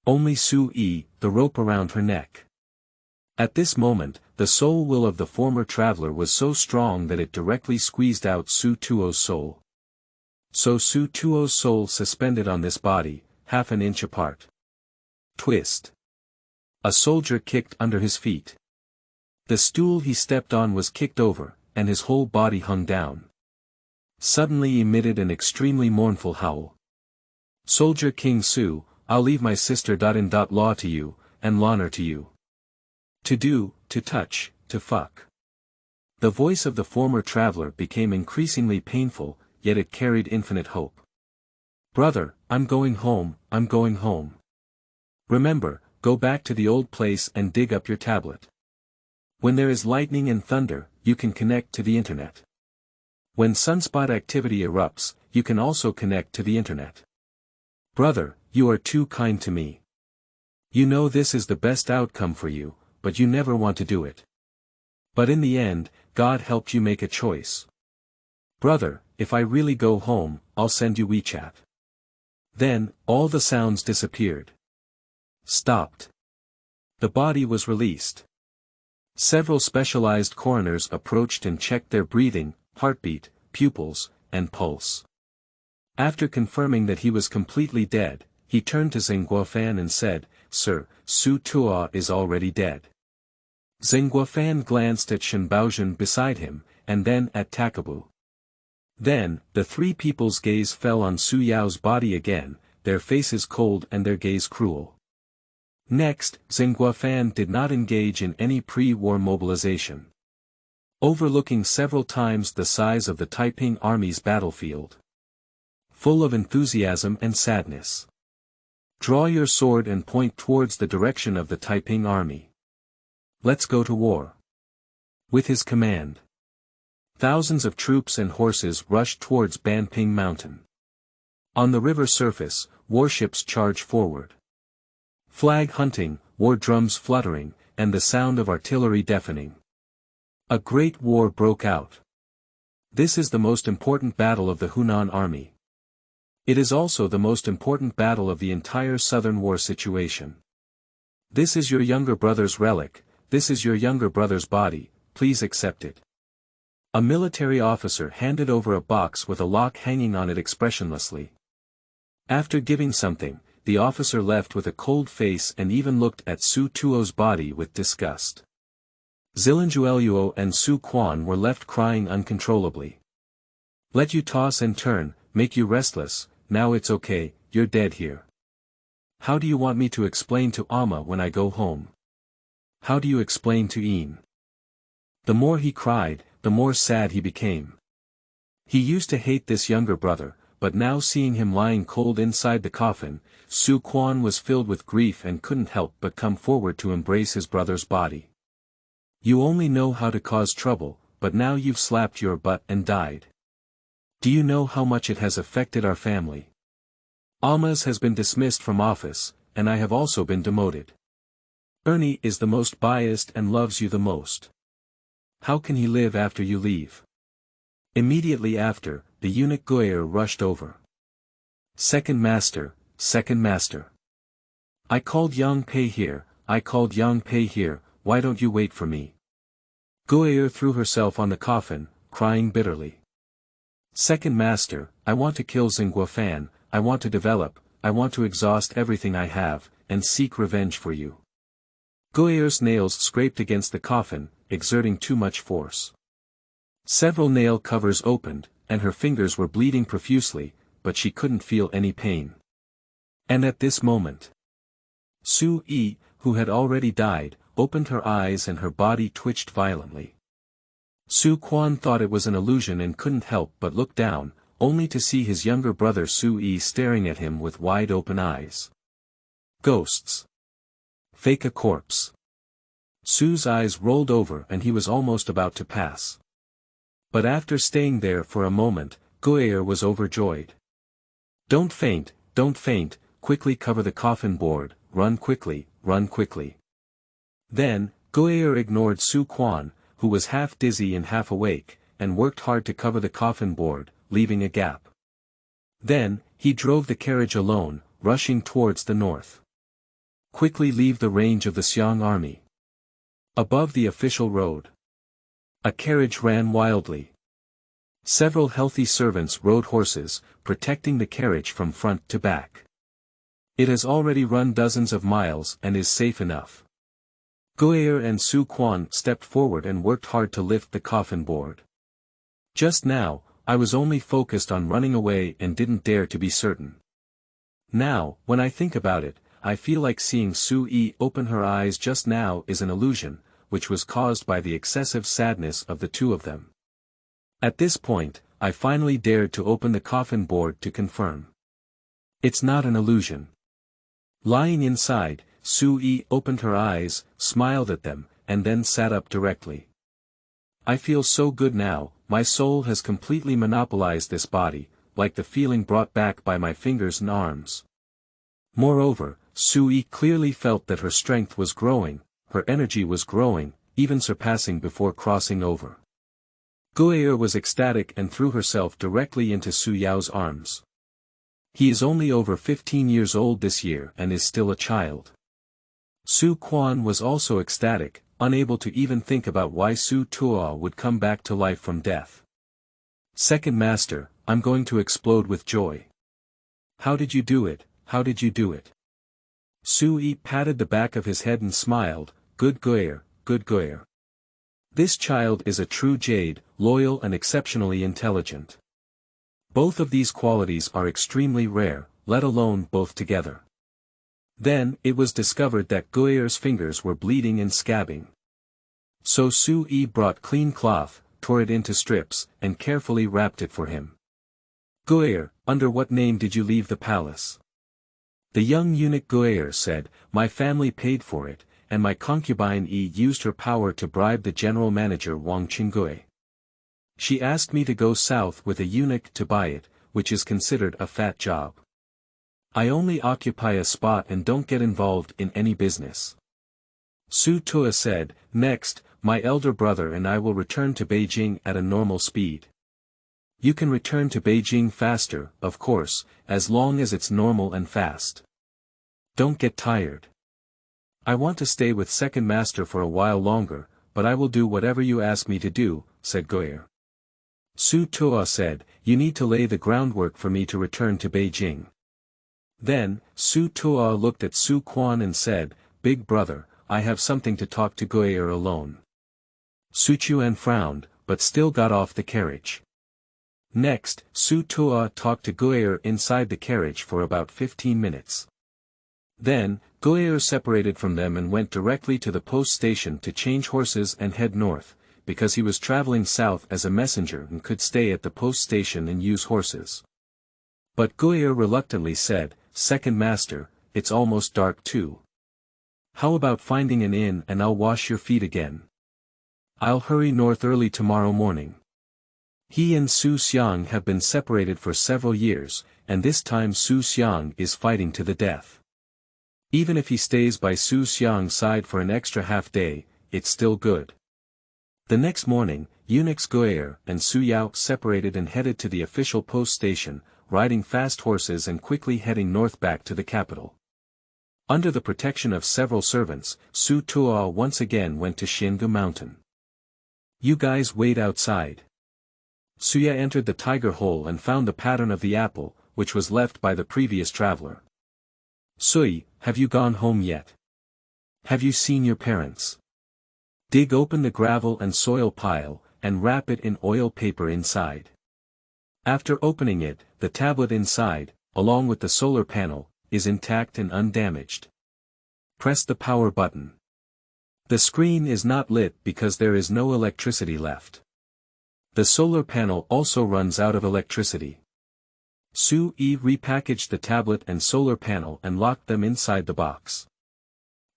Only Su Yi, the rope around her neck. At this moment, the soul will of the former traveler was so strong that it directly squeezed out Su Tuo's soul. So Su Tuo's soul suspended on this body, half an inch apart. Twist. A soldier kicked under his feet. The stool he stepped on was kicked over, and his whole body hung down. Suddenly emitted an extremely mournful howl. Soldier King Su, I'll leave my sister in law to you, and honor to you. To do, to touch, to fuck. The voice of the former traveler became increasingly painful, yet it carried infinite hope. Brother, I'm going home, I'm going home. Remember, go back to the old place and dig up your tablet. When there is lightning and thunder, you can connect to the internet. When sunspot activity erupts, you can also connect to the internet. Brother, you are too kind to me. You know this is the best outcome for you, but you never want to do it. But in the end, God helped you make a choice. Brother, if I really go home, I'll send you WeChat. Then, all the sounds disappeared. Stopped. The body was released. Several specialized coroners approached and checked their breathing, heartbeat, pupils, and pulse. After confirming that he was completely dead, he turned to Zheng Guofan and said, Sir, Su Tuo is already dead. Zheng Guofan glanced at Shen Baozhen beside him, and then at Takabu. Then, the 3 people's gaze fell on Su Yao's body again, their faces cold and their gaze cruel. Next, Zheng Guofan did not engage in any pre-war mobilization. Overlooking several times the size of the Taiping army's battlefield. Full of enthusiasm and sadness. Draw your sword and point towards the direction of the Taiping army. Let's go to war. With his command. Thousands of troops and horses rushed towards Banping Mountain. On the river surface, warships charge forward. Flag hunting, war drums fluttering, and the sound of artillery deafening. A great war broke out. This is the most important battle of the Hunan army. It is also the most important battle of the entire Southern War situation. This is your younger brother's relic, this is your younger brother's body, please accept it. A military officer handed over a box with a lock hanging on it expressionlessly. After giving something, the officer left with a cold face and even looked at Su Tuo's body with disgust. Zilinjueluo and Su Quan were left crying uncontrollably. Let you toss and turn, make you restless, now it's okay, you're dead here. How do you want me to explain to Amma when I go home? How do you explain to Ian? The more he cried, the more sad he became. He used to hate this younger brother, but now seeing him lying cold inside the coffin, Su Quan was filled with grief and couldn't help but come forward to embrace his brother's body. You only know how to cause trouble, but now you've slapped your butt and died. Do you know how much it has affected our family? Almas has been dismissed from office, and I have also been demoted. Ernie is the most biased and loves you the most. How can he live after you leave? Immediately after, the eunuch Goyer rushed over. Second master, second master. I called Yang Pei here, I called Yang Pei here, why don't you wait for me? Goyer threw herself on the coffin, crying bitterly. Second master, I want to kill Xinghua Fan, I want to develop, I want to exhaust everything I have, and seek revenge for you. Goyer's nails scraped against the coffin, exerting too much force. Several nail covers opened, and her fingers were bleeding profusely, but she couldn't feel any pain. And at this moment, Su Yi, who had already died, opened her eyes and her body twitched violently. Su Quan thought it was an illusion and couldn't help but look down, only to see his younger brother Su Yi staring at him with wide-open eyes. Ghosts. Fake a corpse. Su's eyes rolled over and he was almost about to pass. But after staying there for a moment, Goyer was overjoyed. Don't faint, quickly cover the coffin board, run quickly, run quickly. Then, Goyer ignored Su Quan, who was half dizzy and half awake, and worked hard to cover the coffin board, leaving a gap. Then, he drove the carriage alone, rushing towards the north. Quickly leave the range of the Xiang army. Above the official road. A carriage ran wildly. Several healthy servants rode horses, protecting the carriage from front to back. It has already run dozens of miles and is safe enough. Goyer and Su Quan stepped forward and worked hard to lift the coffin board. Just now, I was only focused on running away and didn't dare to be certain. Now, when I think about it, I feel like seeing Su Yi open her eyes just now is an illusion, which was caused by the excessive sadness of the two of them. At this point, I finally dared to open the coffin board to confirm. It's not an illusion. Lying inside, Su Yi opened her eyes, smiled at them, and then sat up directly. I feel so good now, my soul has completely monopolized this body, like the feeling brought back by my fingers and arms. Moreover, Su Yi clearly felt that her strength was growing, her energy was growing, even surpassing before crossing over. Goyer was ecstatic and threw herself directly into Su Yao's arms. He is only over 15 years old this year and is still a child. Su Quan was also ecstatic, unable to even think about why Su Tuo would come back to life from death. Second master, I'm going to explode with joy. How did you do it, how did you do it? Su Yi patted the back of his head and smiled, good Goyer, good Goyer. This child is a true jade, loyal and exceptionally intelligent. Both of these qualities are extremely rare, let alone both together. Then, it was discovered that Goyer's fingers were bleeding and scabbing. So Su Yi brought clean cloth, tore it into strips, and carefully wrapped it for him. Goyer, under what name did you leave the palace? The young eunuch Goyer said, my family paid for it, and my concubine Yi used her power to bribe the general manager Wang Qinggui. She asked me to go south with a eunuch to buy it, which is considered a fat job. I only occupy a spot and don't get involved in any business. Su Tua said, next, my elder brother and I will return to Beijing at a normal speed. You can return to Beijing faster, of course, as long as it's normal and fast. Don't get tired. I want to stay with second master for a while longer, but I will do whatever you ask me to do, said Goyer. Su Tua said, you need to lay the groundwork for me to return to Beijing. Then, Su Tua looked at Su Quan and said, big brother, I have something to talk to Goyer alone. Su Chuan frowned, but still got off the carriage. Next, Su Tua talked to Goyer inside the carriage for about 15 minutes. Then, Goyer separated from them and went directly to the post station to change horses and head north, because he was traveling south as a messenger and could stay at the post station and use horses. But Goyer reluctantly said, second master, it's almost dark too. How about finding an inn and I'll wash your feet again? I'll hurry north early tomorrow morning. He and Su Xiang have been separated for several years, and this time Su Xiang is fighting to the death. Even if he stays by Su Xiang's side for an extra half day, it's still good. The next morning, eunuchs Guer and Su Yao separated and headed to the official post station, riding fast horses and quickly heading north back to the capital. Under the protection of several servants, Su Tuo once again went to Xingu Mountain. You guys wait outside. Suya entered the tiger hole and found the pattern of the apple, which was left by the previous traveler. Sui, have you gone home yet? Have you seen your parents? Dig open the gravel and soil pile, and wrap it in oil paper inside. After opening it, the tablet inside, along with the solar panel, is intact and undamaged. Press the power button. The screen is not lit because there is no electricity left. The solar panel also runs out of electricity. Su-Yi repackaged the tablet and solar panel and locked them inside the box.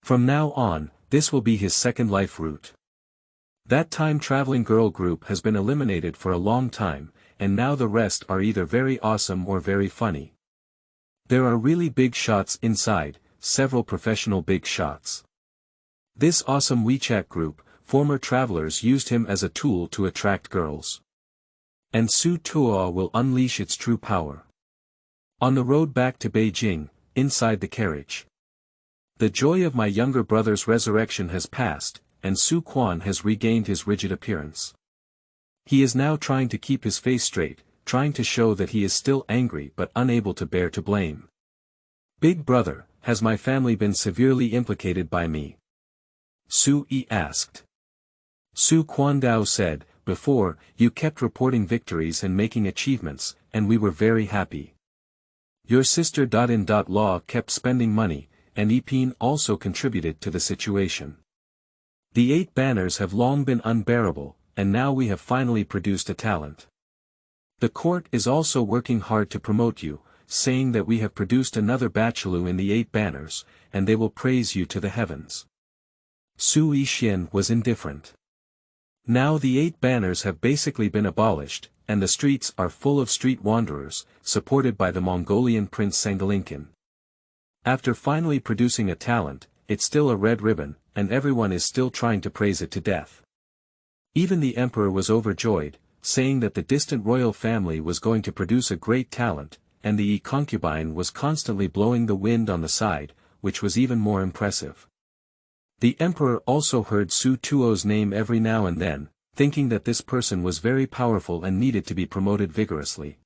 From now on, this will be his second life route. That time-traveling girl group has been eliminated for a long time, and now the rest are either very awesome or very funny. There are really big shots inside, several professional big shots. This awesome WeChat group, former travelers used him as a tool to attract girls. And Su Tuo will unleash its true power. On the road back to Beijing, inside the carriage. The joy of my younger brother's resurrection has passed, and Su Quan has regained his rigid appearance. He is now trying to keep his face straight, trying to show that he is still angry but unable to bear to blame. Big brother, has my family been severely implicated by me? Su-Yi asked. Su Quandao said, before, you kept reporting victories and making achievements, and we were very happy. Your sister.In.Law kept spending money, and EP1-10 also contributed to the situation. The 8 banners have long been unbearable, and now we have finally produced a talent. The court is also working hard to promote you, saying that we have produced another bachelor in the 8 banners, and they will praise you to the heavens. Su Yixin was indifferent. Now the 8 banners have basically been abolished, and the streets are full of street wanderers, supported by the Mongolian Prince Sangalinkin. After finally producing a talent, it's still a red ribbon, and everyone is still trying to praise it to death. Even the emperor was overjoyed, saying that the distant royal family was going to produce a great talent, and the concubine was constantly blowing the wind on the side, which was even more impressive. The emperor also heard Su Tuo's name every now and then, thinking that this person was very powerful and needed to be promoted vigorously.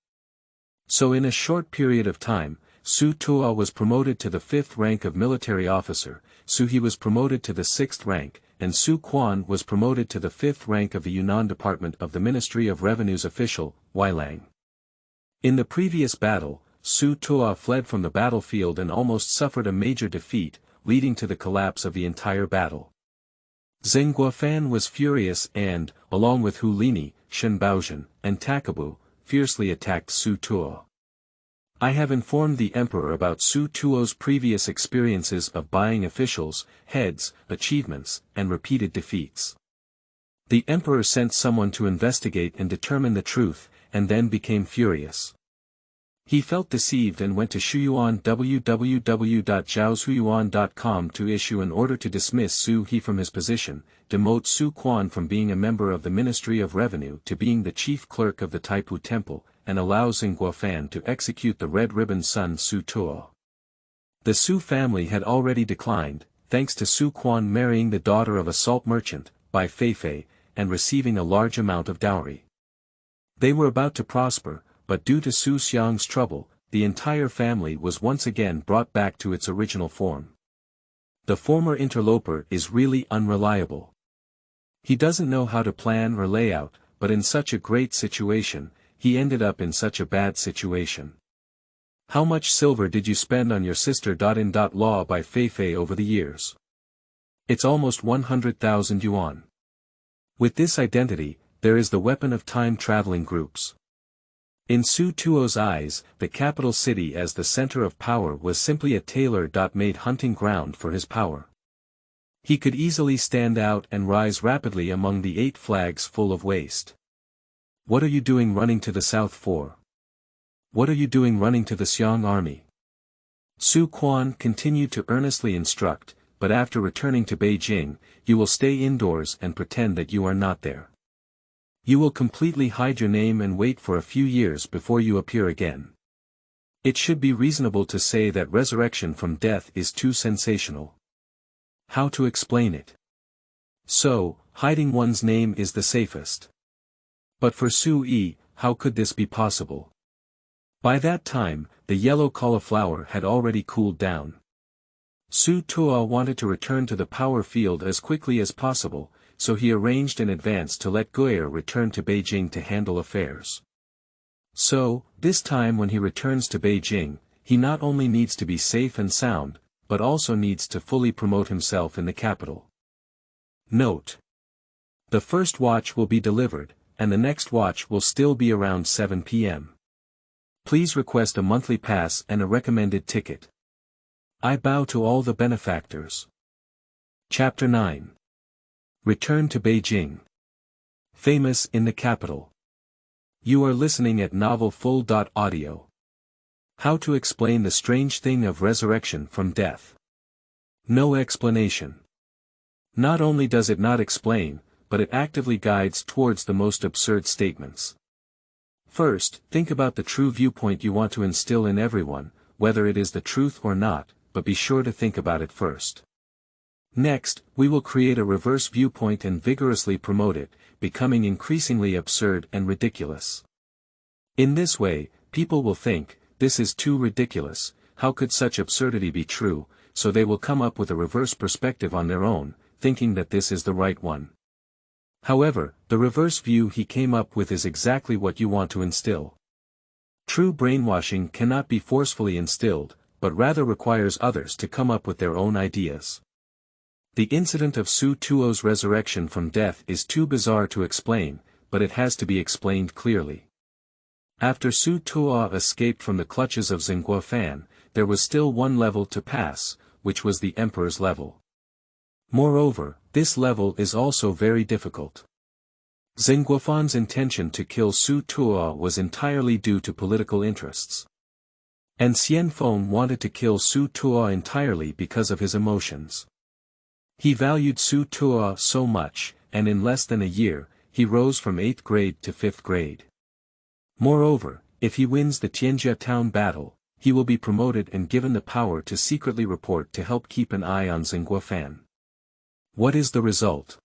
So in a short period of time, Su Tuo was promoted to the 5th rank of military officer, Su He was promoted to the 6th rank, and Su Quan was promoted to the 5th rank of the Yunnan Department of the Ministry of Revenue's official, Weilang. In the previous battle, Su Tuo fled from the battlefield and almost suffered a major defeat, leading to the collapse of the entire battle. Zheng Guofan was furious and, along with Hu Lini, Shen Baozhen, and Takabu, fiercely attacked Su Tuo. I have informed the emperor about Su Tuo's previous experiences of buying officials, heads, achievements, and repeated defeats. The emperor sent someone to investigate and determine the truth, and then became furious. He felt deceived and went to Shuyuan www.zhaoshuyuan.com to issue an order to dismiss Su He from his position, demote Su Quan from being a member of the Ministry of Revenue to being the chief clerk of the Taipu Temple, and allow Zheng Guofan to execute the red ribbon son Su Tuo. The Su family had already declined, thanks to Su Quan marrying the daughter of a salt merchant, Bai Feifei, and receiving a large amount of dowry. They were about to prosper, but due to Su Xiang's trouble, the entire family was once again brought back to its original form. The former interloper is really unreliable. He doesn't know how to plan or lay out, but in such a great situation, he ended up in such a bad situation. How much silver did you spend on your sister.In.Law by Feifei over the years? It's almost 100,000 yuan. With this identity, there is the weapon of time-traveling groups. In Su Tuo's eyes, the capital city as the center of power was simply a tailor-made hunting ground for his power. He could easily stand out and rise rapidly among the 8 flags full of waste. What are you doing running to the south for? What are you doing running to the Xiong army? Su Quan continued to earnestly instruct, but after returning to Beijing, you will stay indoors and pretend that you are not there. You will completely hide your name and wait for a few years before you appear again. It should be reasonable to say that resurrection from death is too sensational. How to explain it? So, hiding one's name is the safest. But for Su Yi, how could this be possible? By that time, the yellow cauliflower had already cooled down. Su Tuo wanted to return to the power field as quickly as possible, so he arranged in advance to let Guire return to Beijing to handle affairs. So, this time when he returns to Beijing, he not only needs to be safe and sound, but also needs to fully promote himself in the capital. Note: the first watch will be delivered, and the next watch will still be around 7 p.m. Please request a monthly pass and a recommended ticket. I bow to all the benefactors. Chapter 9. Return to Beijing. Famous in the capital. You are listening at novelfull.audio. How to explain the strange thing of resurrection from death. No explanation. Not only does it not explain, but it actively guides towards the most absurd statements. First, think about the true viewpoint you want to instill in everyone, whether it is the truth or not, but be sure to think about it first. Next, we will create a reverse viewpoint and vigorously promote it, becoming increasingly absurd and ridiculous. In this way, people will think, this is too ridiculous, how could such absurdity be true, so they will come up with a reverse perspective on their own, thinking that this is the right one. However, the reverse view he came up with is exactly what you want to instill. True brainwashing cannot be forcefully instilled, but rather requires others to come up with their own ideas. The incident of Su Tuo's resurrection from death is too bizarre to explain, but it has to be explained clearly. After Su Tuo escaped from the clutches of Zhenghua Fan, there was still one level to pass, which was the emperor's level. Moreover, this level is also very difficult. Zhenghua Fan's intention to kill Su Tuo was entirely due to political interests. And Xian Feng wanted to kill Su Tuo entirely because of his emotions. He valued Su Tuo so much, and in less than a year, he rose from 8th grade to 5th grade. Moreover, if he wins the Tianjia town battle, he will be promoted and given the power to secretly report to help keep an eye on Zhenghua Fan. What is the result?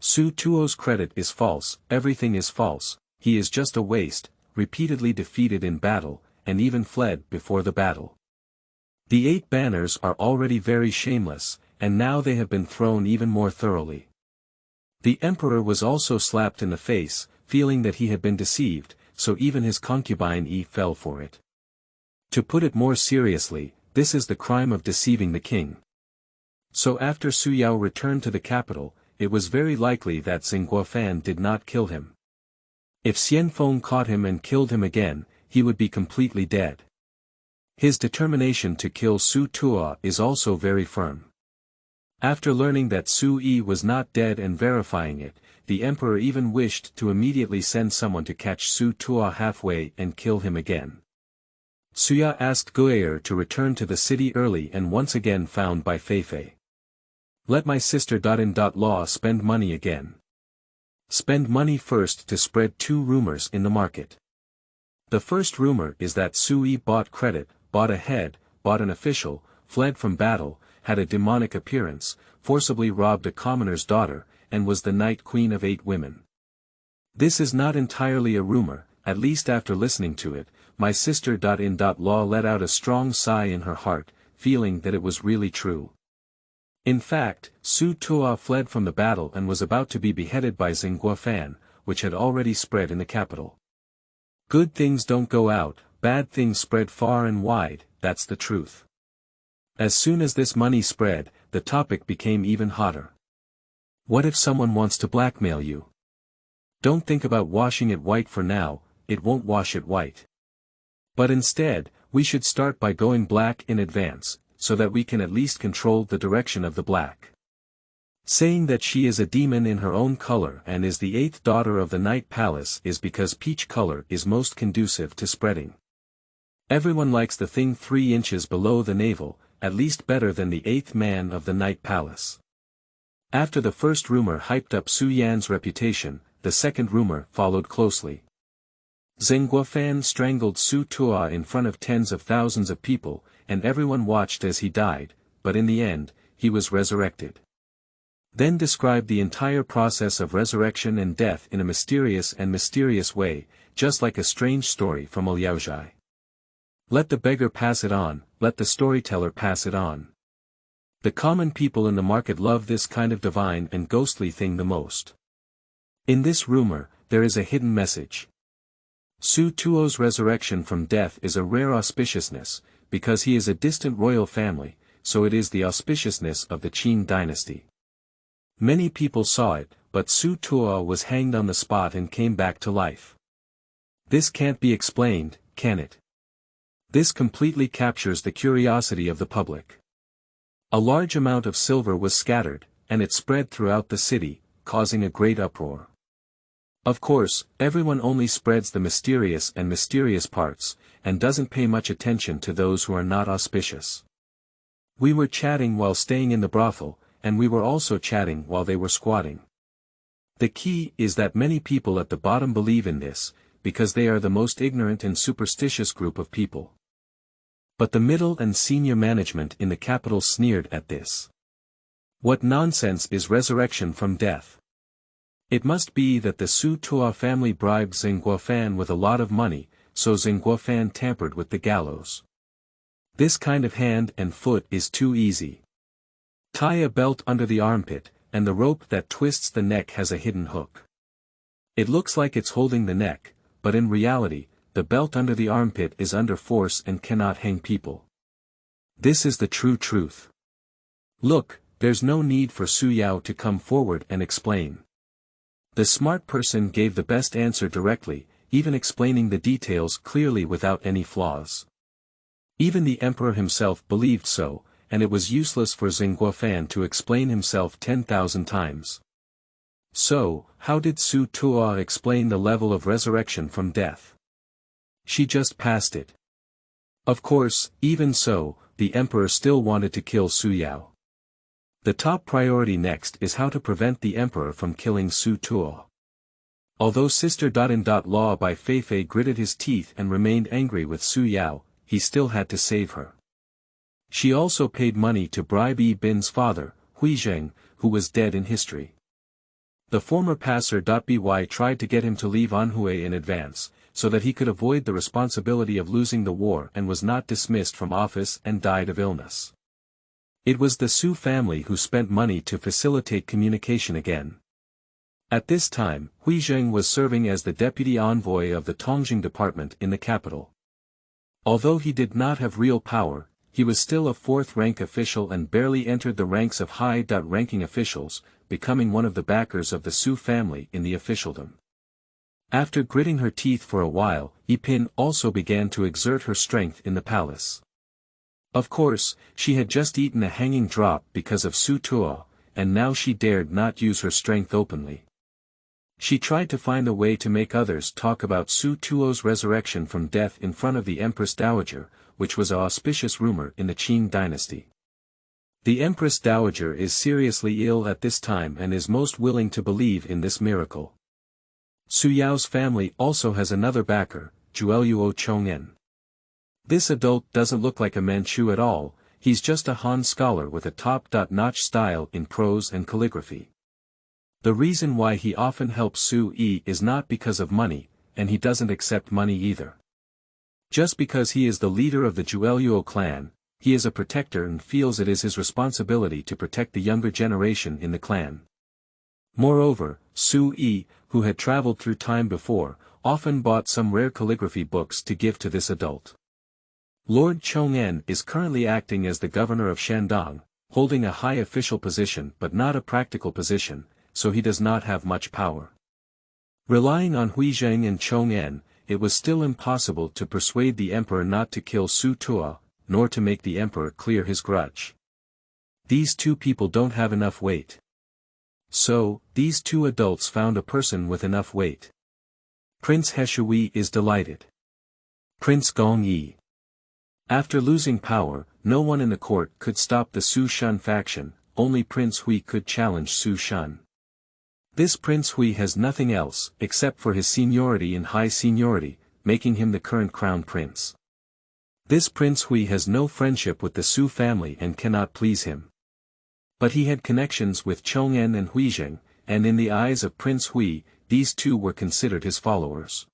Su Tuo's credit is false, everything is false, he is just a waste, repeatedly defeated in battle, and even fled before the battle. The 8 banners are already very shameless, and now they have been thrown even more thoroughly. The emperor was also slapped in the face, feeling that he had been deceived, so even his concubine Yi fell for it. To put it more seriously, this is the crime of deceiving the king. So after Su Yao returned to the capital, it was very likely that Zhenghua Fan did not kill him. If Xian Feng caught him and killed him again, he would be completely dead. His determination to kill Su Tuo is also very firm. After learning that Su Yi was not dead and verifying it, the emperor even wished to immediately send someone to catch Su Tuo halfway and kill him again. Suya asked Guire to return to the city early and once again found by Feifei. Let my sister.in.law spend money again. Spend money first to spread 2 rumors in the market. The first rumor is that Su Yi bought credit, bought a head, bought an official, fled from battle, had a demonic appearance, forcibly robbed a commoner's daughter, and was the night queen of 8 women. This is not entirely a rumor, at least after listening to it, my sister.in.law let out a strong sigh in her heart, feeling that it was really true. In fact, Su Tuo fled from the battle and was about to be beheaded by Zhenghua Fan, which had already spread in the capital. Good things don't go out, bad things spread far and wide, that's the truth. As soon as this money spread, the topic became even hotter. What if someone wants to blackmail you? Don't think about washing it white for now, it won't wash it white. But instead, we should start by going black in advance, so that we can at least control the direction of the black. Saying that she is a demon in her own color and is the 8th daughter of the Night Palace is because peach color is most conducive to spreading. Everyone likes the thing 3 inches below the navel, at least better than the 8th man of the Night Palace. After the first rumor hyped up Su Yan's reputation, the second rumor followed closely. Zheng Guofan strangled Su Tuo in front of tens of thousands of people, and everyone watched as he died, but in the end, he was resurrected. Then described the entire process of resurrection and death in a mysterious way, just like a strange story from a Liaozhai. Let the beggar pass it on, let the storyteller pass it on. The common people in the market love this kind of divine and ghostly thing the most. In this rumor, there is a hidden message. Su Tuo's resurrection from death is a rare auspiciousness, because he is a distant royal family, so it is the auspiciousness of the Qing Dynasty. Many people saw it, but Su Tuo was hanged on the spot and came back to life. This can't be explained, can it? This completely captures the curiosity of the public. A large amount of silver was scattered, and it spread throughout the city, causing a great uproar. Of course, everyone only spreads the mysterious parts, and doesn't pay much attention to those who are not auspicious. We were chatting while staying in the brothel, and we were also chatting while they were squatting. The key is that many people at the bottom believe in this, because they are the most ignorant and superstitious group of people. But the middle and senior management in the capital sneered at this. What nonsense is resurrection from death? It must be that the Su Tuo family bribed Zheng Guofan with a lot of money, so Zheng Guofan tampered with the gallows. This kind of hand and foot is too easy. Tie a belt under the armpit, and the rope that twists the neck has a hidden hook. It looks like it's holding the neck, but in reality, the belt under the armpit is under force and cannot hang people. This is the true truth. Look, there's no need for Su Yao to come forward and explain. The smart person gave the best answer directly, even explaining the details clearly without any flaws. Even the emperor himself believed so, and it was useless for Zheng Guofan to explain himself 10,000 times. So, how did Su Tuo explain the level of resurrection from death? She just passed it. Of course, even so, the emperor still wanted to kill Su Yao. The top priority next is how to prevent the emperor from killing Su Tuo. Although Sister.in.law by Feifei gritted his teeth and remained angry with Su Yao, he still had to save her. She also paid money to bribe Yi Bin's father, Huizheng, who was dead in history. The former passer.by tried to get him to leave Anhui in advance, so that he could avoid the responsibility of losing the war and was not dismissed from office and died of illness. It was the Su family who spent money to facilitate communication again. At this time, Huizheng was serving as the deputy envoy of the Tongjing department in the capital. Although he did not have real power, he was still a 4th-rank official and barely entered the ranks of had.ranking officials, becoming one of the backers of the Su family in the officialdom. After gritting her teeth for a while, Yi Bin also began to exert her strength in the palace. Of course, she had just eaten a hanging drop because of Su Tuo, and now she dared not use her strength openly. She tried to find a way to make others talk about Su Tuo's resurrection from death in front of the Empress Dowager, which was an auspicious rumor in the Qing Dynasty. The Empress Dowager is seriously ill at this time and is most willing to believe in this miracle. Su Yao's family also has another backer, Zhuo Chong'en. This adult doesn't look like a Manchu at all, he's just a Han scholar with a top-notch style in prose and calligraphy. The reason why he often helps Su Yi is not because of money, and he doesn't accept money either. Just because he is the leader of the Zhuo clan, he is a protector and feels it is his responsibility to protect the younger generation in the clan. Moreover, Su Yi, who had traveled through time before, often bought some rare calligraphy books to give to this adult. Lord Chong'en is currently acting as the governor of Shandong, holding a high official position but not a practical position, so he does not have much power. Relying on Huizheng and Chong'en, it was still impossible to persuade the emperor not to kill Su Tuo, nor to make the emperor clear his grudge. These two people don't have enough weight. So, these two adults found a person with enough weight. Prince He Shui is delighted. Prince Gong Yi. After losing power, no one in the court could stop the Su Shun faction, only Prince Hui could challenge Su Shun. This Prince Hui has nothing else, except for his seniority and high seniority, making him the current crown prince. This Prince Hui has no friendship with the Su family and cannot please him. But he had connections with Chong'an and Huizheng, and in the eyes of Prince Hui, these two were considered his followers.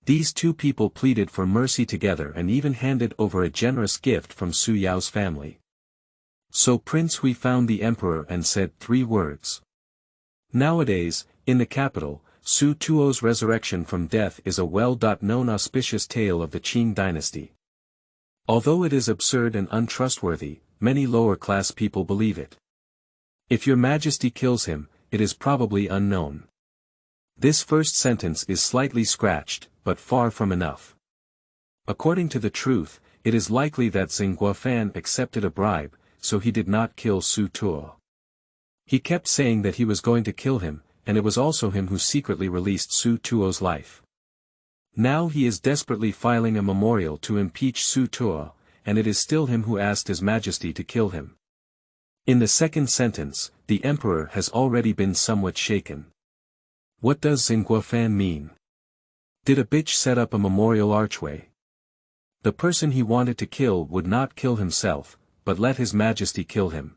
These two people pleaded for mercy together and even handed over a generous gift from Su Yao's family. So Prince Hui found the emperor and said 3 words. Nowadays, in the capital, Su Tuo's resurrection from death is a well-known auspicious tale of the Qing Dynasty. Although it is absurd and untrustworthy, many lower-class people believe it. If your majesty kills him, it is probably unknown. This first sentence is slightly scratched, but far from enough. According to the truth, it is likely that Xing Guofan accepted a bribe, so he did not kill Su Tuo. He kept saying that he was going to kill him, and it was also him who secretly released Su Tuo's life. Now he is desperately filing a memorial to impeach Su Tuo, and it is still him who asked His Majesty to kill him. In the second sentence, the emperor has already been somewhat shaken. What does Xing Guofan mean? Did a bitch set up a memorial archway? The person he wanted to kill would not kill himself, but let His Majesty kill him.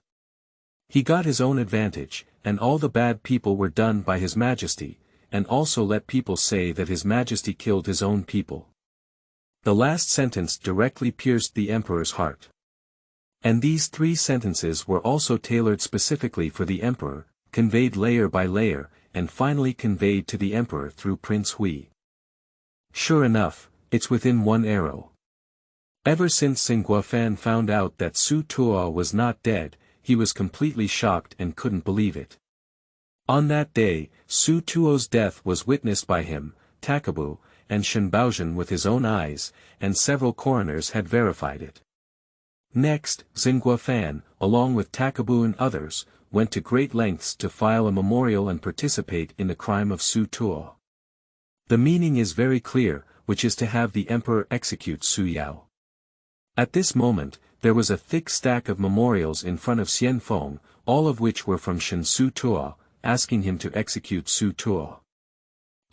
He got his own advantage, and all the bad people were done by His Majesty, and also let people say that His Majesty killed his own people. The last sentence directly pierced the emperor's heart. And these 3 sentences were also tailored specifically for the emperor, conveyed layer by layer, and finally conveyed to the emperor through Prince Hui. Sure enough, it's within one arrow. Ever since Xing Guofan found out that Su Tuo was not dead, he was completely shocked and couldn't believe it. On that day, Su Tuo's death was witnessed by him, Takabu, and Shen Baozhen with his own eyes, and several coroners had verified it. Next, Xing Guofan, along with Takabu and others, went to great lengths to file a memorial and participate in the crime of Su Tuo. The meaning is very clear, which is to have the emperor execute Su Yao. At this moment, there was a thick stack of memorials in front of Xian Feng, all of which were from Shen Su Tuo, asking him to execute Su Tuo.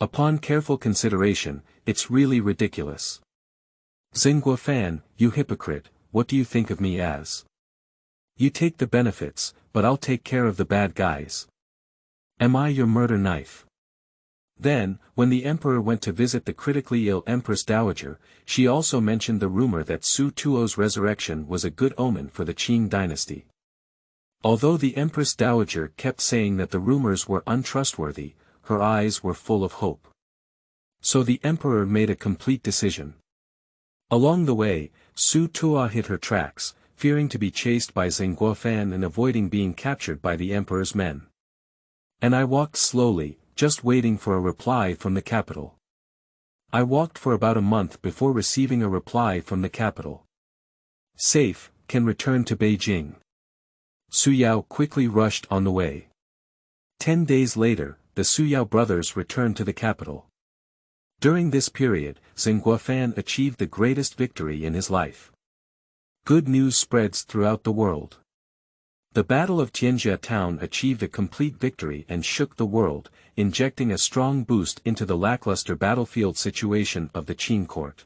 Upon careful consideration, it's really ridiculous. Xing Guofan, you hypocrite, what do you think of me as? You take the benefits, but I'll take care of the bad guys. Am I your murder knife? Then, when the emperor went to visit the critically ill Empress Dowager, she also mentioned the rumor that Su Tuo's resurrection was a good omen for the Qing Dynasty. Although the Empress Dowager kept saying that the rumors were untrustworthy, her eyes were full of hope. So the emperor made a complete decision. Along the way, Su Tuo hit her tracks, fearing to be chased by Xing Guofan and avoiding being captured by the emperor's men. And I walked slowly, just waiting for a reply from the capital. I walked for about a month before receiving a reply from the capital. Safe, can return to Beijing. Su Yao quickly rushed on the way. 10 days later, the Su Yao brothers returned to the capital. During this period, Xing Guofan achieved the greatest victory in his life. Good news spreads throughout the world. The Battle of Tianjia town achieved a complete victory and shook the world, injecting a strong boost into the lackluster battlefield situation of the Qing court.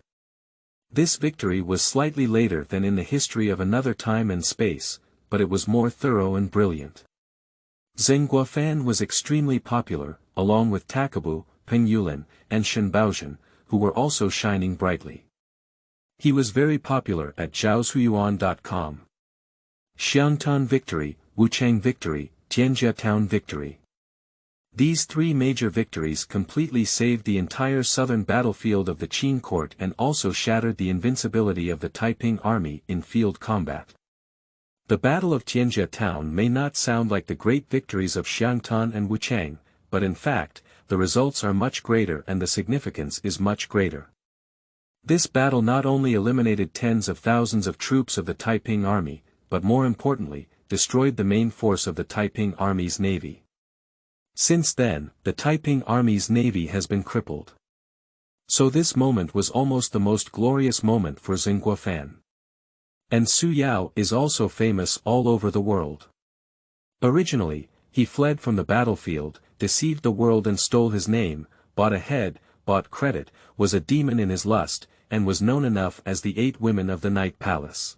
This victory was slightly later than in the history of another time and space, but it was more thorough and brilliant. Xing Guofan was extremely popular, along with Takabu, Peng Yulin, and Shen Baozhen, who were also shining brightly. He was very popular at zhaoshuyuan.com. Xiangtan victory, Wuchang victory, Tianjia town victory. These 3 major victories completely saved the entire southern battlefield of the Qing court and also shattered the invincibility of the Taiping army in field combat. The Battle of Tianjia town may not sound like the great victories of Xiangtan and Wuchang, but in fact, the results are much greater and the significance is much greater. This battle not only eliminated tens of thousands of troops of the Taiping army, but more importantly, destroyed the main force of the Taiping army's navy. Since then, the Taiping Army's navy has been crippled. So this moment was almost the most glorious moment for Xinghua Fan. And Su Yao is also famous all over the world. Originally, he fled from the battlefield, deceived the world and stole his name, bought a head, bought credit, was a demon in his lust, and was known enough as the 8 women of the Night Palace.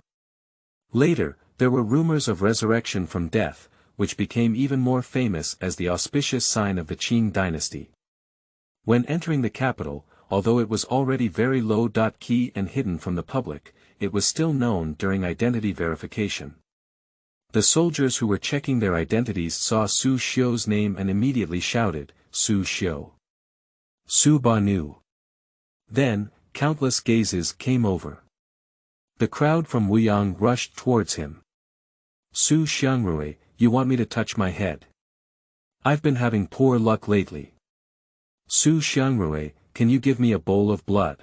Later, there were rumors of resurrection from death, which became even more famous as the auspicious sign of the Qing Dynasty. When entering the capital, although it was already very low-key and hidden from the public, it was still known during identity verification. The soldiers who were checking their identities saw Su Xiu's name and immediately shouted, "Su Xiu! Su Banu!" Then, countless gazes came over. The crowd from Wuyang rushed towards him. "Su Xiangrui, you want me to touch my head? I've been having poor luck lately. Su Xiangrui, can you give me a bowl of blood?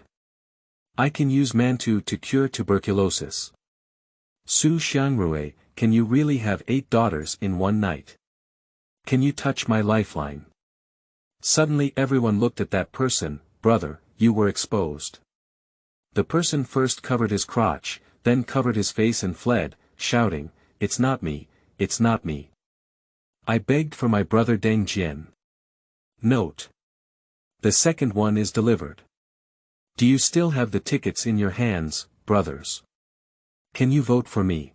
I can use mantu to cure tuberculosis. Su Xiangrui, can you really have 8 daughters in one night? Can you touch my lifeline?" Suddenly everyone looked at that person. "Brother, you were exposed." The person first covered his crotch, then covered his face and fled, shouting, "It's not me, it's not me. I begged for my brother Deng Jian." Note: the second one is delivered. Do you still have the tickets in your hands, brothers? Can you vote for me?